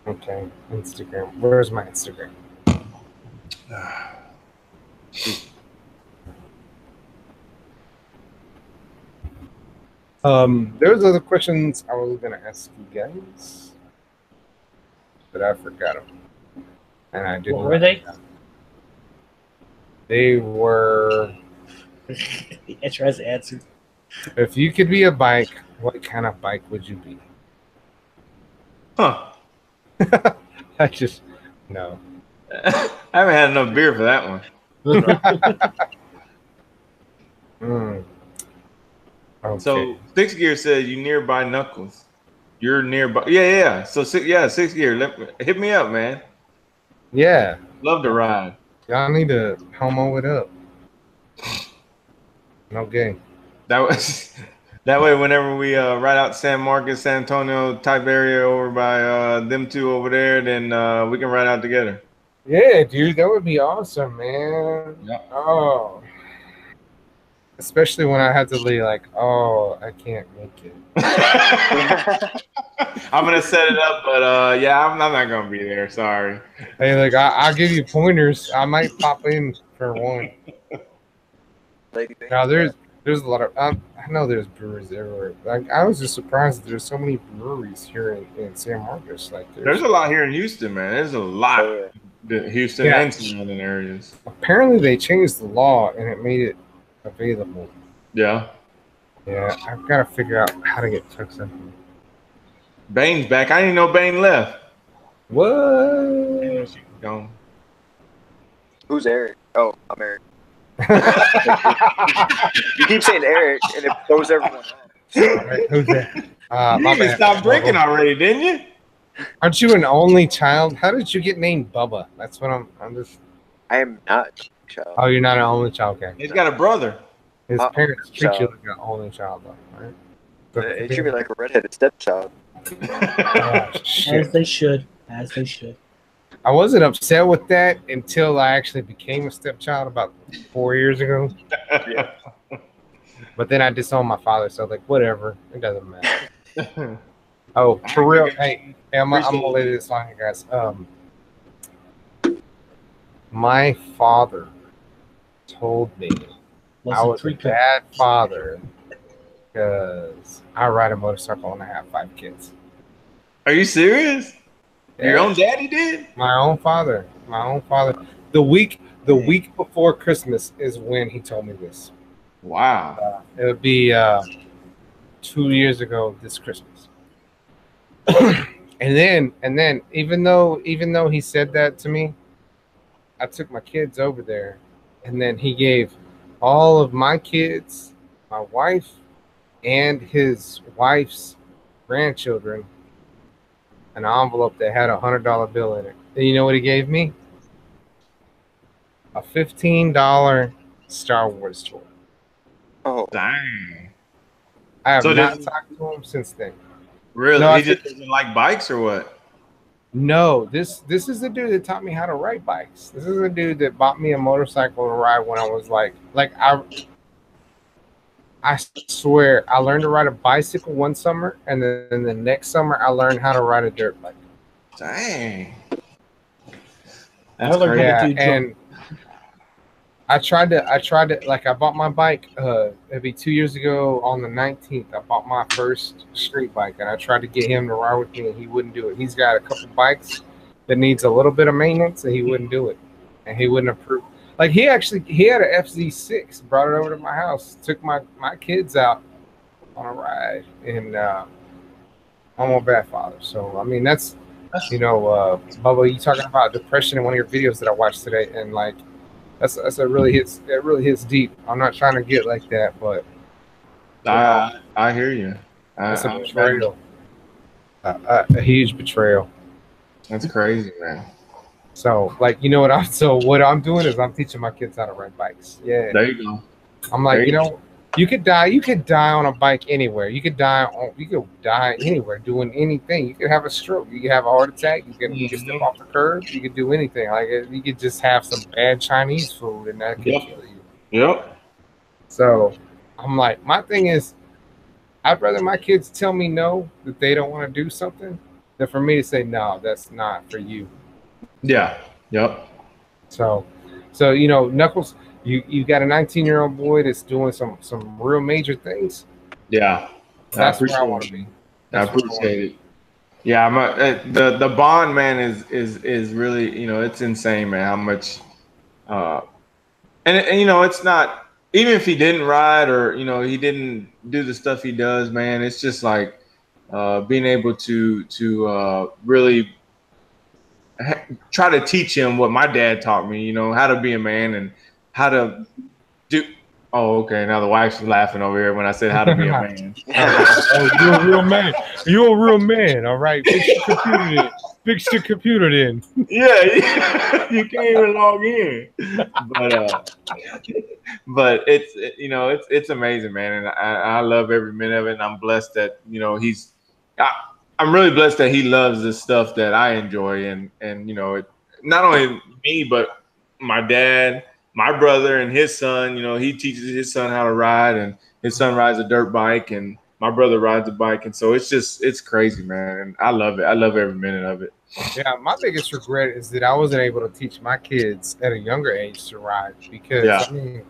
Okay, Instagram. Where's my Instagram? There's other questions I was gonna ask you guys, but I forgot them, and I didn't.
What were they?
They were.
I tries to answer.
If you could be a bike, what kind of bike would you be?
Huh.
I just no.
I haven't had enough beer for that one.
Okay.
So Six Gear said you nearby Knuckles. you're nearby. Yeah. So 6th year. Hit me up, man.
Yeah.
Love to ride.
Y'all need to homo it up. No game.
That way, whenever we ride out San Marcos, San Antonio type area over by them two over there, then we can ride out together.
Yeah, dude, that would be awesome, man.
Yeah.
Oh. Especially when I have to be like, oh, I can't make it.
I'm gonna set it up, but yeah, I'm not gonna be there. Sorry.
Hey, like I'll give you pointers. I might pop in for one. Now there's a lot of I know there's breweries everywhere. Like I was just surprised that there's so many breweries here in San Marcos. Like
there's a lot here in Houston, man. There's a lot. Houston and surrounding areas.
Apparently they changed the law and it made it available.
Yeah.
Yeah, I've got to figure out how to get took something.
Bane's back. I didn't know Bane left.
What?
Who's Eric? Oh, I'm Eric. You keep saying Eric, and it throws everyone off.
Who's that?
You need to stop drinking already, didn't you?
Aren't you an only child? How did you get named Bubba? That's what I'm just.
I am not a child.
Oh, you're not an only child. Okay.
He's got a brother.
His parents treat you like an only child, though, right?
They treat me like a redheaded stepchild.
As they should. As they should.
I wasn't upset with that until I actually became a stepchild about 4 years ago.
Yeah.
But then I disowned my father, so like whatever, it doesn't matter. Oh, for real? Hey, I'm gonna lay this on you guys. My father told me I was a bad father because I ride a motorcycle and I have 5 kids.
Are you serious? Yeah. Your own daddy did?
My own father. The week before Christmas is when he told me this.
Wow.
It would be 2 years ago this Christmas. and then even though he said that to me, I took my kids over there, and then he gave all of my kids, my wife, and his wife's grandchildren an envelope that had $100 bill in it. And you know what he gave me? A $15 Star Wars toy.
Oh,
dang!
I have not talked to him since then.
Really?
No,
he just doesn't like bikes or what?
No, this is the dude that taught me how to ride bikes. This is the dude that bought me a motorcycle to ride when I was I swear I learned to ride a bicycle one summer, and then the next summer I learned how to ride a dirt bike.
Dang.
That's crazy. Yeah, and I tried to like I bought my bike maybe 2 years ago on the 19th. I bought my first street bike, and I tried to get him to ride with me, and he wouldn't do it. He's got a couple bikes that needs a little bit of maintenance, and he wouldn't do it, and he wouldn't approve. Like he had an FZ6, brought it over to my house, took my kids out on a ride, and I'm a bad father. So I mean that's Bubba, you talking about depression in one of your videos that I watched today, and like that's a really hits deep. I'm not trying to get like that, but
I hear you.
It's a betrayal, a huge betrayal.
That's crazy, man.
So, like, what I'm doing is I'm teaching my kids how to ride bikes. Yeah.
There you go.
I'm like, you could die on a bike anywhere. You could die anywhere doing anything. You could have a stroke. You could have a heart attack. You could step off the curb. You could do anything. Like, you could just have some bad Chinese food and that could kill you.
Yep.
So, I'm like, my thing is, I'd rather my kids tell me no, that they don't want to do something, than for me to say, no, that's not for you.
Yeah. Yep.
So Knuckles, you got a 19-year-old boy that's doing some real major things.
Yeah.
That's where I want to be.
I appreciate it. Yeah, the bond, man, is really, it's insane, man, how much and it's not, even if he didn't ride or he didn't do the stuff he does, man, it's just like being able to really try to teach him what my dad taught me, how to be a man and how to Oh, okay. Now the wife's laughing over here when I said how to be a man.
Oh, you're a real man. You're a real man. All right. Fix your computer then. Fix your computer then.
Yeah, you can't even log in. But it's amazing, man, and I love every minute of it. And I'm blessed that I'm really blessed that he loves the stuff that I enjoy, and not only me but my dad, my brother, and his son. He teaches his son how to ride, and his son rides a dirt bike, and my brother rides a bike, and so it's crazy, man. And I love it. I love every minute of it.
Yeah, my biggest regret is that I wasn't able to teach my kids at a younger age to ride because
Yeah.
I mean, it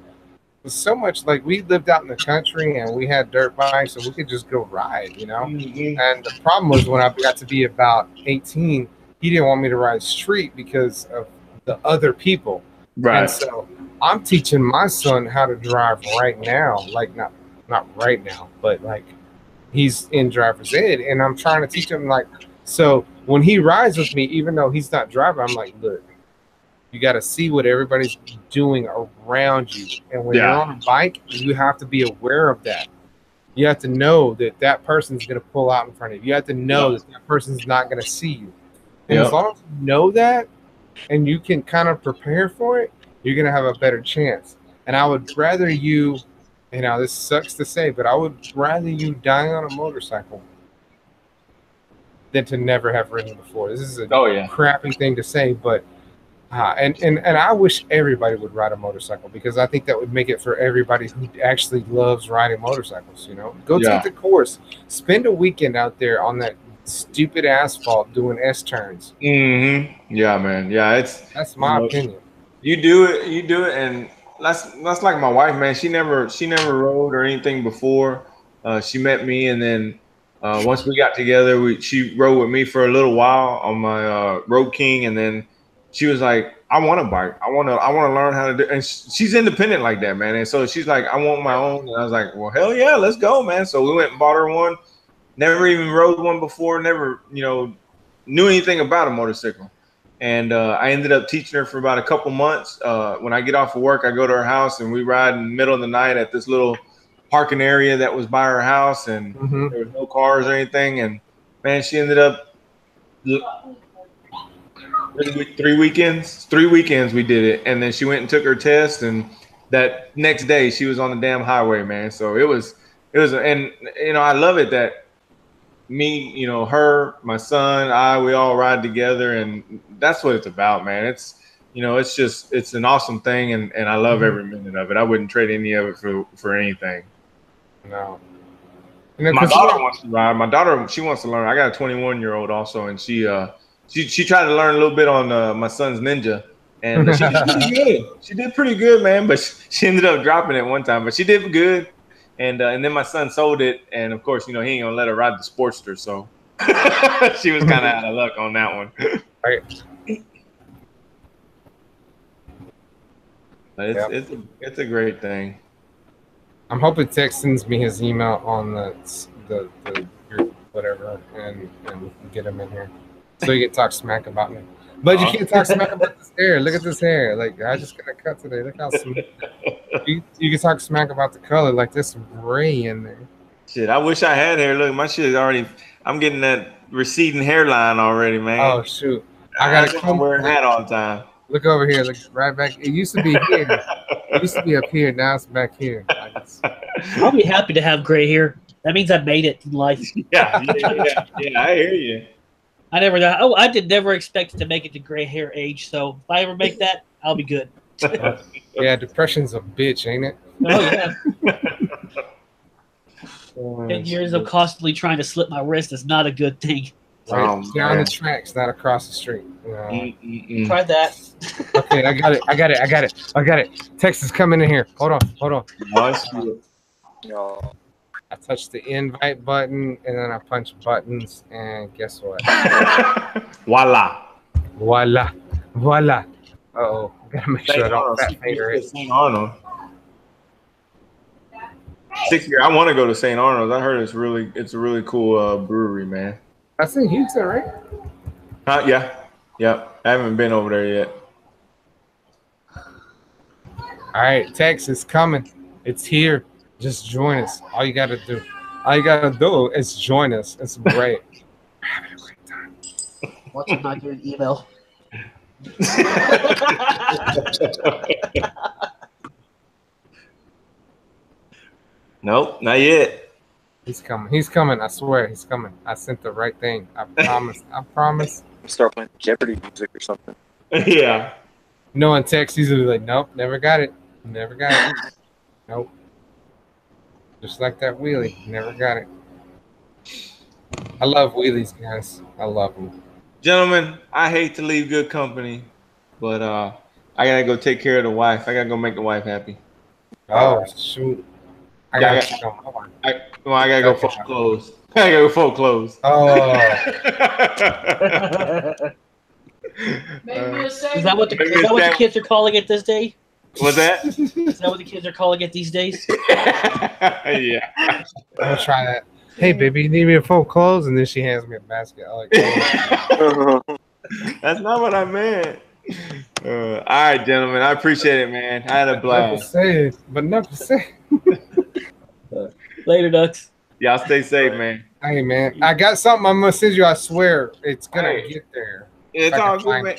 was so much like we lived out in the country and we had dirt bikes and we could just go ride,
Mhm.
And the problem was when I got to be about 18, he didn't want me to ride street because of the other people.
Right.
And so I'm teaching my son how to drive right now, like not right now, but like he's in driver's ed, and I'm trying to teach him like so when he rides with me, even though he's not driving, I'm like, look, you got to see what everybody's doing around you, and when you're on a bike, you have to be aware of that. You have to know that that person's going to pull out in front of you. You have to know that that person's not going to see you. And as long as you know that, and you can kind of prepare for it, you're going to have a better chance. And I would rather you, this sucks to say, but I would rather you die on a motorcycle than to never have ridden before. This is a crappy thing to say, but and I wish everybody would ride a motorcycle because I think that would make it for everybody who actually loves riding motorcycles. Go take the course, spend a weekend out there on that stupid asphalt doing S turns.
Mm-hmm. Yeah, man. Yeah,
that's my opinion.
You do it, and that's like my wife, man. She never rode or anything before. She met me, and then once we got together, she rode with me for a little while on my Road King, and then she was like, "I want a bike. I want to learn how to do." And she's independent like that, man. And so she's like, "I want my own." And I was like, "Well, hell yeah, let's go, man." So we went and bought her one. Never even rode one before. Never, knew anything about a motorcycle. And I ended up teaching her for about a couple months. When I get off of work, I go to her house and we ride in the middle of the night at this little parking area that was by her house, and there was no cars or anything. And man, she ended up 3 weekends. 3 weekends we did it, and then she went and took her test. And that next day, she was on the damn highway, man. So it was, and I love it that me, her, my son, we all ride together, and that's what it's about, man. It's, it's an awesome thing, and I love every minute of it. I wouldn't trade any of it for anything.
No.
My daughter wants to ride. My daughter, she wants to learn. I got a 21-year-old also, and she tried to learn a little bit on my son's Ninja, and she did pretty good. She did pretty good, man, but she ended up dropping it one time, but she did good. And then my son sold it, and of course, he ain't gonna let her ride the Sportster, so she was kind of out of luck on that one.
Right.
But it's a great thing.
I'm hoping Tex sends me his email on the group, whatever, and we can get him in here so he can talk smack about me. But you can't talk smack about this hair. Look at this hair. Like, I just got a cut today. Look how smooth. You can talk smack about the color. Like, there's some gray in there.
Shit, I wish I had hair. Look, my shit is already. I'm getting that receding hairline already, man.
Oh shoot! I gotta
wear a hat all the time.
Look over here. Look right back. It used to be here. It used to be up here. Now it's back here.
I'll be happy to have gray hair. That means I made it in life.
Yeah. I hear you.
I did never expect to make it to gray hair age. So if I ever make that, I'll be good.
Yeah, depression's a bitch, ain't it?
Oh yeah. 10 years of constantly trying to slip my wrist is not a good thing.
Right. Down the tracks, not across the street.
Try that.
Okay, I got it. Text is coming in here. Hold on.
No.
I touched the invite button, and then I punch buttons, and guess what?
Voila.
Uh-oh. Gotta make sure I don't fat finger it.
St. Arnold. 6 year. I want to go to St. Arnold's. I heard it's a really cool brewery, man.
That's in Houston, right?
Yeah. I haven't been over there yet.
All right, Tex is coming. It's here. Just join us. All you gotta do is join us. It's great. We're having a great time.
Watch him not get an email.
Nope, not yet.
He's coming. He's coming. I swear, he's coming. I sent the right thing. I promise. I promise.
Start playing Jeopardy music or something.
Yeah.
No one texts. He's gonna be like, nope, never got it. Never got it. Nope. Just like that wheelie. Never got it. I love wheelies, guys. I love them.
Gentlemen, I hate to leave good company, but I gotta go take care of the wife. I gotta go make the wife happy.
Oh, shoot. I gotta
go fold clothes. I gotta go fold clothes.
Oh.
Is that what the kids are calling it this day?
What's that?
Is that what the kids are calling it these days?
Yeah.
I'll try that. Hey, baby, you need me to fold clothes? And then she hands me a basket. I'm like, oh.
That's not what I meant. All right, gentlemen. I appreciate it, man. I had a blast.
Never say.
Later, Ducks.
Y'all stay safe, man.
Hey, man. I got something I'm going to send you. I swear. It's going to get there.
It's all good, man.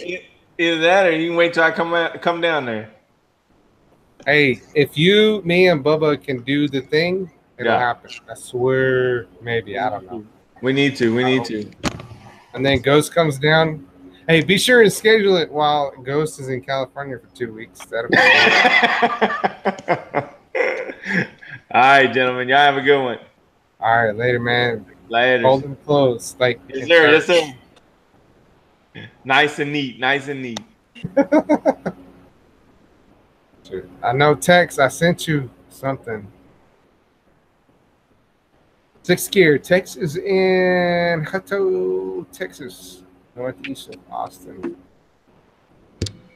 Either that or you can wait till I come down there.
Hey, if me and Bubba can do the thing, it'll happen. I swear. Maybe. I don't know.
We need to. We need to.
And then Ghost comes down. Hey, be sure to schedule it while Ghost is in California for 2 weeks. That'll be
good. All right, gentlemen. Y'all have a good one.
All right, later, man.
Later.
Hold them close. Like,
yes, sir. Yes, sir. Nice and neat. Nice and neat.
I know, Tex. I sent you something. 6th gear. Tex is in Hutto, Texas, northeast of Austin.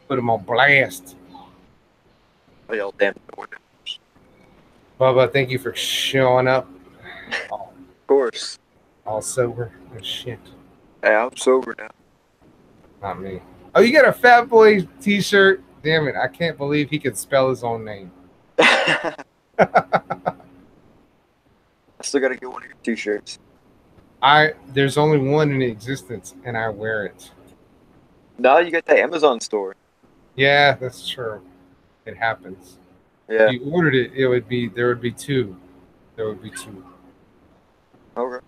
Put him on blast.
Oh, y'all damn.
Bubba, thank you for showing up.
Of course.
All sober and shit.
Hey, I'm sober now.
Not me. Oh, you got a Fat Boy t-shirt? Damn it. I can't believe he could spell his own name.
I still got to get one of your t-shirts.
There's only one in existence, and I wear it.
No, you got the Amazon store.
Yeah, that's true. It happens.
Yeah.
If you ordered it, there would be 2. There would be 2.
Okay.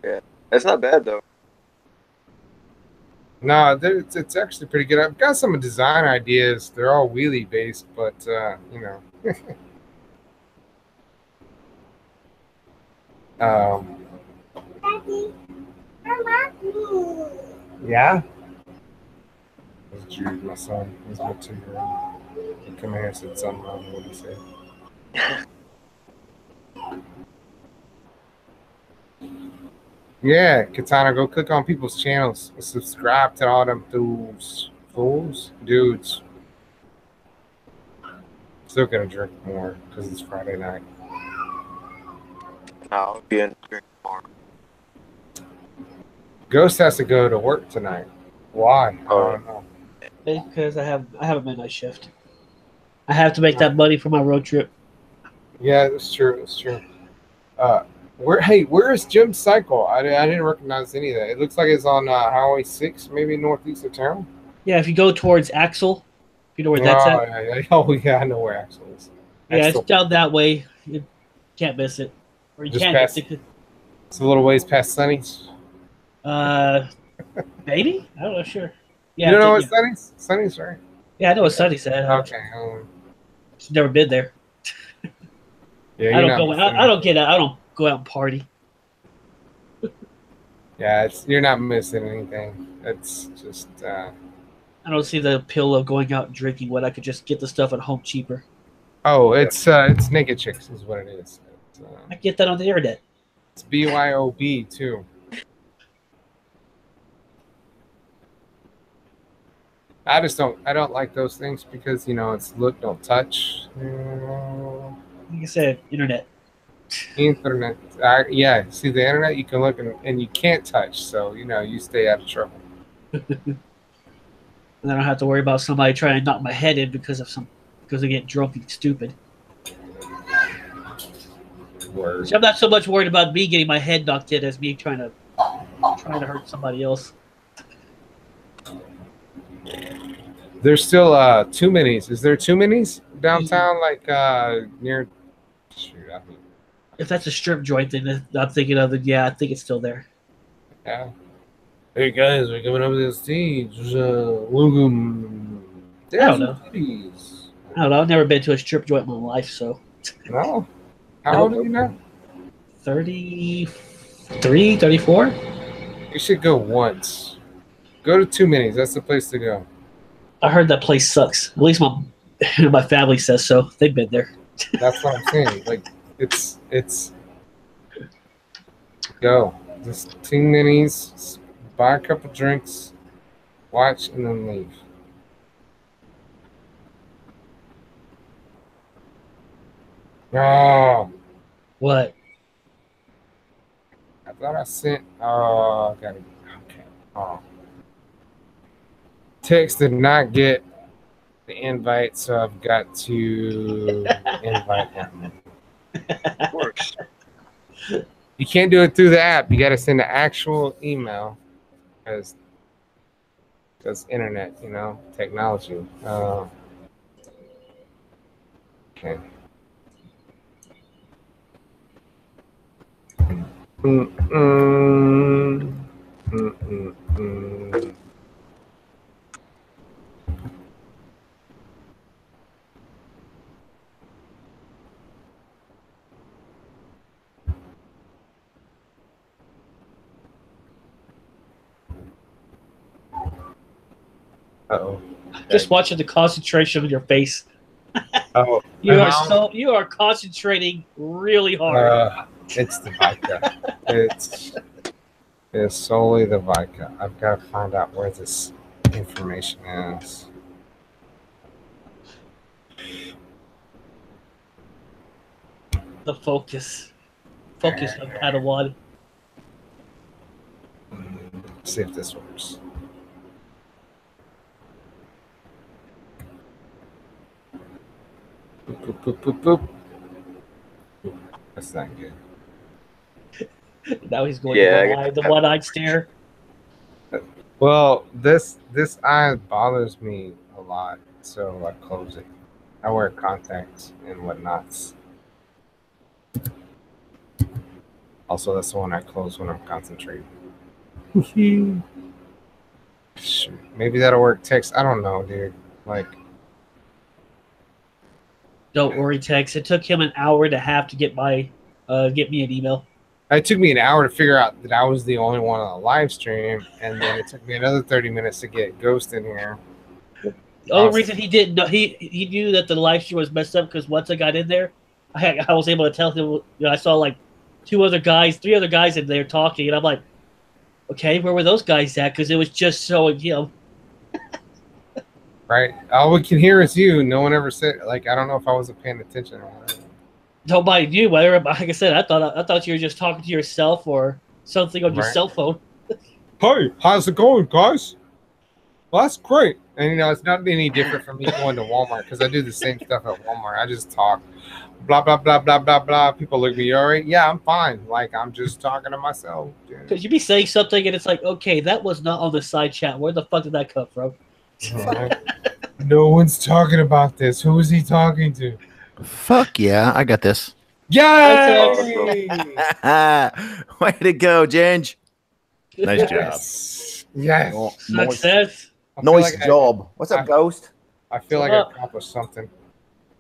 Yeah. That's not bad, though.
No, it's actually pretty good. I've got some design ideas. They're all wheelie based, but you know.
Daddy, I love you.
Yeah. That's Jude, my son. He's my 2-year-old. He come here and said something wrong. What did he say? Yeah, Katana, go click on people's channels. Subscribe to all them dudes. Still gonna drink more because it's Friday night.
I'll be in drink tomorrow.
Ghost has to go to work tonight. Why? I don't know.
Because I have a midnight shift. I have to make that money for my road trip.
Yeah, that's true. It's true. Where is Jim's Cycle? I didn't recognize any of that. It looks like it's on Highway 6, maybe northeast of town.
Yeah, if you go towards Axel, if you know where that's at.
Yeah, I know where Axel is.
Yeah, it's down that way. You can't miss it. Or you can't miss it.
It's a little ways past Sunny's.
Maybe? I don't know, sure. Yeah,
you don't know what Sunny's? Sunny's, right?
Yeah, I know what Sunny's at.
Okay.
She's never been there.
Yeah,
I don't go out and party.
Yeah, you're not missing anything. It's just
I don't see the appeal of going out and drinking when I could just get the stuff at home cheaper.
Oh, it's Naked Chicks is what it is.
I get that on the internet.
It's BYOB too. I don't like those things because it's look, don't touch.
Like I said, internet.
Internet. Yeah, see the internet, you can look and you can't touch, so you stay out of trouble.
And I don't have to worry about somebody trying to knock my head in because of some because they get drunk and stupid.
Word.
So I'm not so much worried about me getting my head knocked in as me trying to hurt somebody else.
There's still too minis. Is there too minis downtown? Like near? Shoot, I mean,
If that's a strip joint thing that I'm thinking of, then yeah, I think it's still there.
yeah. Hey guys, we're coming up to the stage. Welcome.
I don't know. I don't know. I've never been to a strip joint in my life, so.
No. How old are you now?
33, 34?
You should go once. Go to Too Minis. That's the place to go.
I heard that place sucks. At least my family says so. They've been there.
That's what I'm saying. Like, it's go. Just Too Minis. Buy a couple drinks, watch, and then leave. Oh.
What?
I thought I sent. Oh, I got it. Okay. Oh. Text did not get the invite, so I've got to invite him.
Of course.
You can't do it through the app. You got to send an actual email, because internet, technology. Okay. Uh-oh.
Just watching the concentration on your face.
Oh,
you are concentrating really hard.
It's the vodka. It's solely the vodka. I've got to find out where this information is.
The focus on Padawan.
See if this works. Boop, boop, boop, boop. That's not good.
Now he's going to the one-eyed stare.
Well, this eye bothers me a lot, so I close it. I wear contacts and whatnots. Also, that's the one I close when I'm concentrating. Maybe that'll work. Text. I don't know, dude. Like.
Don't worry, Tex. It took him an hour and a half to get me an email.
It took me an hour to figure out that I was the only one on the live stream, and then it took me another 30 minutes to get Ghost in here.
The only reason he didn't know, he knew that the live stream was messed up because once I got in there, I was able to tell him. I saw like three other guys in there talking, and I'm like, okay, where were those guys at? Because it was just showing him.
Right. All we can hear is you. No one ever said, like, I don't know if I wasn't paying attention or whatever.
Nobody knew. Like I said, I thought you were just talking to yourself or something on your cell phone.
Hey, how's it going, guys? Well, that's great. And, it's not any different from me going to Walmart, because I do the same stuff at Walmart. I just talk. Blah, blah, blah, blah, blah, blah. People look at me, you all right? Yeah, I'm fine. Like, I'm just talking to myself.
Because you be saying something, and it's like, okay, that was not on the side chat. Where the fuck did that come from?
No one's talking about this. Who is he talking to?
Fuck yeah, I got this.
Yay!
Way to go, Ginge. Nice job.
Yes.
Success.
Nice job. What's up, Ghost?
I feel like I accomplished something.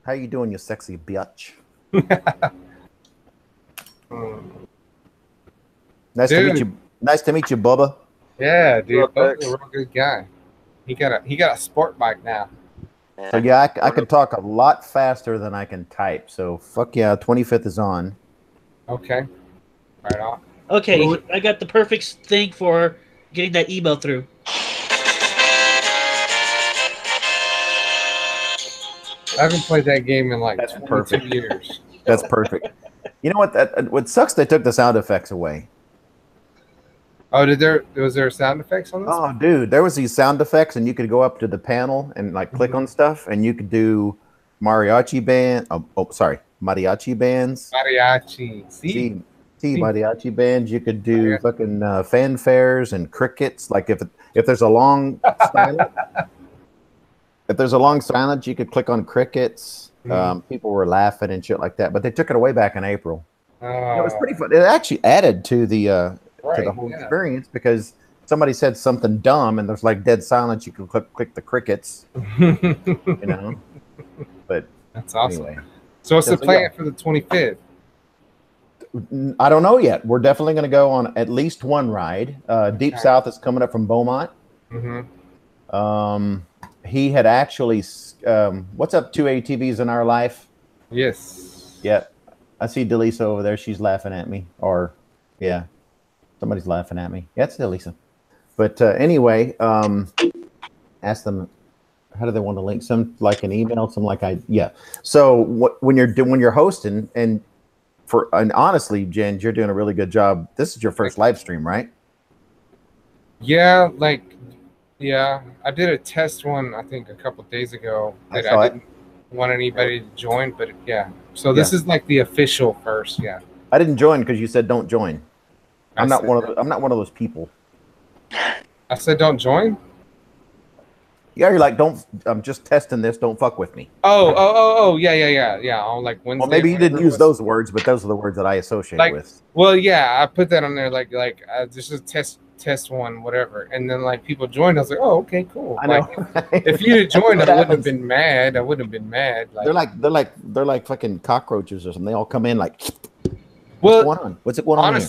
How you doing, you sexy bitch? Nice to meet you. Nice to meet you, Bubba.
Yeah, dude. Bubba's a real good guy. He got a sport bike now.
So yeah, I could talk a lot faster than I can type. So fuck yeah, 25th is on.
Okay. Right on.
Okay, I got the perfect thing for getting that email through.
I haven't played that game in like 22 years.
That's perfect. You know what? What sucks? They took the sound effects away.
Oh, was there sound effects on this?
Oh, dude, there was these sound effects, and you could go up to the panel and like click on stuff, and you could do mariachi band. Sorry, mariachi bands.
Mariachi.
See, mariachi bands. You could do fucking fanfares and crickets. Like if there's a long silence, you could click on crickets. People were laughing and shit like that, but they took it away back in April. It was pretty fun. It actually added to the whole experience because somebody said something dumb and there's like dead silence. You can click the crickets, you know. But
that's awesome. Anyway. So what's the plan for the 25th?
I don't know yet. We're definitely going to go on at least one ride. Deep South is coming up from Beaumont. He had actually, what's up, 2 ATVs in our life?
Yes.
Yeah. I see Delisa over there. She's laughing at me. Or, yeah, somebody's laughing at me. Yeah, it's Delisa. But anyway, ask them, how do they want to link? Some like an email, some like yeah. So when you're hosting, and honestly, Jen, you're doing a really good job. This is your first live stream, right?
Yeah, I did a test one, I think, a couple of days ago that I didn't want anybody to join, but yeah. So this is like the official first, yeah.
I didn't join because you said don't join. I'm not one of those people.
I said don't join?
Yeah, you're like, I'm just testing this, don't fuck with me.
Yeah. On like Wednesday.
Well, maybe you didn't use those words, but those are the words that I associate with.
Well, yeah, I put that on there like this is test one, whatever. And then like people joined, I was like, oh, okay, cool.
I know.
If you had joined, I wouldn't have been mad. I wouldn't have been mad. Like,
they're like fucking cockroaches or something. They all come in like,
what's
going on? What's going on?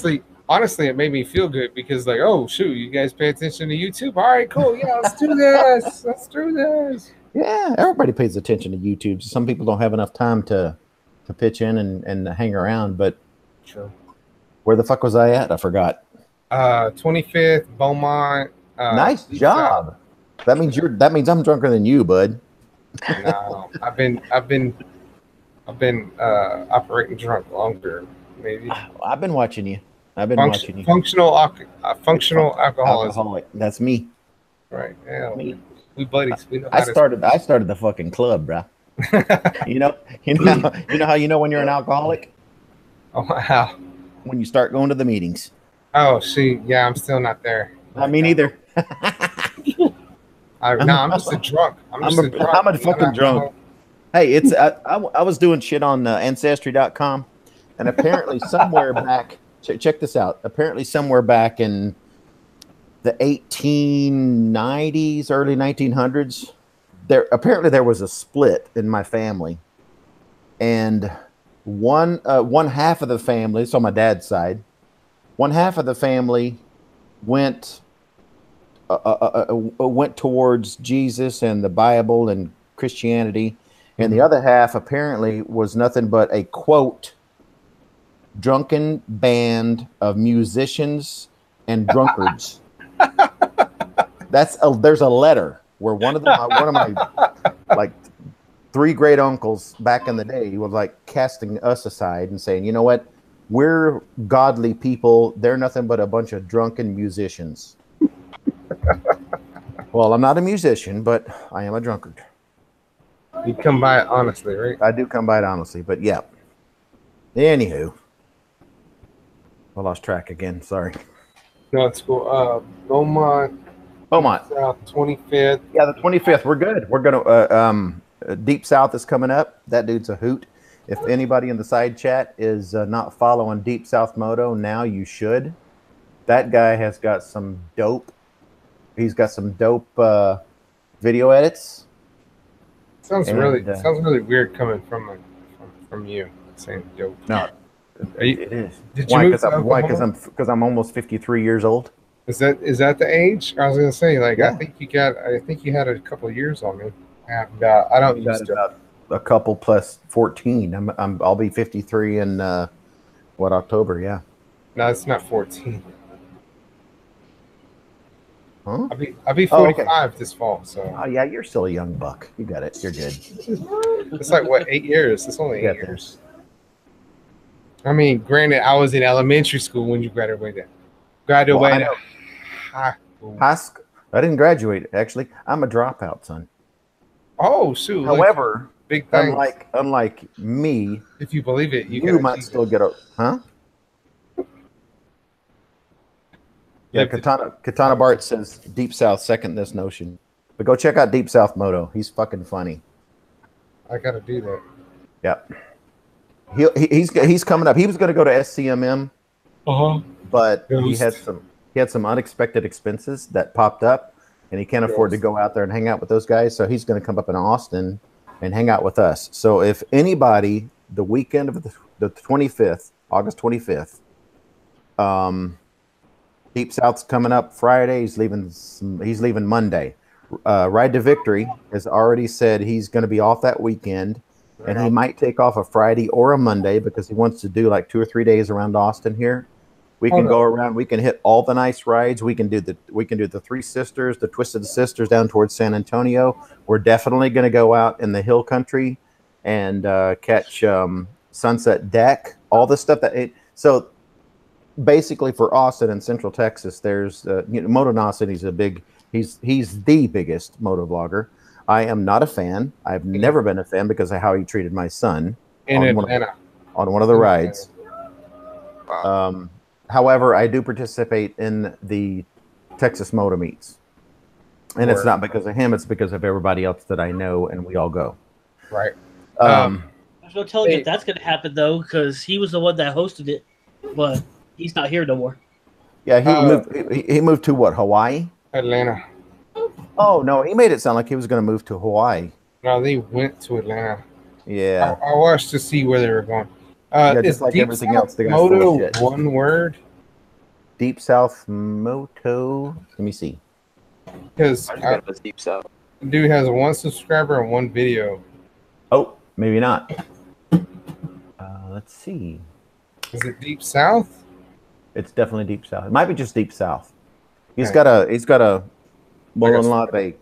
Honestly, it made me feel good because like, oh shoot, you guys pay attention to YouTube. All right, cool. Yeah, let's do this. Let's do this.
Yeah, everybody pays attention to YouTube. Some people don't have enough time to pitch in and hang around. But
true.
Where the fuck was I at? I forgot.
25th, Beaumont.
Nice job. That means I'm drunker than you, bud.
No, I've been operating drunk longer, maybe.
I've been watching you.
Functional alcoholism.
That's me.
Right. Yeah. We buddies. We know
I started the fucking club, bro. you know how you know when you're an alcoholic?
Oh, how?
When you start going to the meetings.
Oh, see, yeah, I'm still not there.
Not me neither.
I'm just a drunk. I'm
a fucking drunk. Hey, I was doing shit on Ancestry.com, and apparently somewhere back. Check this out. Apparently, somewhere back in the 1890s, early 1900s, there was a split in my family, and one half of the family, so on my dad's side, one half of the family went towards Jesus and the Bible and Christianity, and the other half apparently was nothing but a quote. Drunken band of musicians and drunkards. There's a letter where one of my like 3 great uncles back in the day was like casting us aside and saying, you know what, we're godly people. They're nothing but a bunch of drunken musicians. Well, I'm not a musician, but I am a drunkard.
You come by it honestly, right?
I do come by it honestly, but yeah. Anywho. I lost track again. Sorry.
No, it's cool. Beaumont.
South
25th.
Yeah, the 25th. We're good. We're gonna. Deep South is coming up. That dude's a hoot. If anybody in the side chat is not following Deep South Moto now, you should. That guy has got some dope. He's got some dope video edits.
Sounds really weird coming from you saying dope.
No. It is.
Why?
Because I'm almost 53 years old.
Is that the age? I was gonna say, like, yeah. I think you had a couple of years on me. And I don't use
about a couple plus 14. I'll be 53 in October? Yeah.
No, it's not 14.
Huh?
I'll be 45 this fall. So.
Oh yeah, you're still a young buck. You got it. You're good.
It's like what, 8 years? It's only 8 years. I mean, granted, I was in elementary school when you graduated.
High school. I didn't graduate, actually. I'm a dropout, son.
Oh, shoot. Big things.
Unlike me,
if you believe it,
you might still get a Yeah, Katana Bart says Deep South second this notion. But go check out Deep South Moto. He's fucking funny. I
gotta do that.
Yeah. He's coming up. He was gonna go to SCMM. But he had some unexpected expenses that popped up, and he can't afford to go out there and hang out with those guys. So he's gonna come up in Austin and hang out with us. So if anybody, the weekend of the 25th, August 25th, Deep South's coming up Friday. He's leaving Monday. Ride to Victory has already said he's going to be off that weekend, and he might take off a Friday or a Monday because he wants to do like 2 or 3 days around Austin here. We can go around. We can hit all the nice rides. We can do the Three Sisters, the Twisted Sisters down towards San Antonio. We're definitely going to go out in the hill country and catch Sunset Deck. All the stuff so. Basically, for Austin and Central Texas, there's Motonocity. He's the biggest motovlogger. I am not a fan. I've never been a fan because of how he treated my son on one of the rides. However, I do participate in the Texas Moto Meets, and it's not because of him. It's because of everybody else that I know, and we all go.
Right.
There's no telling if that's going to happen though, because he was the one that hosted it, but. He's not here no more.
Yeah, he moved to what, Hawaii?
Atlanta.
Oh, no, he made it sound like he was going to move to Hawaii.
No, they went to Atlanta.
Yeah.
I watched to see where they were going.
Just like everything else. They got
Moto, one word?
Deep South Moto. Let me see.
Because
Deep South.
Dude has 1 subscriber and 1 video.
Oh, maybe not. Let's see.
Is it Deep South?
It's definitely Deep South. It might be just Deep South. He's got a Mullen Lobby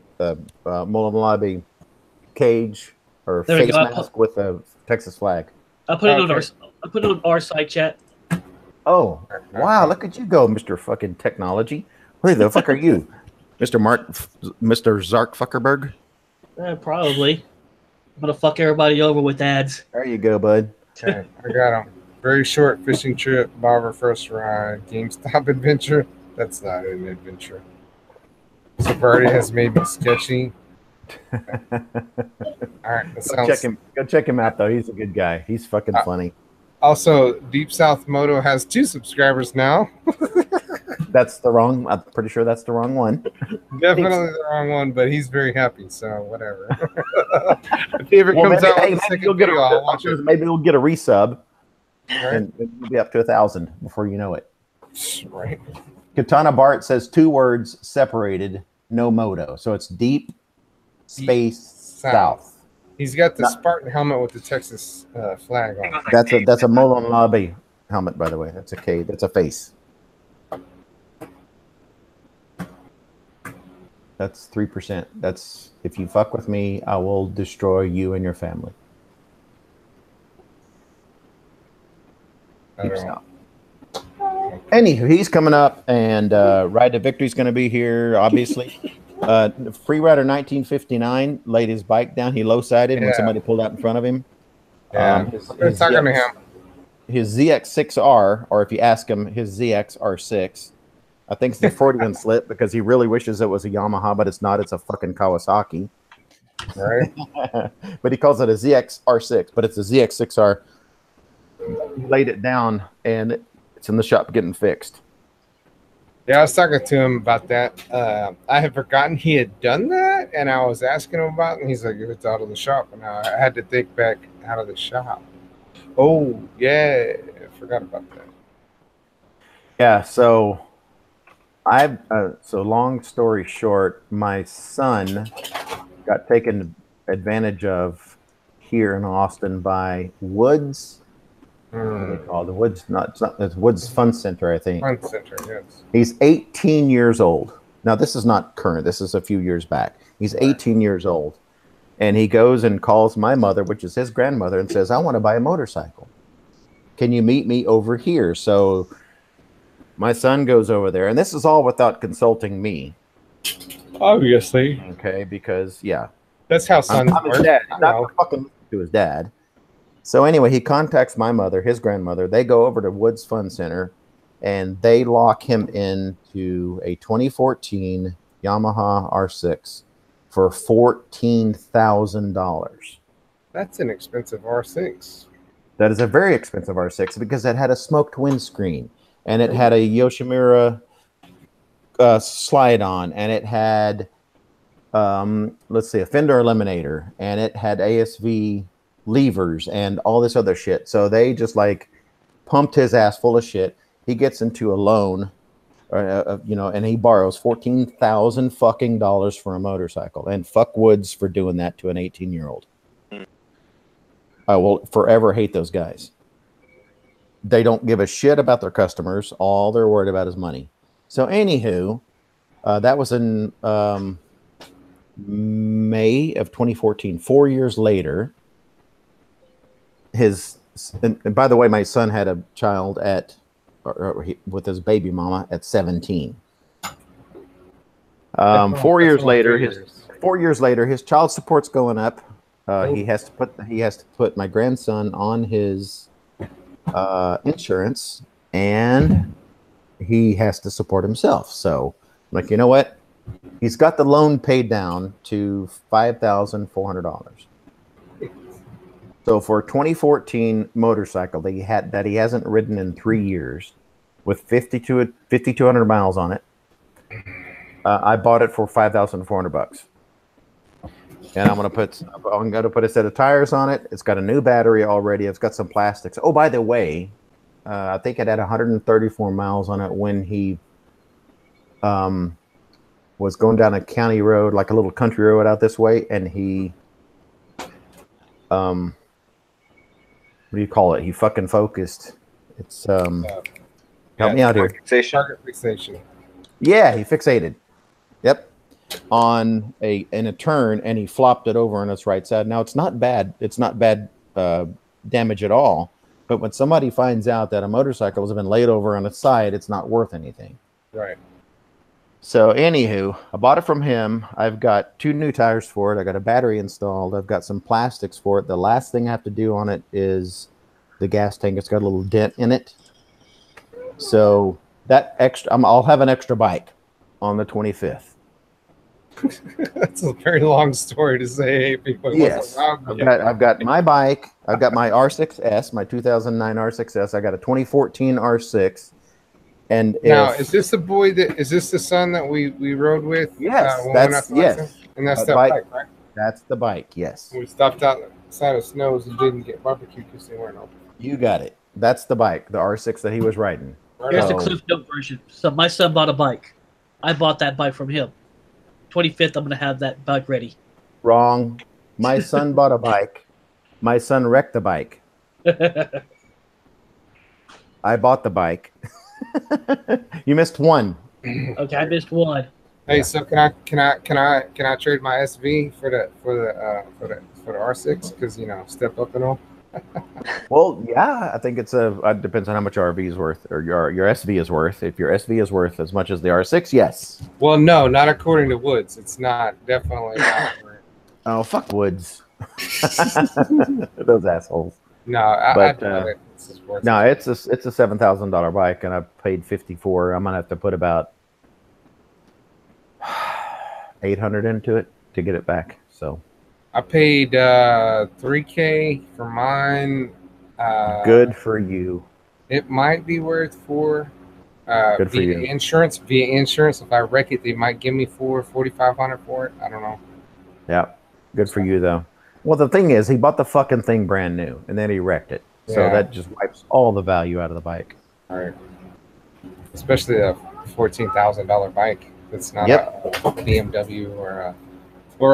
cage or face mask with a Texas flag.
I'll put it on our side chat.
Oh, wow, look at you go, Mr. fucking technology. Who the fuck are you? Mr. Zark Fuckerberg?
Probably. I'm gonna fuck everybody over with ads.
There you go, bud.
Okay, I got him. Very short fishing trip, barber first ride, GameStop adventure. That's not an adventure. Safari has made me sketchy. All right,
go check him out though. He's a good guy. He's fucking funny.
Also, Deep South Moto has 2 subscribers now.
I'm pretty sure that's the wrong one.
Definitely the wrong one, but he's very happy, so whatever. If he ever comes out with a second video, I'll watch it.
Maybe we'll get a resub. And it'll be up to 1,000 before you know it.
Right.
Katana Bart says 2 words separated, no moto. So it's deep space south.
He's got the Spartan helmet with the Texas flag on it.
That's a Mullen Lobby helmet, by the way. That's a face. That's 3%. That's if you fuck with me, I will destroy you and your family. Anywho, he's coming up, and Ride to Victory's going to be here, obviously. Free Rider 1959 laid his bike down. He low-sided when somebody pulled out in front of him.
Yeah, talking to him.
His ZX6R, or if you ask him, his ZX-R6, I think it's the Freudian slip because he really wishes it was a Yamaha, but it's not. It's a fucking Kawasaki.
Right.
But he calls it a ZX-R6, but it's a ZX6R. He laid it down, and it's in the shop getting fixed.
Yeah, I was talking to him about that. I had forgotten he had done that, and I was asking him about it, and he's like, it's out of the shop. And I had to think back out of the shop. Oh, yeah. I forgot about that.
Yeah, so so long story short, my son got taken advantage of here in Austin by Woods. What are they called? The Woods, it's Woods Fun Center, I think.
Fun Center, yes.
He's 18 years old. Now, this is not current. This is a few years back. He's 18 years old. And he goes and calls my mother, which is his grandmother, and says, I want to buy a motorcycle. Can you meet me over here? So my son goes over there. And this is all without consulting me.
Obviously.
Okay, because, yeah.
That's how sons
I'm his dad. to his dad. So anyway, he contacts my mother, his grandmother. They go over to Woods Fun Center, and they lock him into a 2014 Yamaha R6 for $14,000.
That's an expensive R6.
That is a very expensive R6 because it had a smoked windscreen, and it had a Yoshimura slide on, and it had, let's see, a fender eliminator, and it had ASV levers and all this other shit. So they just like pumped his ass full of shit. He gets into a loan, and he borrows $14,000 fucking dollars for a motorcycle, and fuck Woods for doing that to an 18-year-old. I will forever hate those guys. They don't give a shit about their customers. All they're worried about is money. So anywho, that was in May of 2014. 4 years later, and by the way, my son had a child with his baby mama at 17. 4 years later, his child support's going up. He has to put my grandson on his insurance, and he has to support himself. So I'm like, you know what? He's got the loan paid down to $5,400. So for a 2014 motorcycle that he hasn't ridden in 3 years, with 5,200 miles on it, I bought it for $5,400. And I'm gonna put a set of tires on it. It's got a new battery already. It's got some plastics. Oh, by the way, I think it had 134 miles on it when he was going down a county road, like a little country road out this way, and he what do you call it? He fucking focused. It's help me out here.
Target fixation.
Yeah, he fixated. Yep. In a turn, and he flopped it over on its right side. Now it's not bad. It's not bad damage at all. But when somebody finds out that a motorcycle has been laid over on its side, it's not worth anything.
Right.
So anywho, I bought it from him. I've got 2 new tires for it. I got a battery installed. I've got some plastics for it. The last thing I have to do on it is the gas tank. It's got a little dent in it. So that extra, I'll have an extra bike on the 25th.
That's a very long story to say. Hey, people.
Yes, I've got my bike. I've got my R6S, my 2009 R6S. I got a 2014 R6. And
now, is this the boy is this the son that we rode with?
Yes,
and that's that bike, right?
That's the bike. Yes.
We stopped outside of Snow's and didn't get barbecue because they weren't open.
You got it. That's the bike, the R6 that he was riding.
Here's the Cliff Note version. So my son bought a bike. I bought that bike from him. 25th, I'm going to have that bike ready.
Wrong. My son bought a bike. My son wrecked the bike. I bought the bike. You missed one.
Okay, I missed one.
Hey, so can I trade my SV for the R6? Because step up and all.
Well, yeah, I think it depends on how much your RV is worth, or your SV is worth. If your SV is worth as much as the R6, yes.
Well, no, not according to Woods. It's not. Definitely not.
Oh, fuck Woods. Those assholes.
No,
it's a $7,000 bike, and I paid $54. I'm gonna have to put about $800 into it to get it back. So.
I paid $3,000 for mine.
Good for you.
It might be worth $4,000.
Good for you.
Via insurance. If I wreck it, they might give me $4,500 for it. I don't know.
Yeah, good for you though. Well, the thing is, he bought the fucking thing brand new, and then he wrecked it. So that just wipes all the value out of the bike.
All right. Especially a $14,000 bike. It's not a BMW or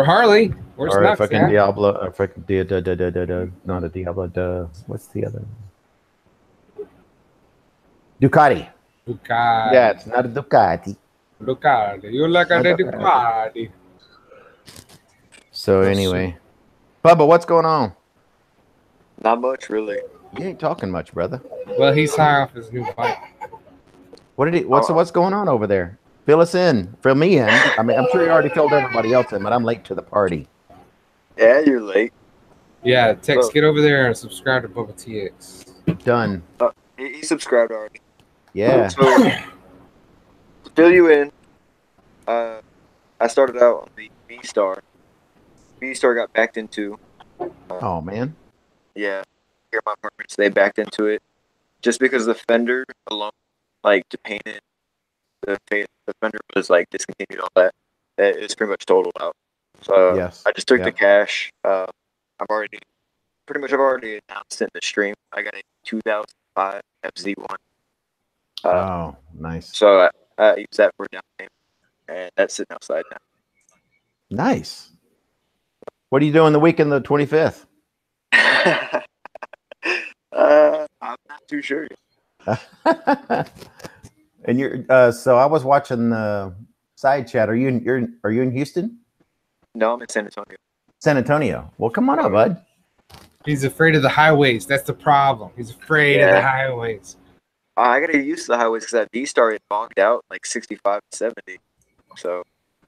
a Harley.
Or a fucking Diablo. Or fucking not a Diablo. What's the other? Ducati. Yeah, it's not a Ducati.
You like a Ducati.
So anyway, Bubba, what's going on?
Not much, really.
You ain't talking much, brother.
Well, he's high off his new bike.
What's going on over there? Fill us in. Fill me in. I mean, I'm sure you already filled everybody else in, but I'm late to the party.
Yeah, you're late.
Yeah, Tex,
Oh.
get over there and subscribe to Bubba TX.
Done.
He subscribed already.
Yeah.
So, to fill you in, I started out on the V-Star. V-Star got backed into.
Oh man.
Yeah, here at my apartments, they backed into it just because the fender alone, like to paint it, the fender was like discontinued, all that. It's pretty much totaled out. So
Yes.
I just took the
Yep.
cash. I've already announced it in the stream. I got a 2005 FZ1.
Oh, nice.
So I use that for a down payment, and that's sitting outside now.
Nice. What are you doing the weekend, the 25th?
I'm not too sure.
And you're so I was watching the side chat. Are you in Houston?
No, I'm in San Antonio.
San Antonio. Well, come on up, bud.
He's afraid of the highways. That's the problem. He's afraid of the highways.
I gotta get used to the highways because that V-Star it bogged out like 65 to 70. So,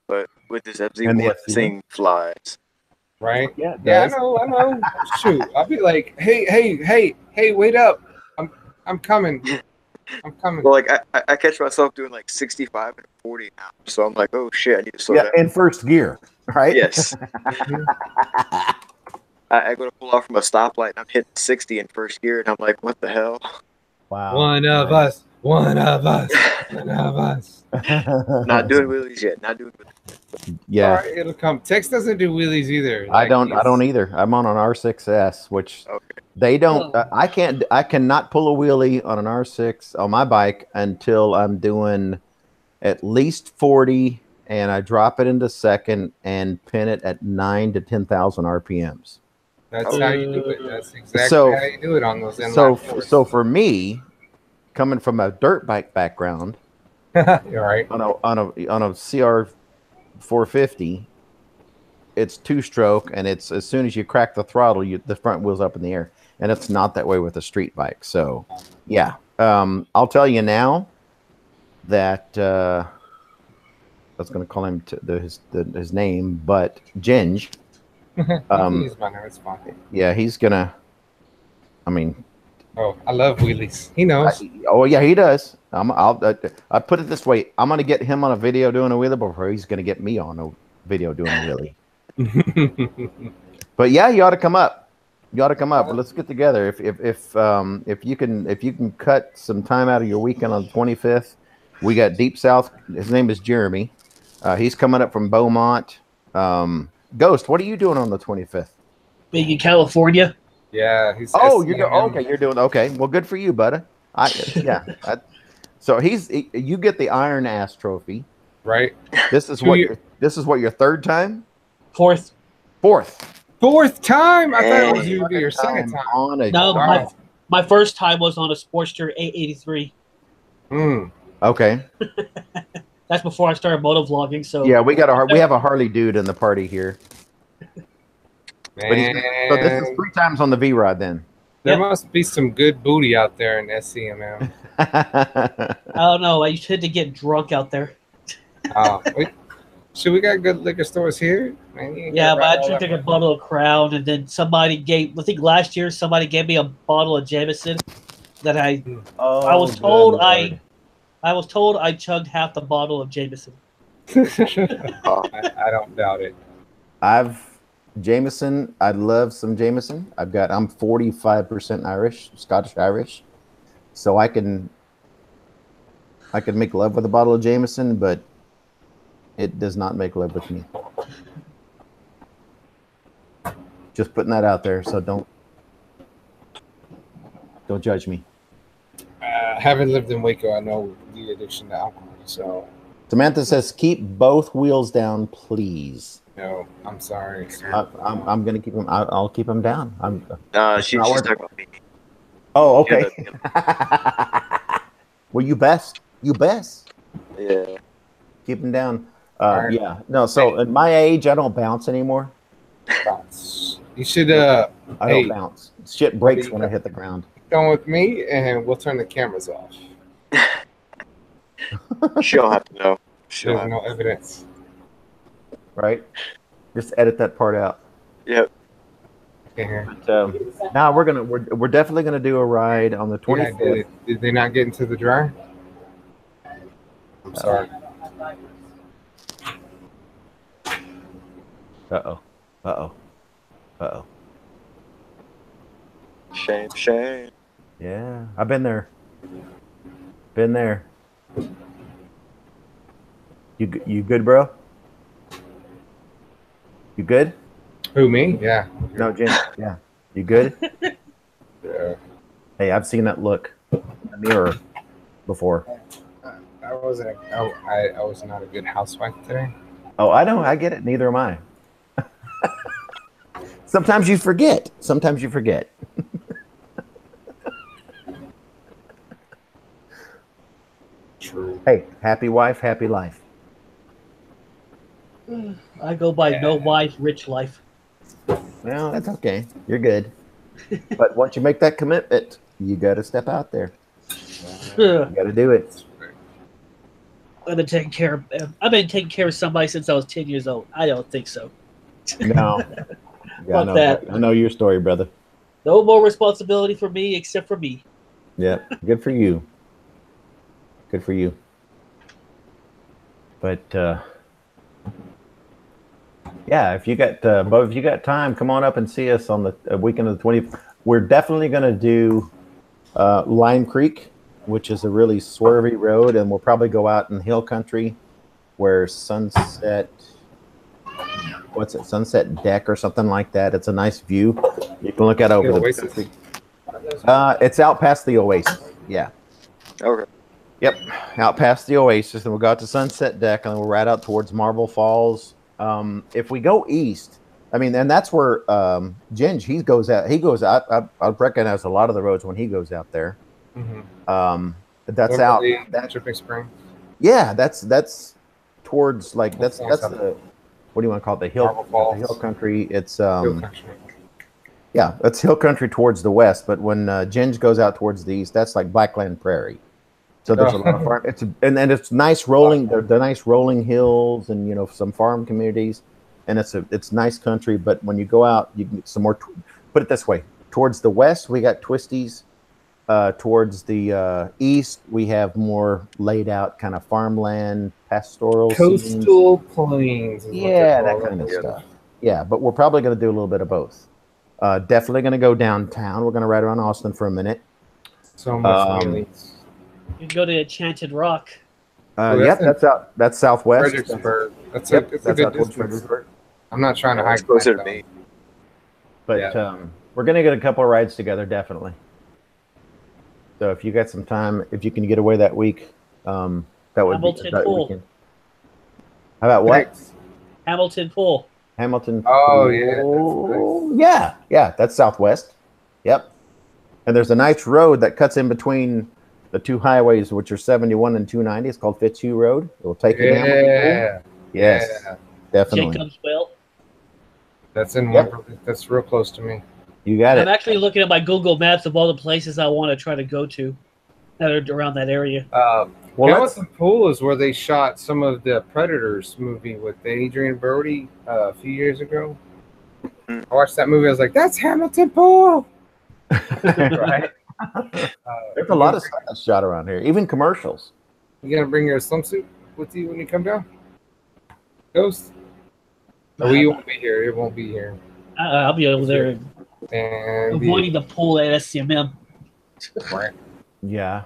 but with this FZ1, this thing flies.
Right?
Yeah,
I know. Shoot, I'll be like, hey, wait up! I'm coming.
Well, like I catch myself doing like 65 and 40 now, so I'm like, oh shit, I need to slow down.
In first gear, right?
Yes. I go to pull off from a stoplight and I'm hitting 60 in first gear, and I'm like, what the hell?
Wow.
One of us. Not
doing wheelies yet. Not doing wheelies.
Yeah.
All right, it'll come. Tex doesn't do wheelies either.
I don't either. I'm on an R6S, which they don't. I cannot pull a wheelie on an R6 on my bike until I'm doing at least 40, and I drop it into second and pin it at 9 to 10,000 RPMs.
That's how you do it. That's exactly how you do it on those inline.
So for me, coming from a dirt bike background,
you're right.
On a CR 450, it's 2-stroke, and it's as soon as you crack the throttle, the front wheel's up in the air, and it's not that way with a street bike. So, yeah, I'll tell you now that I was going to call him his name, but Ginja.
He's my name. It's fine.
Yeah, he's gonna. I mean.
Oh, I love wheelies. He knows.
Yeah, he does. I put it this way: I'm gonna get him on a video doing a wheelie before he's gonna get me on a video doing a wheelie. But yeah, you ought to come up. But let's get together. If you can cut some time out of your weekend on the 25th, we got Deep South. His name is Jeremy. He's coming up from Beaumont. Ghost, what are you doing on the 25th?
Being in California.
Yeah.
You're doing okay. Well, good for you, buddy. So you get the Iron Ass trophy,
right?
This is what your third time?
Fourth
time. I thought it was your second time
on a.
No, my first time was on a Sportster 883.
Okay.
That's before I started motovlogging. So
yeah, we have a Harley dude in the party here. So this is 3 times on the V rod then.
There must be some good booty out there in SCMM.
I don't know. I tend to get drunk out there.
We got good liquor stores here.
Yeah, but I drank a bottle of Crown, and then I think last year somebody gave me a bottle of Jameson that I was told I chugged half the bottle of Jameson.
I don't doubt it.
Jameson. I love some Jameson. I'm 45% Irish, Scottish Irish, so I can make love with a bottle of Jameson, but it does not make love with me. Just putting that out there, so don't judge me.
Having lived in Waco, I know the addiction to alcohol. So
Samantha says, "Keep both wheels down, please."
No, I'm sorry.
I'm gonna keep them. I'll keep them down.
She's talking about me.
Oh, okay. Well, you best.
Yeah.
Keep them down. Yeah. No. So at my age, I don't bounce anymore.
You should.
I don't bounce. Shit breaks when I hit the ground.
Come with me, and we'll turn the cameras off.
She'll have to know.
There's no evidence.
Right? Just edit that part out.
Yep.
But, now we're definitely gonna do a ride on the 25th.
Yeah, did they not get into the dry? I'm sorry.
Uh-oh.
Shame.
Yeah, I've been there. Been there. You good, bro? You good?
Who, me? Yeah.
No, Jen. Yeah. You good?
Yeah.
Hey, I've seen that look in the mirror before.
I was not a good housewife today.
Oh, I know. I get it. Neither am I. Sometimes you forget.
True.
Hey, happy wife, happy life.
I go by no wife, rich life.
Well, that's okay. You're good. But once you make that commitment, you got to step out there. You got to do it.
I've been taking care of somebody since I was 10 years old. I don't think so.
No. Yeah, I know your story, brother.
No more responsibility for me except for me.
Yeah, good for you. Good for you. But yeah, if you got time, come on up and see us on the weekend of the 20th. We're definitely going to do Lime Creek, which is a really swervy road, and we'll probably go out in hill country where Sunset Deck or something like that. It's a nice view. You can look out over the country. It's out past the Oasis. Yeah.
Okay.
Yep, out past the Oasis, and we'll go out to Sunset Deck, and then we'll ride out towards Marble Falls. If we go east, I mean, and that's where Ginge, he goes out. I recognize a lot of the roads when he goes out there.
Mm-hmm.
That's out.
Dripping Spring.
Yeah, that's towards that's the, what do you want to call it? The hill country. It's
Hill country.
Yeah, that's hill country towards the west. But when Ginge goes out towards the east, that's like Blackland Prairie. So there's a lot of farm. It's nice rolling. They're nice rolling hills, and some farm communities, and it's nice country. But when you go out, you can get some more. Put it this way: towards the west, we got twisties. Towards the east, we have more laid out kind of farmland, pastoral,
coastal plains.
Yeah, that kind of stuff. Yeah, but we're probably going to do a little bit of both. Definitely going to go downtown. We're going to ride around Austin for a minute.
So much
You can go to Enchanted Rock.
Yep, that's southwest.
Fredericksburg. That's a good distance. I'm not trying to hike
closer to me.
But we're going to get a couple of rides together, definitely. So if you got some time, if you can get away that week, that would
Hamilton
be that
Pool.
weekend. How about what?
Hamilton Pool.
Hamilton.
Oh,
yeah, that's southwest. Yep. And there's a nice road that cuts in between the two highways, which are 71 and 290. It's called Fitzhugh Road. It will take you down.
Yeah.
Yes, definitely.
Jacob's Well.
That's in that's real close to me.
You got it.
I'm actually looking at my Google Maps of all the places I want to try to go to that are around that area.
Hamilton Pool is where they shot some of the Predators movie with Adrian Brody a few years ago. I watched that movie. I was like, "That's Hamilton Pool." Right.
There's a lot of stuff that's shot around here, even commercials.
You gonna bring your swimsuit with you when you come down, Ghost? Oh, you won't be here. It won't be here.
I'll be over there
And
avoiding the pool at SCMM.
Right.
Yeah.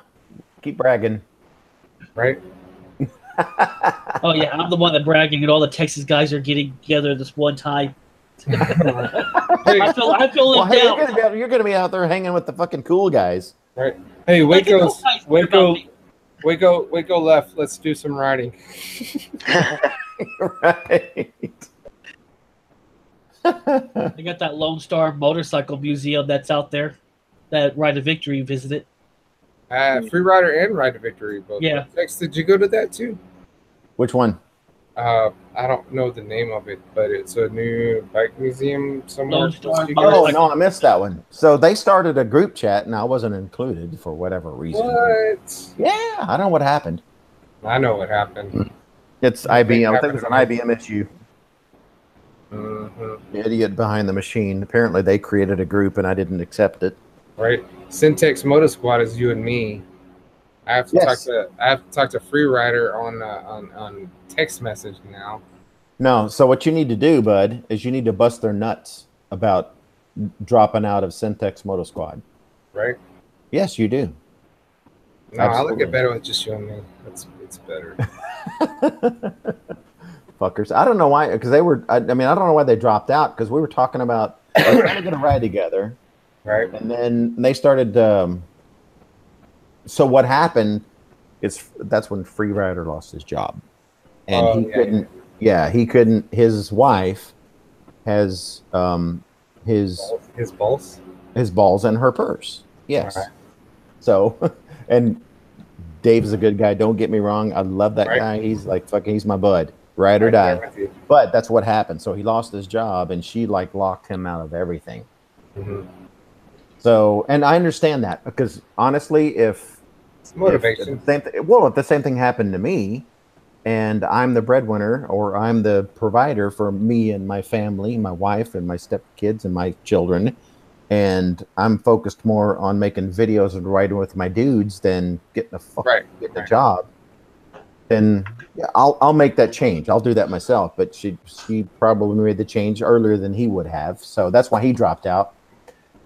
Keep bragging.
Right.
Oh yeah, I'm the one that bragging, and all the Texas guys are getting together this one time. I feel left out.
You're gonna be out there hanging with the fucking cool guys.
Right. Hey, Waco left. Let's do some riding.
Right.
They got that Lone Star Motorcycle Museum that's out there that Ride to Victory visited.
Free Rider and Ride to Victory both.
Yeah.
Did you go to that too?
Which one?
I don't know the name of it, but it's a new bike museum somewhere.
Lone Star.
Oh no, I missed that one. So they started a group chat, and I wasn't included for whatever reason.
What?
Yeah, I don't know what happened.
I know what happened.
It's IBM. I think it's an IBM issue.
Mm-hmm.
Idiot behind the machine. Apparently, they created a group, and I didn't accept it.
Right. Syntex Moto Squad is you and me. I have to talk to Freerider on text message now.
No. So what you need to do, bud, is you need to bust their nuts about dropping out of Syntex Moto Squad.
Right.
Yes, you do.
No, I like it better with just you and me. It's better.
Fuckers. I don't know why, because they were. I mean, I don't know why they dropped out, because we were talking about we're going to ride together,
right?
And then they started. So what happened is that's when Freerider lost his job, and he couldn't. Yeah, he couldn't. His wife has his balls in her purse. Yes. Right. So, and Dave's a good guy. Don't get me wrong. I love that guy. He's like fucking. He's my bud. Ride or die. But that's what happened. So he lost his job, and she like locked him out of everything.
Mm-hmm.
So, and I understand that, because honestly, if
it's motivation,
if the same thing happened to me, and I'm the breadwinner or I'm the provider for me and my family, my wife and my stepkids and my children, and I'm focused more on making videos and riding with my dudes than getting a job, then I'll make that change. I'll do that myself. But she probably made the change earlier than he would have, so that's why he dropped out.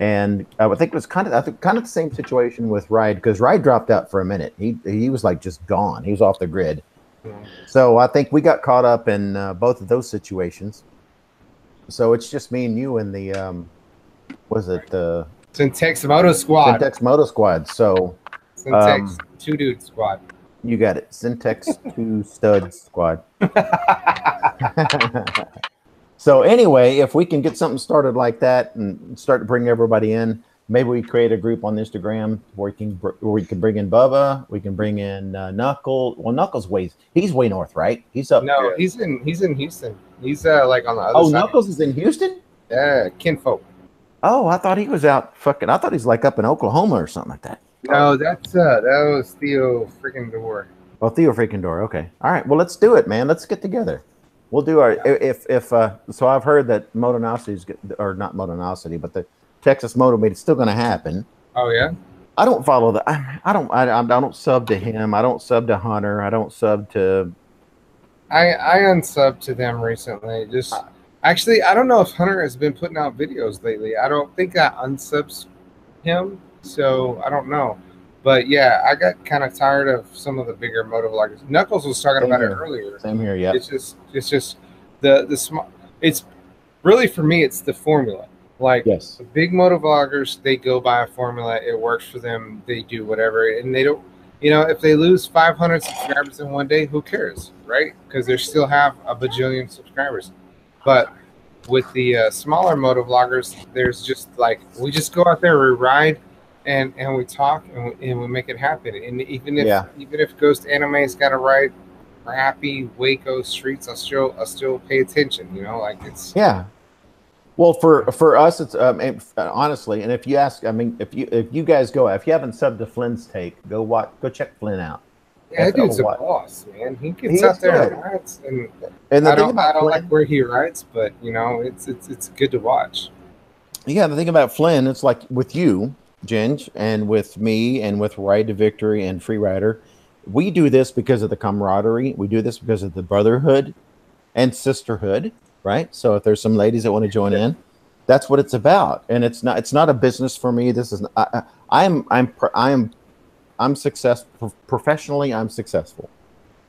And I would think it was kind of the same situation with Ride, because Ride dropped out for a minute. He was like just gone. He was off the grid. So I think we got caught up in both of those situations. So it's just me and you in the was it the
Syntex Moto Squad?
Syntex Moto Squad. So
Syntex 2 Dude Squad.
You got it. Syntex 2 Stud Squad. So anyway, if we can get something started like that and start to bring everybody in, maybe we create a group on Instagram where we can bring in Bubba, we can bring in Knuckle. Well, Knuckles he's way north, right? He's up.
No,
there.
he's in Houston. He's like on the other side.
Knuckles is in Houston?
Yeah, kinfolk.
Oh, I thought he was out fucking. I thought he's like up in Oklahoma or something like that.
No, that was Theo freaking Door.
Oh, Theo freaking Door. Okay. All right. Well, let's do it, man. Let's get together. We'll do our so I've heard that Motonosity's, or not Motonosity, but the Texas Moto Meet is still going to happen.
Oh yeah.
I don't follow that. I don't sub to him. I don't sub to Hunter. I don't sub to.
I unsubbed to them recently. Just actually, I don't know if Hunter has been putting out videos lately. I don't think I unsubbed him, so I don't know. But yeah, I got kind of tired of some of the bigger motovloggers. Knuckles was talking about it earlier.
Same here, yeah.
It's just the small. It's really, for me, it's the formula. Like the big motovloggers, they go by a formula. It works for them. They do whatever, and they don't. If they lose 500 subscribers in one day, who cares, right? Because they still have a bajillion subscribers. But with the smaller motovloggers, there's just like, we just go out there, we ride, and we talk, and we make it happen. And even if Ghost Anime's got to ride crappy Waco streets, I'll still pay attention. Like it's
Well, for us, it's honestly, and if you ask, I mean, if you guys go, if you haven't subbed to Flynn's take, go check Flynn out.
Yeah, that dude's a boss, man. He gets out there and rides, and I don't like where he rides, but it's good to watch.
Yeah, the thing about Flynn, it's like with you, Ginge, and with me, and with Ride to Victory and Freerider, we do this because of the camaraderie. We do this because of the brotherhood and sisterhood. Right. So if there's some ladies that want to join in, that's what it's about. And it's not a business for me. This is I'm successful professionally. I'm successful.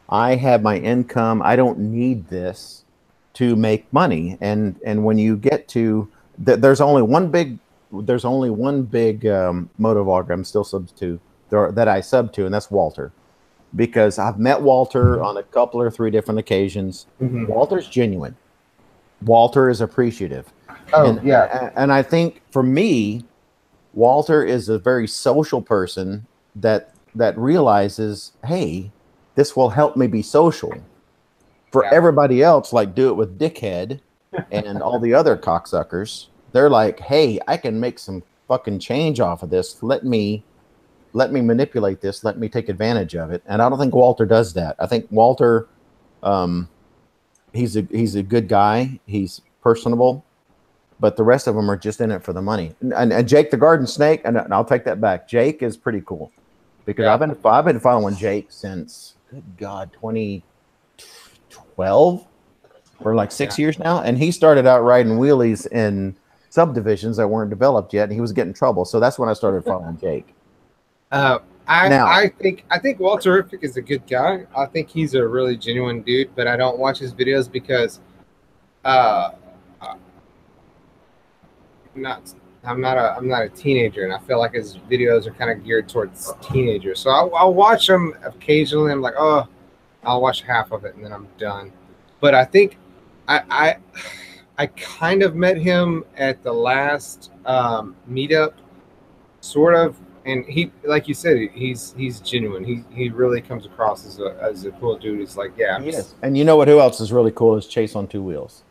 I have my income. I don't need this to make money. And when you get to there's only one big motovlogger I'm still sub to that I sub to, and that's Walter. Because I've met Walter on a couple or three different occasions. Mm-hmm. Walter's genuine. Walter is appreciative. And I think for me, Walter is a very social person that realizes, hey, this will help me be social. For everybody else, like do it with Dickhead and all the other cocksuckers, they're like, hey, I can make some fucking change off of this. Let me manipulate this. Let me take advantage of it. And I don't think Walter does that. I think Walter, he's a good guy. He's personable, but the rest of them are just in it for the money. And Jake the Garden Snake, and I'll take that back. Jake is pretty cool because I've been following Jake since, good God, 2012 for like 6 years now, and he started out riding wheelies in subdivisions that weren't developed yet, and he was getting in trouble. So that's when I started following Jake.
I think Walter Riffick is a good guy. I think he's a really genuine dude, but I don't watch his videos because I'm not a teenager, and I feel like his videos are kind of geared towards teenagers. So I'll watch them occasionally. I'm like, oh, I'll watch half of it and then I'm done. But I think I kind of met him at the last meetup, sort of. And he, like you said, he's genuine. He really comes across as a cool dude. He's like, yeah.
Yes. And you know what? Who else is really cool is Chase on 2 wheels.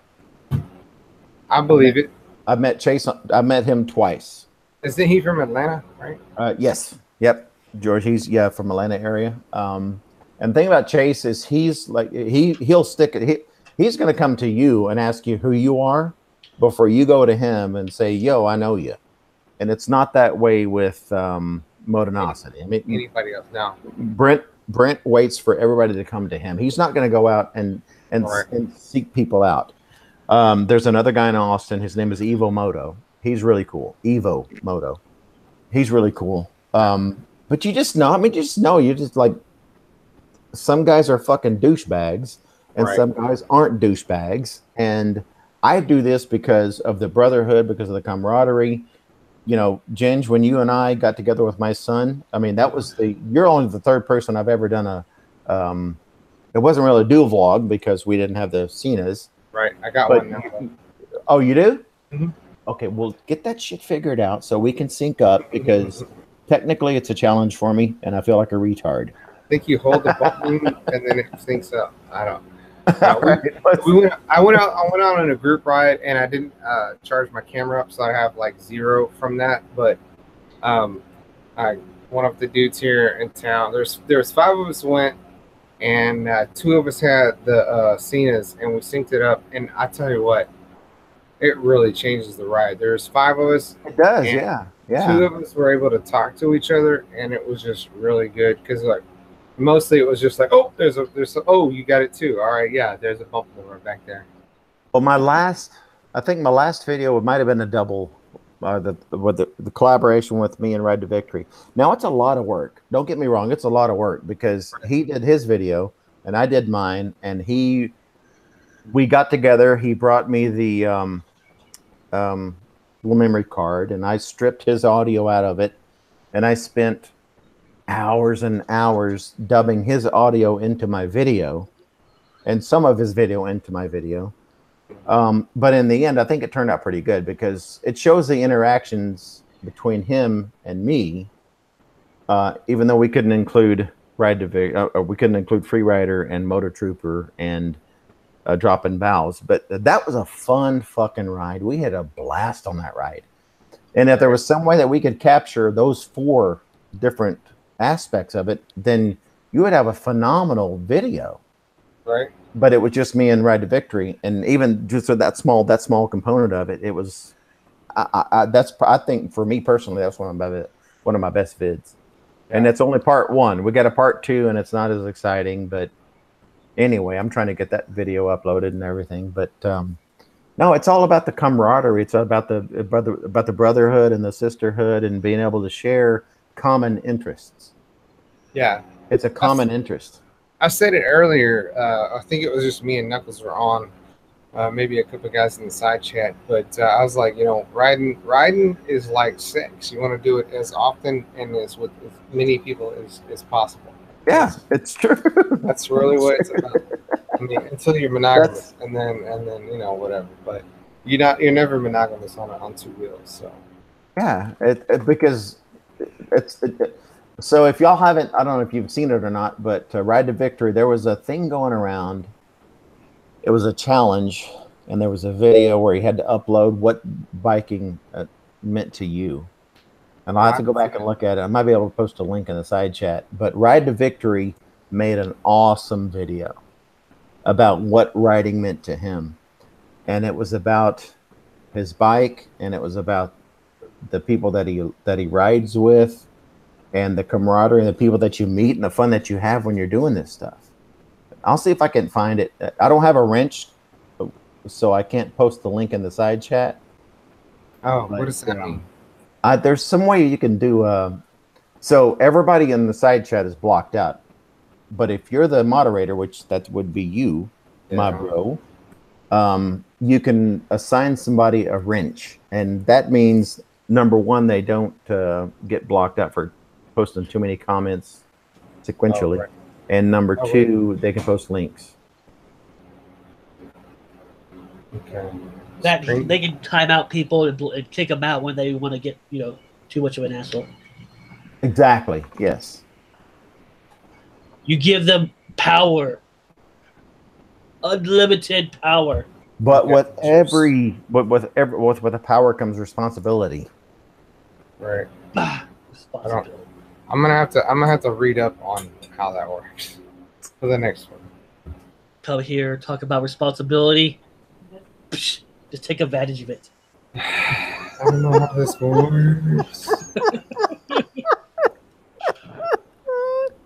I believe it.
I've met Chase. I met him twice.
Isn't he from Atlanta? Right.
Yes. Yep. George. He's from Atlanta area. And the thing about Chase is he's like he'll stick it. He's going to come to you and ask you who you are before you go to him and say, "Yo, I know you." And it's not that way with Motonosity. I mean,
anybody else? No.
Brent waits for everybody to come to him. He's not going to go out and seek people out. There's another guy in Austin. His name is Evo Moto. He's really cool. Evo Moto. He's really cool. But you just know. I mean, you're just like, some guys are fucking douchebags, and some guys aren't douchebags. And I do this because of the brotherhood, because of the camaraderie. You know, Ginge, when you and I got together with my son, I mean, you're only the third person I've ever done it wasn't really a dual vlog because we didn't have the Cenas.
Right. I got one now.
Oh, you do?
Mm-hmm.
Okay, well, get that shit figured out so we can sync up, because technically it's a challenge for me and I feel like a retard.
I think you hold the button and then it syncs up. I don't. I went out on a group ride and I didn't charge my camera up, so I have like 0 from that. But one of the dudes here in town, there's 5 of us went, and 2 of us had the Cenas, and we synced it up. And I tell you what, it really changes the ride. There's 5 of us.
It does, yeah.
2 of us were able to talk to each other, and it was just really good because like. Mostly it was just like, oh, oh, you got it too. All right, yeah, there's a bump in the road back there.
Well, I think my last video might have been a double, the collaboration with me and Ride to Victory. Now it's a lot of work. Don't get me wrong, it's a lot of work because he did his video and I did mine, and we got together. He brought me the little memory card, and I stripped his audio out of it, and I spent hours and hours dubbing his audio into my video and some of his video into my video. But in the end, I think it turned out pretty good because it shows the interactions between him and me, even though we couldn't include we couldn't include Freerider and Motor Trooper and Dropping Bows. But that was a fun fucking ride. We had a blast on that ride. And if there was some way that we could capture those 4 different aspects of it, then you would have a phenomenal video.
Right.
But it was just me and Ride to Victory, and even just with that small component of it, it was I think for me personally, that's one of my best vids. Yeah. And it's only part 1. We got a part 2 and it's not as exciting, but anyway, I'm trying to get that video uploaded and everything. But no, it's all about the camaraderie. It's about the brotherhood and the sisterhood and being able to share common interests.
Yeah,
it's a common interest.
I said it earlier. I think it was just me and Knuckles were on, maybe a couple of guys in the side chat. But I was like, you know, riding is like sex. You want to do it as often and as with as many people as possible.
Yeah, it's true.
That's really what it's about. I mean, until you're monogamous, and then you know, whatever. But you're never monogamous on 2 wheels. So
yeah, because. So if y'all haven't, I don't know if you've seen it or not, but Ride to Victory, there was a thing going around. It was a challenge, and there was a video where he had to upload what biking meant to you. And I'll have to go back and look at it. I might be able to post a link in the side chat. But Ride to Victory made an awesome video about what riding meant to him. and it was about his bike, and it was about the people that he rides with, and the camaraderie and the people that you meet and the fun that you have when you're doing this stuff. I'll see if I can find it. I don't have a wrench, so I can't post the link in the side chat.
Oh, what does that mean?
There's some way you can do. So everybody in the side chat is blocked out, but if you're the moderator, which that would be you, my bro, you can assign somebody a wrench, and that means number one, they don't get blocked out for posting too many comments sequentially, right. And number two, they can post links.
Okay.
That they can time out people and kick them out when they want to get too much of an asshole.
Exactly. Yes.
You give them power, unlimited power.
But with a power comes responsibility.
Right. I'm gonna have to read up on how that works for the next one.
Come here, talk about responsibility. Just take advantage of it.
I don't know how this works.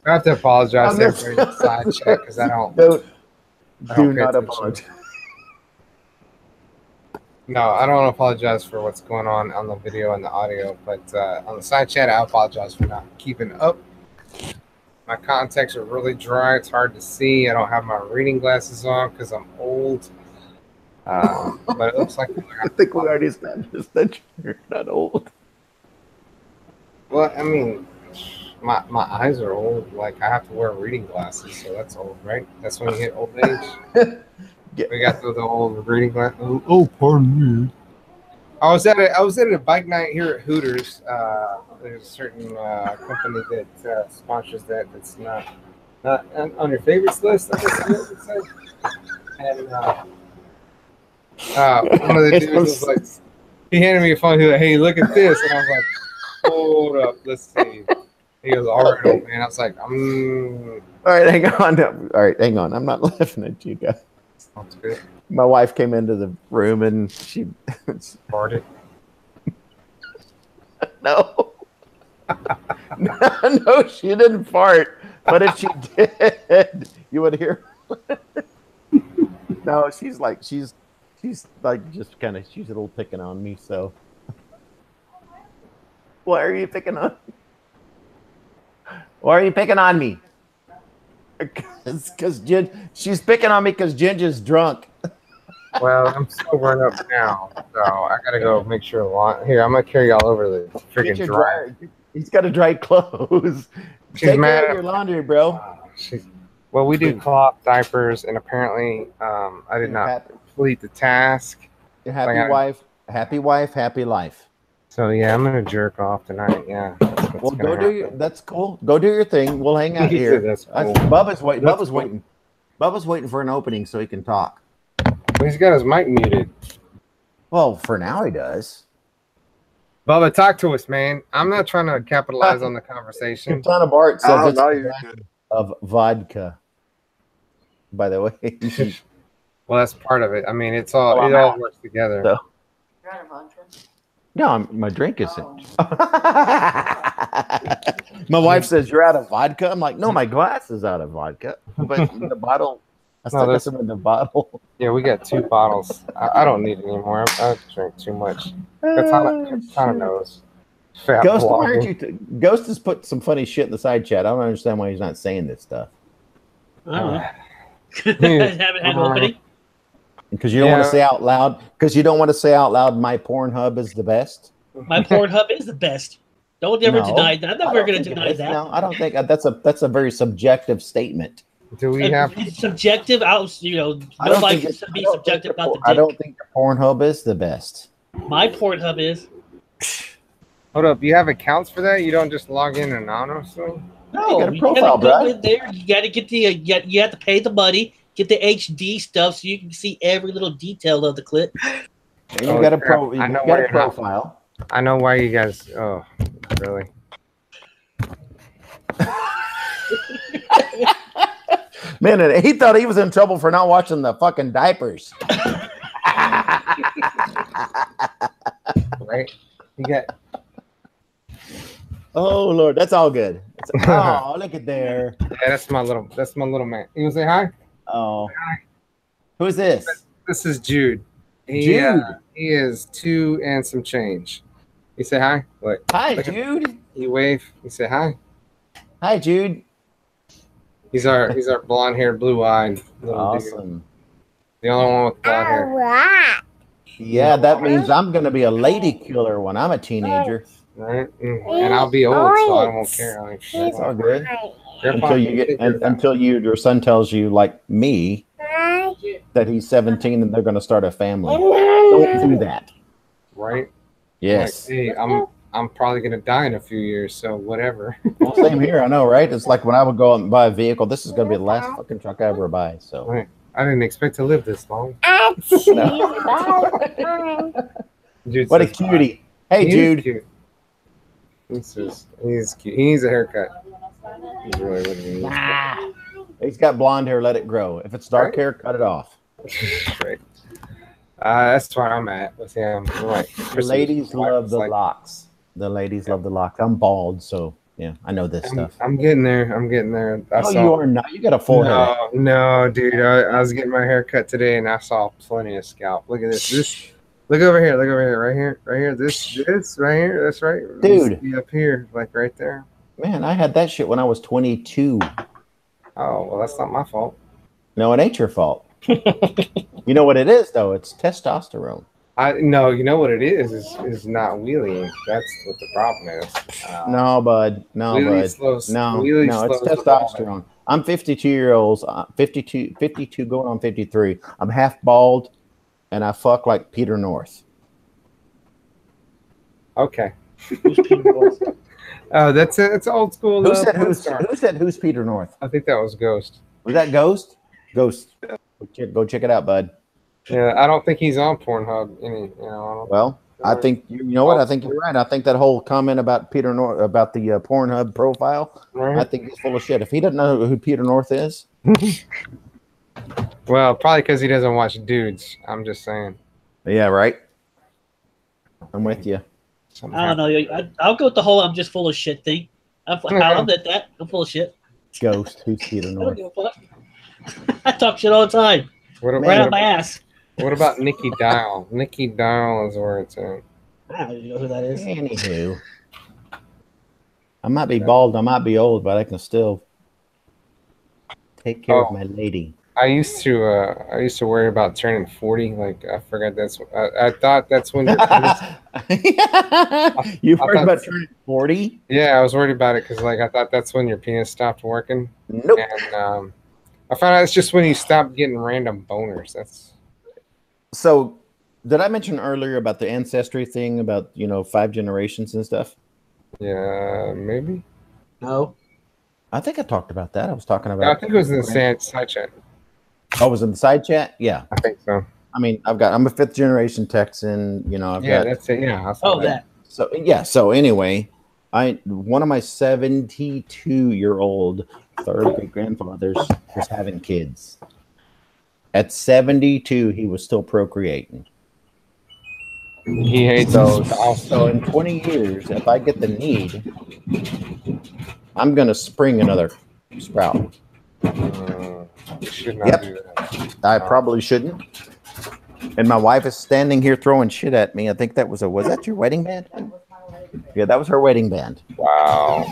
I have to apologize to everybody in the side chat because I don't.
Do not apologize.
No, I don't apologize for what's going on the video and the audio, but on the side chat, I apologize for not keeping up. My contacts are really dry. It's hard to see. I don't have my reading glasses on because I'm old. But it looks like
I think we already established that you're not old.
Well, I mean, my eyes are old. Like, I have to wear reading glasses, so that's old, right? That's when you hit old age. We got the old reading glasses. Oh, pardon me. I was at a bike night here at Hooters. There's a certain company that sponsors that. That's not on your favorites list, I guess you would say. And one of the dudes was like, he handed me a phone. He was like, "Hey, look at this," and I was like, "Hold up, let's see." He goes, "All right, old man." I was like, All
right, hang on. All right, hang on. I'm not laughing at you guys.
That's good.
My wife came into the room and she
farted.
No. No, she didn't fart. But if she did, you would hear. No, she's like just kind of, she's a little picking on me. So why are you picking on me? Why are you picking on me? Because she's picking on me because Ginja's drunk.
Well, I'm sobering up now, so I gotta go make sure. Here, I'm gonna carry y'all over the freaking dryer.
He's got to dry clothes. Take care of your laundry, bro.
Well, we do cloth, diapers, and apparently, I did not complete the task.
Your happy wife, happy life.
So yeah, I'm gonna jerk off tonight. Yeah.
Well, go do that's cool. Go do your thing. We'll hang out here.
That's cool.
Bubba's waiting. Bubba's waiting. Bubba's waiting for an opening so he can talk.
Well, he's got his mic muted.
Well, for now he does.
Bubba, talk to us, man. I'm not trying to capitalize on the conversation.
Katana Bart says it's of vodka. By the way.
Well, that's part of it. I mean, it all works together.
So. You're out of vodka? No, my drink isn't. My wife says, "You're out of vodka." I'm like, "No, my glass is out of vodka." But the bottle, I still got some in the bottle.
Yeah, we got 2 bottles. I don't need any more. I drink too much. Katana knows.
Ghost, why aren't you? Ghost has put some funny shit in the side chat. I don't understand why he's not saying this stuff.
I don't know. Haven't had opening.
Because you don't want to say out loud. Because you don't want to say out loud, "My Pornhub is the best."
My Pornhub is the best. Don't ever deny that. I'm never going to deny that.
No, I don't think that's a very subjective statement.
Do we have
it's subjective? Nobody can be subjective about the dick.
I don't think the Pornhub is the best.
My Pornhub is.
Hold up, you have accounts for that? You don't just log in anonymously?
No, you gotta go in there. You got to get you have to pay the money. Get the HD stuff so you can see every little detail of the clip.
And you got a profile.
I know why you guys. Oh, really?
Man, he thought he was in trouble for not watching the fucking diapers.
got.
Oh Lord, that's all good. Oh, look at there.
Yeah, that's my little man. You wanna say hi?
Oh, who's this?
This is Jude.
Jude.
He is 2 and some change. You say hi. Look.
Hi,
Look
Jude.
You wave. You say hi.
Hi, Jude.
He's our blonde-haired, blue-eyed little
Awesome.
dude. The only one with blonde hair.
Alright.
Yeah, that means I'm gonna be a lady killer when I'm a teenager.
Right? And I'll be old, so I won't care. Like,
That's all good.
Grandpa,
Until you get until your son tells you, like me, that he's 17 and they're gonna start a family. Don't do that.
right?
Yes.
Like, hey, I'm probably gonna die in a few years, so whatever.
Well, same here. I know, right? It's like when I would go out and buy a vehicle. This is gonna be the last fucking truck I ever buy. So.
Right. I didn't expect to live this long. Jude
What a
says
cutie!
bye.
Hey,
He is
Jude.
cute. He's cute. He needs a haircut. He's really what he needs.
He's got blonde hair. Let it grow. If it's dark hair, cut it off.
Right. That's where I'm at with him. Like,
The ladies love the
like,
locks. The ladies love the locks. I'm bald, so yeah, I know this stuff.
I'm getting there. I'm getting there.
Oh, you are not. You got a full head.
No, dude. I was getting my hair cut today, and I saw plenty of scalp. Look at this. Look over here. Look over here. Right here. This right here. That's right,
dude.
See up here, like right there.
Man, I had that shit when I was 22.
Oh well, that's not my fault.
No, it ain't your fault. You know what it is, though? It's testosterone.
No, you know what it is not wheeling. That's what the problem is.
No, bud. No, bud. It's testosterone. I'm 52 years old. 52 going on 53. I'm half bald, and I fuck like Peter North.
Okay. Who's Peter North? Oh, that's it. It's old school.
Who said who's Peter North?
I think that was Ghost.
Was that Ghost? Ghost. Go check it out, bud.
Yeah, I don't think he's on Pornhub.
Well, I think you know what? I think you're right. I think that whole comment about Peter North about the Pornhub profile,
right.
I think he's full of shit. If he doesn't know who Peter North is,
well, probably because he doesn't watch dudes. I'm just saying.
Yeah, right. I'm with you.
I don't know. I'll go with the whole "I'm just full of shit" thing. I'll admit that I'm full of shit.
Ghost, who's Peter North?
I don't give a fuck. I talk shit all the time. Right out my ass.
What about Nikki Dial? Nikki Dial is where it's at.
I don't even know who that is.
Anywho, I might be bald, I might be old, but I can still take care of my lady.
I used to worry about turning 40. Like I forgot I thought that's when
you worried about turning 40?
Yeah, I was worried about it because like I thought that's when your penis stopped working.
Nope.
And I found out it's just when you stop getting random boners. That's.
So, did I mention earlier about the ancestry thing about 5 generations and stuff?
Yeah, maybe.
No.
I think I talked about that. I was talking about.
I think it was in the side chat.
Oh, it was in the side chat? Yeah.
I think so.
I mean, I'm a 5th generation Texan.
That's it. Yeah.
That.
So yeah. So anyway, one of my 72-year-old third great grandfathers was having kids. At 72, he was still procreating.
He hates
those. So in 20 years, if I get the need, I'm gonna spring another sprout.
You should not do that.
I probably shouldn't. And my wife is standing here throwing shit at me. I think that was that your wedding band? Yeah, that was her wedding band.
Wow.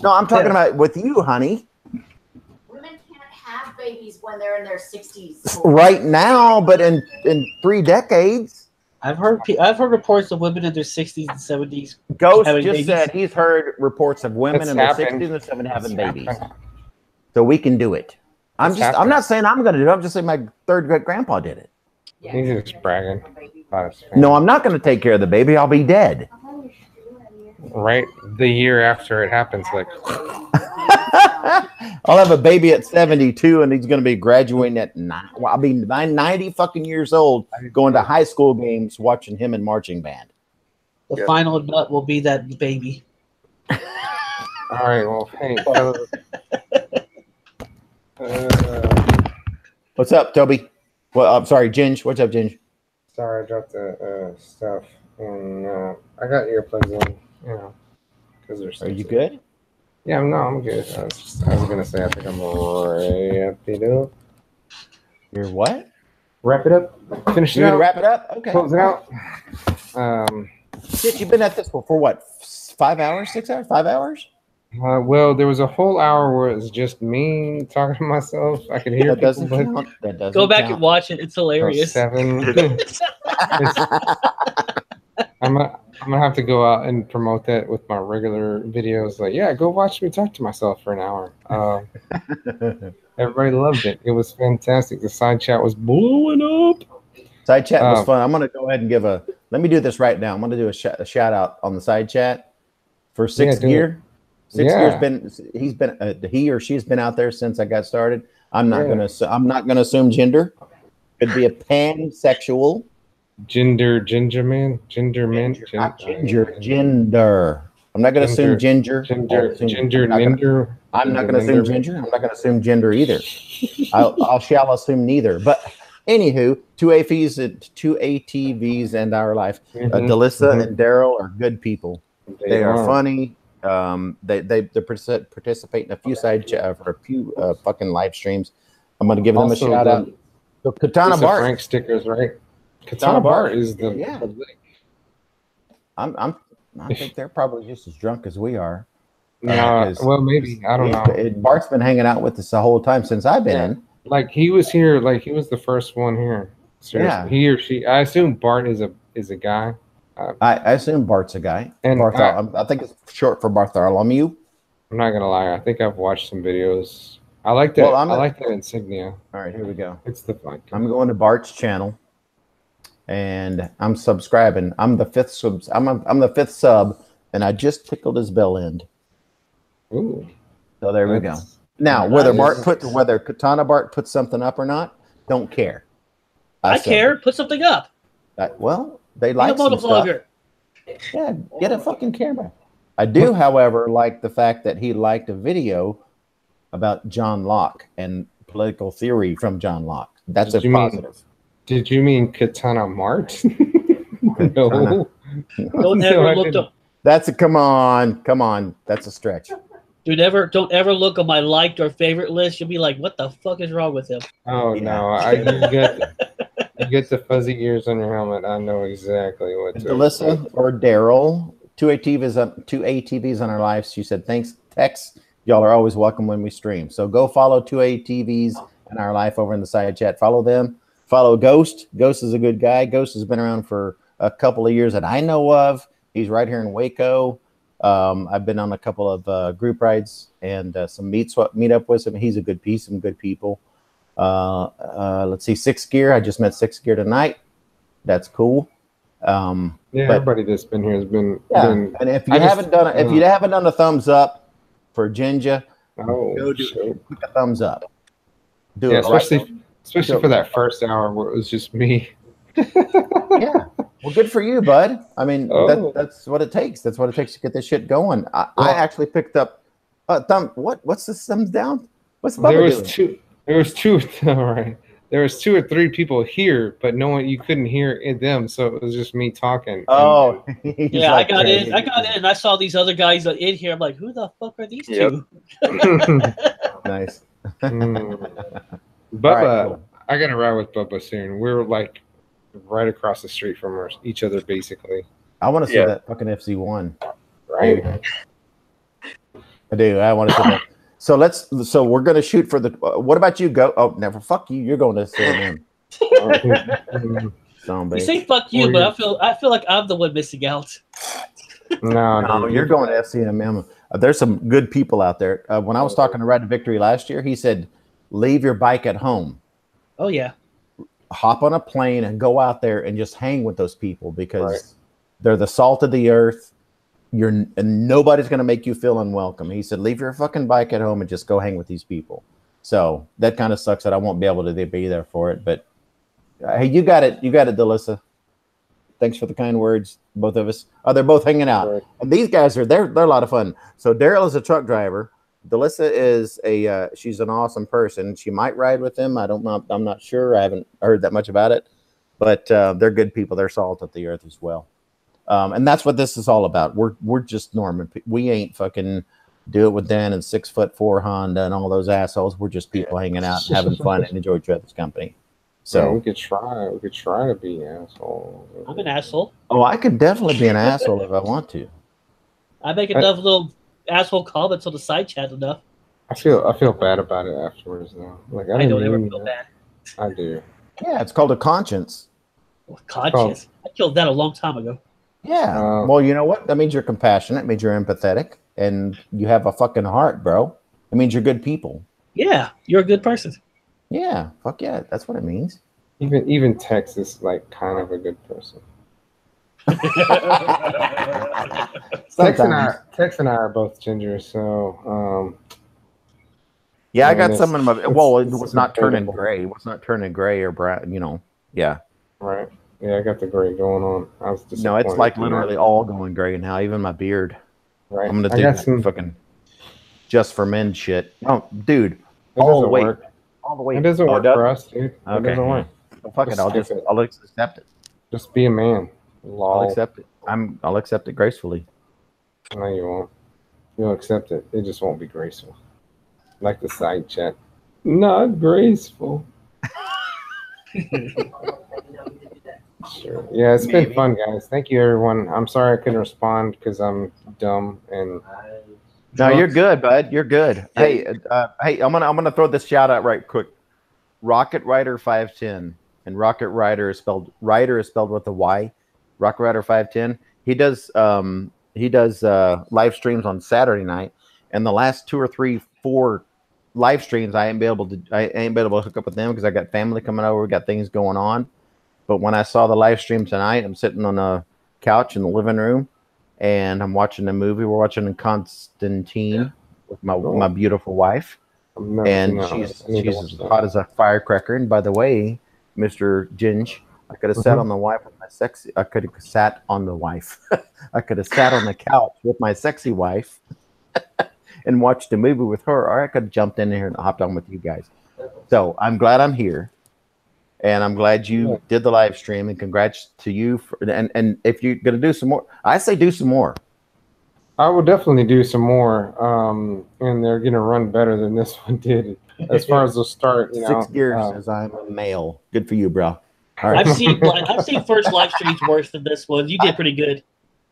No, I'm talking about with you, honey.
Women can't have babies when they're in their 60s.
Right now, but in 3 decades.
I've heard reports of women in their 60s and 70s.
Ghost just said he's heard reports of women in their 60s and 70s having babies. So we can do it. I'm not saying I'm going to do it. I'm just saying my third great grandpa did it.
He's just bragging about his family.
No, I'm not going to take care of the baby. I'll be dead.
Right, the year after it happens, like
I'll have a baby at 72, and he's going to be graduating at 9. Well, I'll be 90 fucking years old, going to high school games, watching him in marching band.
The final nut will be that baby.
All right, well, hey.
What's up, Toby? Well, I'm sorry, Ginge. What's up, Ginge?
Sorry, I dropped the stuff. No, I got earplugs in. You know, because they're.
Are you good?
Yeah, no, I'm good. I was gonna say I think I'm wrap it up.
You're what?
Wrap it up. Finish it
You're gonna
out.
wrap it up? Okay.
Close it out.
Shit, you've been at this for what? 5 hours? 6 hours? 5 hours?
Well, there was a whole hour where it was just me talking to myself. I could hear
That
people,
doesn't
but
count. That doesn't
Go back
count.
and watch it. It's hilarious.
7. I'm gonna have to go out and promote that with my regular videos. Like, yeah, go watch me talk to myself for an hour. Everybody loved it. It was fantastic. The side chat was blowing up.
Side chat was fun. I'm gonna go ahead and give a. Let me do this right now. I'm gonna do a shout out on the side chat for Sixth Gear. Sixth Gear's he or she's been out there since I got started. I'm not gonna assume gender. Could be a pansexual.
GNM.
I'm not going to assume ginger. I'm not going to assume ginger. I'm not going to assume gender either. I shall assume neither. But anywho, two ATVs and our life. Delissa and Daryl are good people. They are funny. They participate in a few fucking live streams. I'm going to give them a shout out. So Katana Bart.
Frank stickers, right? Katana Bart is the
I think they're probably just as drunk as we are.
Well, maybe I don't know.
Bart's been hanging out with us the whole time since I've been in.
Like he was here, like he was the first one here. Seriously. Yeah, he or she. I assume Bart is a guy.
I assume Bart's a guy. And I think it's short for Bartholomew.
I'm not gonna lie. I think I've watched some videos. I like that. I like that insignia.
All right, here we go.
It's the fun.
I'm going to Bart's channel, and I'm subscribing. I'm the fifth sub. I'm the fifth sub, and I just tickled his bell end.
Ooh.
So there we go. Now, whether Katana Bart puts something up or not, don't care.
I care. Put something up.
Well, they like some
Motovlogger.
Stuff. Yeah, get a fucking camera. I do, however, like the fact that he liked a video about John Locke and political theory from John Locke. That's a positive.
Did you mean Katana Mart?
No. Don't ever look up.
That's a come on. That's a stretch.
Dude, don't ever look on my liked or favorite list. You'll be like, what the fuck is wrong with him?
Oh no, you get the fuzzy ears on your helmet. I know exactly what to
Alyssa or Daryl, two ATVs on our lives. She said, thanks, Tex. Y'all are always welcome when we stream. So go follow two ATVs in our life over in the side chat. Follow them. Follow Ghost. Ghost is a good guy. Ghost has been around for a couple of years that I know of. He's right here in Waco. I've been on a couple of group rides and some meet up with him. He's a good piece, some good people. Let's see, Sixth Gear. I just met Sixth Gear tonight. That's cool.
Everybody that's been here has been.
And if you haven't done a thumbs up for Ginja, go do it. Click a thumbs up. Do it.
Especially for that first hour where it was just me.
Yeah. Well, good for you, bud. I mean, that's what it takes. That's what it takes to get this shit going. I actually picked up thumb. What's the thumbs down? What's Bubba doing?
There was two. All right. There was 2 or 3 people here, but you couldn't hear them, so it was just me talking.
Oh,
yeah. I got in. And I saw these other guys in here. I'm like, who the fuck are these two?
Nice.
Bubba,
right, cool.
I gotta ride with Bubba soon. We're like right across the street from each other, basically.
I want to see that fucking FC1.
Right.
I do. I want to see that. So we're gonna shoot for the. What about you? Go. Oh, never. Fuck you. You're going to CNN.
You say fuck you, but I feel like I'm the one missing out.
No,
you're going to FCMM. There's some good people out there. When I was talking to Ride to Victory last year, he said, "Leave your bike at home."
Oh yeah.
Hop on a plane and go out there and just hang with those people because they're the salt of the earth. And nobody's going to make you feel unwelcome. He said, leave your fucking bike at home and just go hang with these people. So that kind of sucks that I won't be able to be there for it. But hey, you got it. You got it, Delissa. Thanks for the kind words, both of us. Oh, they're both hanging out. Right. And these guys they're a lot of fun. So Daryl is a truck driver. Delissa is she's an awesome person. She might ride with him. I'm not sure. I haven't heard that much about it. But they're good people. They're salt of the earth as well. And that's what this is all about. We're just Norman. We ain't fucking Do It With Dan and 6'4" Honda and all those assholes. We're just people hanging out and having fun and enjoy each other's company. So
yeah, we could try. We could try to be assholes.
I'm an asshole.
Oh, I could definitely be an asshole if I want to.
I make enough little asshole comments on the side chat enough.
I feel bad about it afterwards though. Like
I don't ever feel bad.
I do.
Yeah, it's called a conscience.
Conscience. I killed that a long time ago.
Yeah. Well, you know what? That means you're compassionate. It means you're empathetic, and you have a fucking heart, bro. It means you're good people.
Yeah, you're a good person.
Yeah. Fuck yeah. That's what it means.
Even Tex is like kind of a good person. Tex and I are both ginger, so
yeah, I got some in my. Well, it was not turning gray. It was not turning gray or brown. You know. Yeah.
Right. Yeah, I got the gray going on. I was just.
No, it's like literally all going gray now. Even my beard.
Right.
I'm gonna do some fucking just for men shit. Oh, dude, all the way.
It doesn't work for us, dude. It doesn't work.
Well, fuck it. I'll accept it.
Just be a man.
I'll accept it. I'll accept it gracefully.
No, you won't. You'll accept it. It just won't be graceful. Like the side chat. Not graceful. Sure. Yeah, it's been fun, guys. Thank you, everyone. I'm sorry I couldn't respond because I'm dumb and.
No, you're good, bud. You're good. Hey, I'm gonna throw this shout out right quick. Rocket Rider 510, and Rocket Rider is spelled with a Y. Rocket Rider 510. He does live streams on Saturday night, and the last 2 or 3, 4 live streams I ain't been able to hook up with them because I got family coming over, we got things going on. But when I saw the live stream tonight, I'm sitting on a couch in the living room, and I'm watching a movie. We're watching Constantine with my beautiful wife, and she's as hot as a firecracker. And by the way, Mr. Ginj, I could have sat on the wife with my sexy. I could have sat on the wife. I could have sat on the couch with my sexy wife and watched a movie with her, or I could have jumped in here and hopped on with you guys. So I'm glad I'm here. And I'm glad you did the live stream, and congrats to you. And if you're going to do some more, I say do some more.
I will definitely do some more. And they're going to run better than this one did. As far as the start,
6 gears says I'm a male. Good for you, bro. All right.
I've seen first live streams worse than this one. You did pretty good.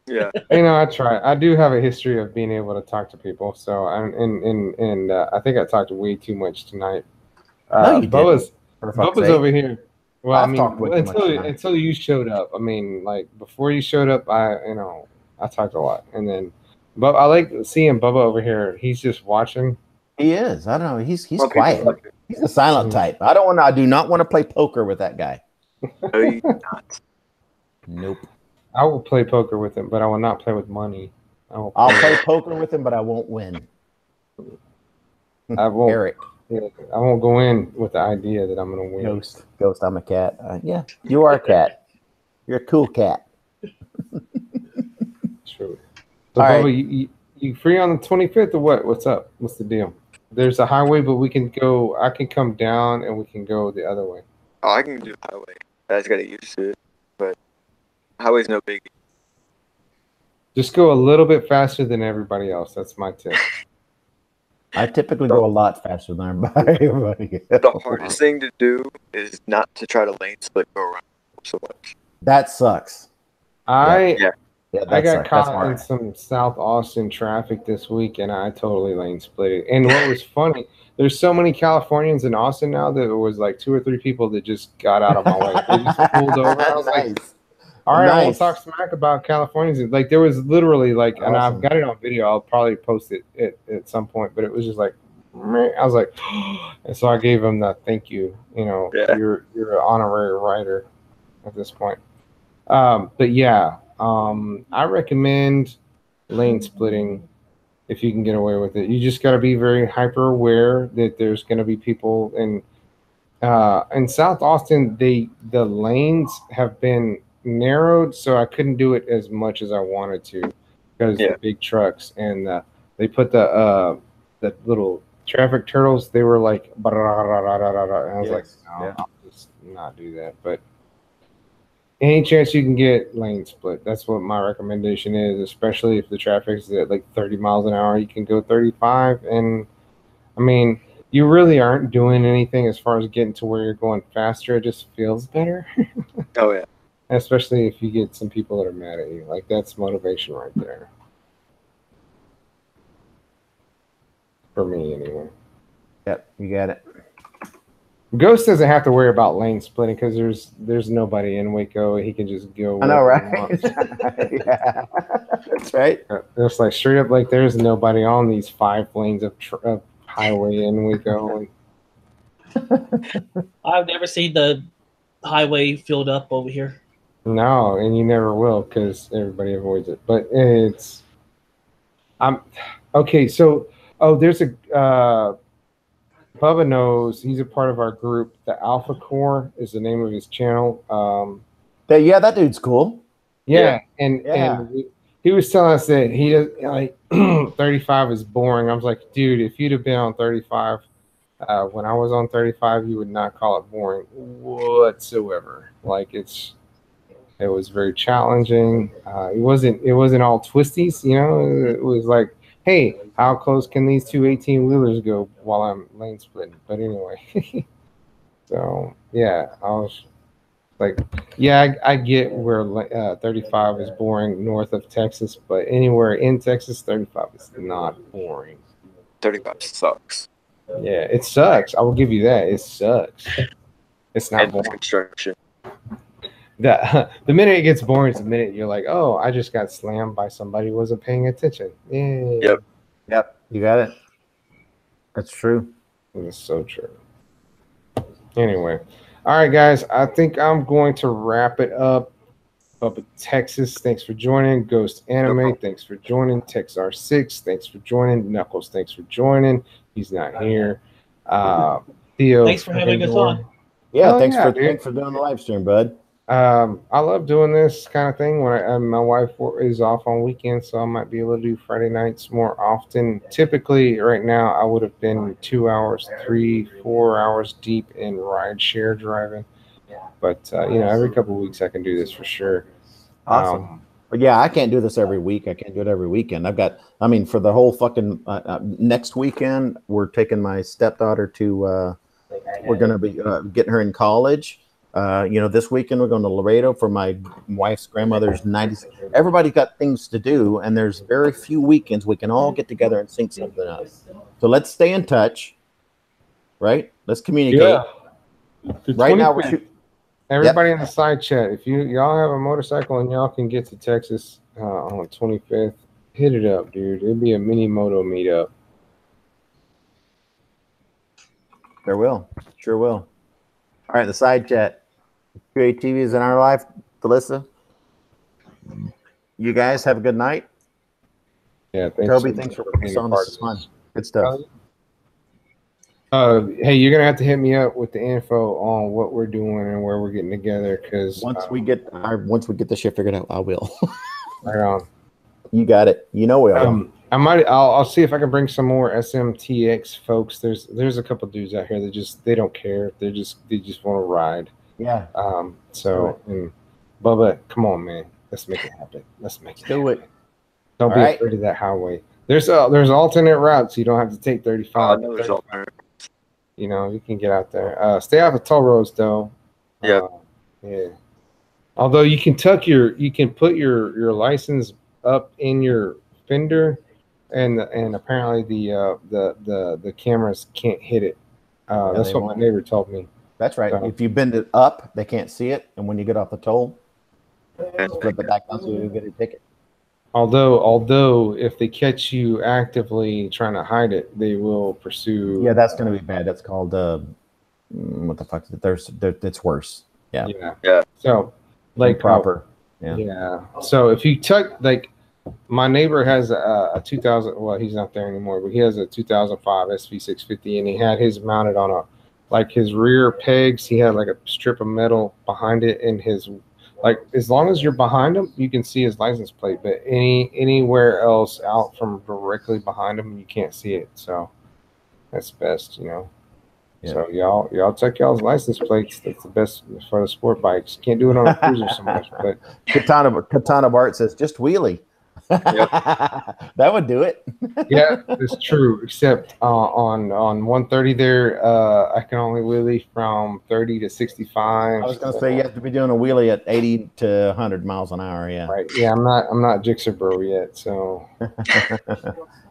Yeah.
I try. I do have a history of being able to talk to people. So I think I talked way too much tonight.
No, you didn't.
Bubba's over here. Well,
until
you showed up. I mean, like before you showed up, I talked a lot, and then, but I like seeing Bubba over here. He's just watching.
He is. I don't know. He's quiet. He's a silent type. I do not want to play poker with that guy.
No, you do not.
Nope.
I will play poker with him, but I will not play with money.
I'll play poker with him, but I won't win.
I won't.
Eric.
Yeah, I won't go in with the idea that I'm going to win.
Ghost, I'm a cat. Yeah, you are a cat. You're a cool cat.
True. So, Bubba, you free on the 25th or what? What's up? What's the deal? There's a highway, but we can go. I can come down and we can go the other way.
Oh, I can do highway. I just got to get used to it. But highway's no biggie.
Just go a little bit faster than everybody else. That's my tip.
I typically go a lot faster than everybody.
The hardest thing to do is not to try to lane split go around so much.
That sucks.
I
I
got caught in some South Austin traffic this week, and I totally lane split it. And what was funny, there's so many Californians in Austin now that it was like 2 or 3 people that just got out of my way. They just pulled over. I was like, all right, I won't talk smack about Californians. Like there was literally like, and I've got it on video. I'll probably post it at some point. But it was just like, I was like, and so I gave him the thank you. You're an honorary writer at this point. But yeah, I recommend lane splitting if you can get away with it. You just got to be very hyper aware that there's going to be people in South Austin. The lanes have been narrowed, so I couldn't do it as much as I wanted to because the big trucks and they put the little traffic turtles. They were like, and I was like, no, I'll just not do that. But Any chance you can get lane split. That's what my recommendation is, especially if the traffic is at like 30 miles an hour. You can go 35, and I mean, you really aren't doing anything as far as getting to where you're going faster. It just feels better.
Oh yeah.
Especially if you get some people that are mad at you. Like, that's motivation right there. For me, anyway.
Yep, you got it.
Ghost doesn't have to worry about lane splitting because there's nobody in Waco. He can just go.
I know, right? Yeah, that's right.
It's like straight up, like there's nobody on these 5 lanes of highway in Waco.
I've never seen the highway filled up over here.
No, and you never will because everybody avoids it. But okay. So, there's a. Bubba knows, he's a part of our group. The Alpha Core is the name of his channel.
Yeah, that dude's cool.
Yeah, and he was telling us that he does like 35 is boring. I was like, dude, if you'd have been on 35 when I was on 35, you would not call it boring whatsoever. Like it was very challenging. It wasn't all twisties, you know. It was like, hey, how close can these two 18-wheelers go while I'm lane splitting? But anyway, so yeah, I was like, yeah, I get where 35 is boring north of Texas, but anywhere in Texas, 35 is not boring.
35 sucks.
Yeah, it sucks. I will give you that. It sucks. It's not boring.
Construction.
The minute it gets boring is the minute you're like, oh, I just got slammed by somebody who wasn't paying attention. Yeah.
Yep.
You got it. That's true.
It's so true. Anyway, all right, guys. I think I'm going to wrap it up. Up in Texas, thanks for joining. Ghost Anime, thanks for joining. TexR6, thanks for joining. Knuckles, thanks for joining. He's not here. Theo,
thanks for having us on.
Yeah, thanks for doing the live stream, bud.
I love doing this kind of thing when my wife is off on weekends, so I might be able to do Friday nights more often. Typically, right now, I would have been 2 hours, 3-4 hours deep in ride share driving. But every couple of weeks I can do this for sure.
Awesome. But yeah, I can't do this every week. I can't do it every weekend. For the whole fucking next weekend, we're taking my stepdaughter to. We're going to be getting her in college. This weekend we're going to Laredo for my wife's grandmother's 90s. Everybody's got things to do, and there's very few weekends we can all get together and sync something up. So let's stay in touch, right? Let's communicate.
Yeah.
Right now we're shooting.
Everybody in the side chat, if y'all have a motorcycle and y'all can get to Texas on the 25th, hit it up, dude. It'll be a mini moto meetup.
There will. Sure will. All right, the side chat. QATV is in our life. Felissa, you guys have a good night.
Yeah, thanks.
Toby, thanks for putting us on. This is fun. Good stuff.
Hey, you're gonna have to hit me up with the info on what we're doing and where we're getting together. Because
once we get the shit figured out, I will.
Right on.
You got it. You know we are.
I'll see if I can bring some more SMTX folks. There's a couple dudes out here that they don't care. They just want to ride.
Yeah.
So, and Bubba, come on, man. Let's make it happen. Let's make it
do it.
Don't be afraid of that highway. There's alternate routes. You don't have to take 35. You can get out there. Stay off the toll roads though.
Yeah.
Yeah. Although you can put your license up in your fender, and apparently the cameras can't hit it. That's what my neighbor told me.
That's right. If you bend it up, they can't see it, and when you get off the toll, flip it back down so you get a ticket.
Although if they catch you actively trying to hide it, they will pursue.
Yeah, that's going to be bad. That's called what the fuck? It's worse. Yeah.
Yeah.
So, like
proper.
Yeah. So if you took my neighbor has a 2000. Well, he's not there anymore, but he has a 2005 SV650, and he had his mounted on his rear pegs. He had like a strip of metal behind it, and his. As long as you're behind him, you can see his license plate, but anywhere else out from directly behind him, you can't see it. So that's best,
Yeah.
So y'all check y'all's license plates. That's the best for the sport bikes. Can't do it on a cruiser so much, but
Katana Bart says just wheelie. That would do it.
yeah, it's true. Except on 130 there, I can only wheelie from 30 to 65.
I was going to say you have to be doing a wheelie at 80 to 100 miles an hour. Yeah.
Right. Yeah, I'm not Jixer bro yet. So.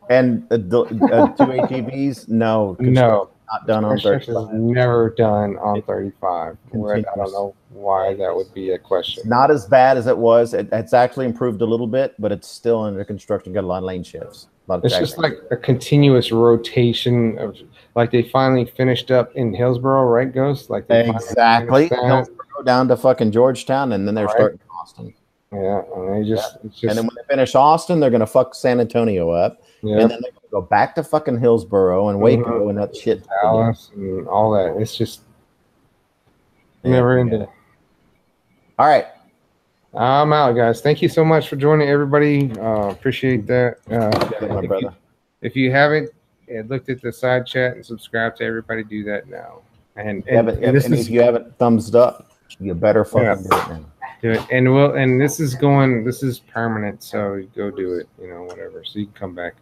And two ATVs, no.
No.
Not done on 35.
Never done on 35. I don't know why that would be a question.
It's not as bad as it was. It's actually improved a little bit, but it's still under construction. Got a lot of lane shifts.
It's just like a continuous rotation of, like they finally finished up in Hillsboro, right, Ghost? Like they
exactly Hillsboro down to fucking Georgetown, and then they're starting Austin.
Yeah, and it's just,
and then when they finish Austin, they're gonna fuck San Antonio up, and then they're gonna go back to fucking Hillsboro and Waco and that shit.
Dallas and all that. It's just never ending.
All right.
I'm out, guys. Thank you so much for joining, everybody. Appreciate that. If you haven't looked at the side chat and subscribed to everybody, do that now. And
if you haven't thumbs up, you better fucking do it now.
Do it. And this is permanent, so go do it. Whatever. So you can come back.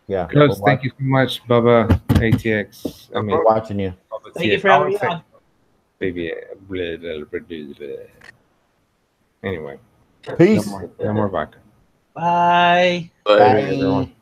Yeah.
Coach, thank you so much, Bubba ATX.
I'm watching you.
Thank you for having me on.
Baby. Anyway.
Peace.
No more vodka.
Bye.
Bye.
Everyone.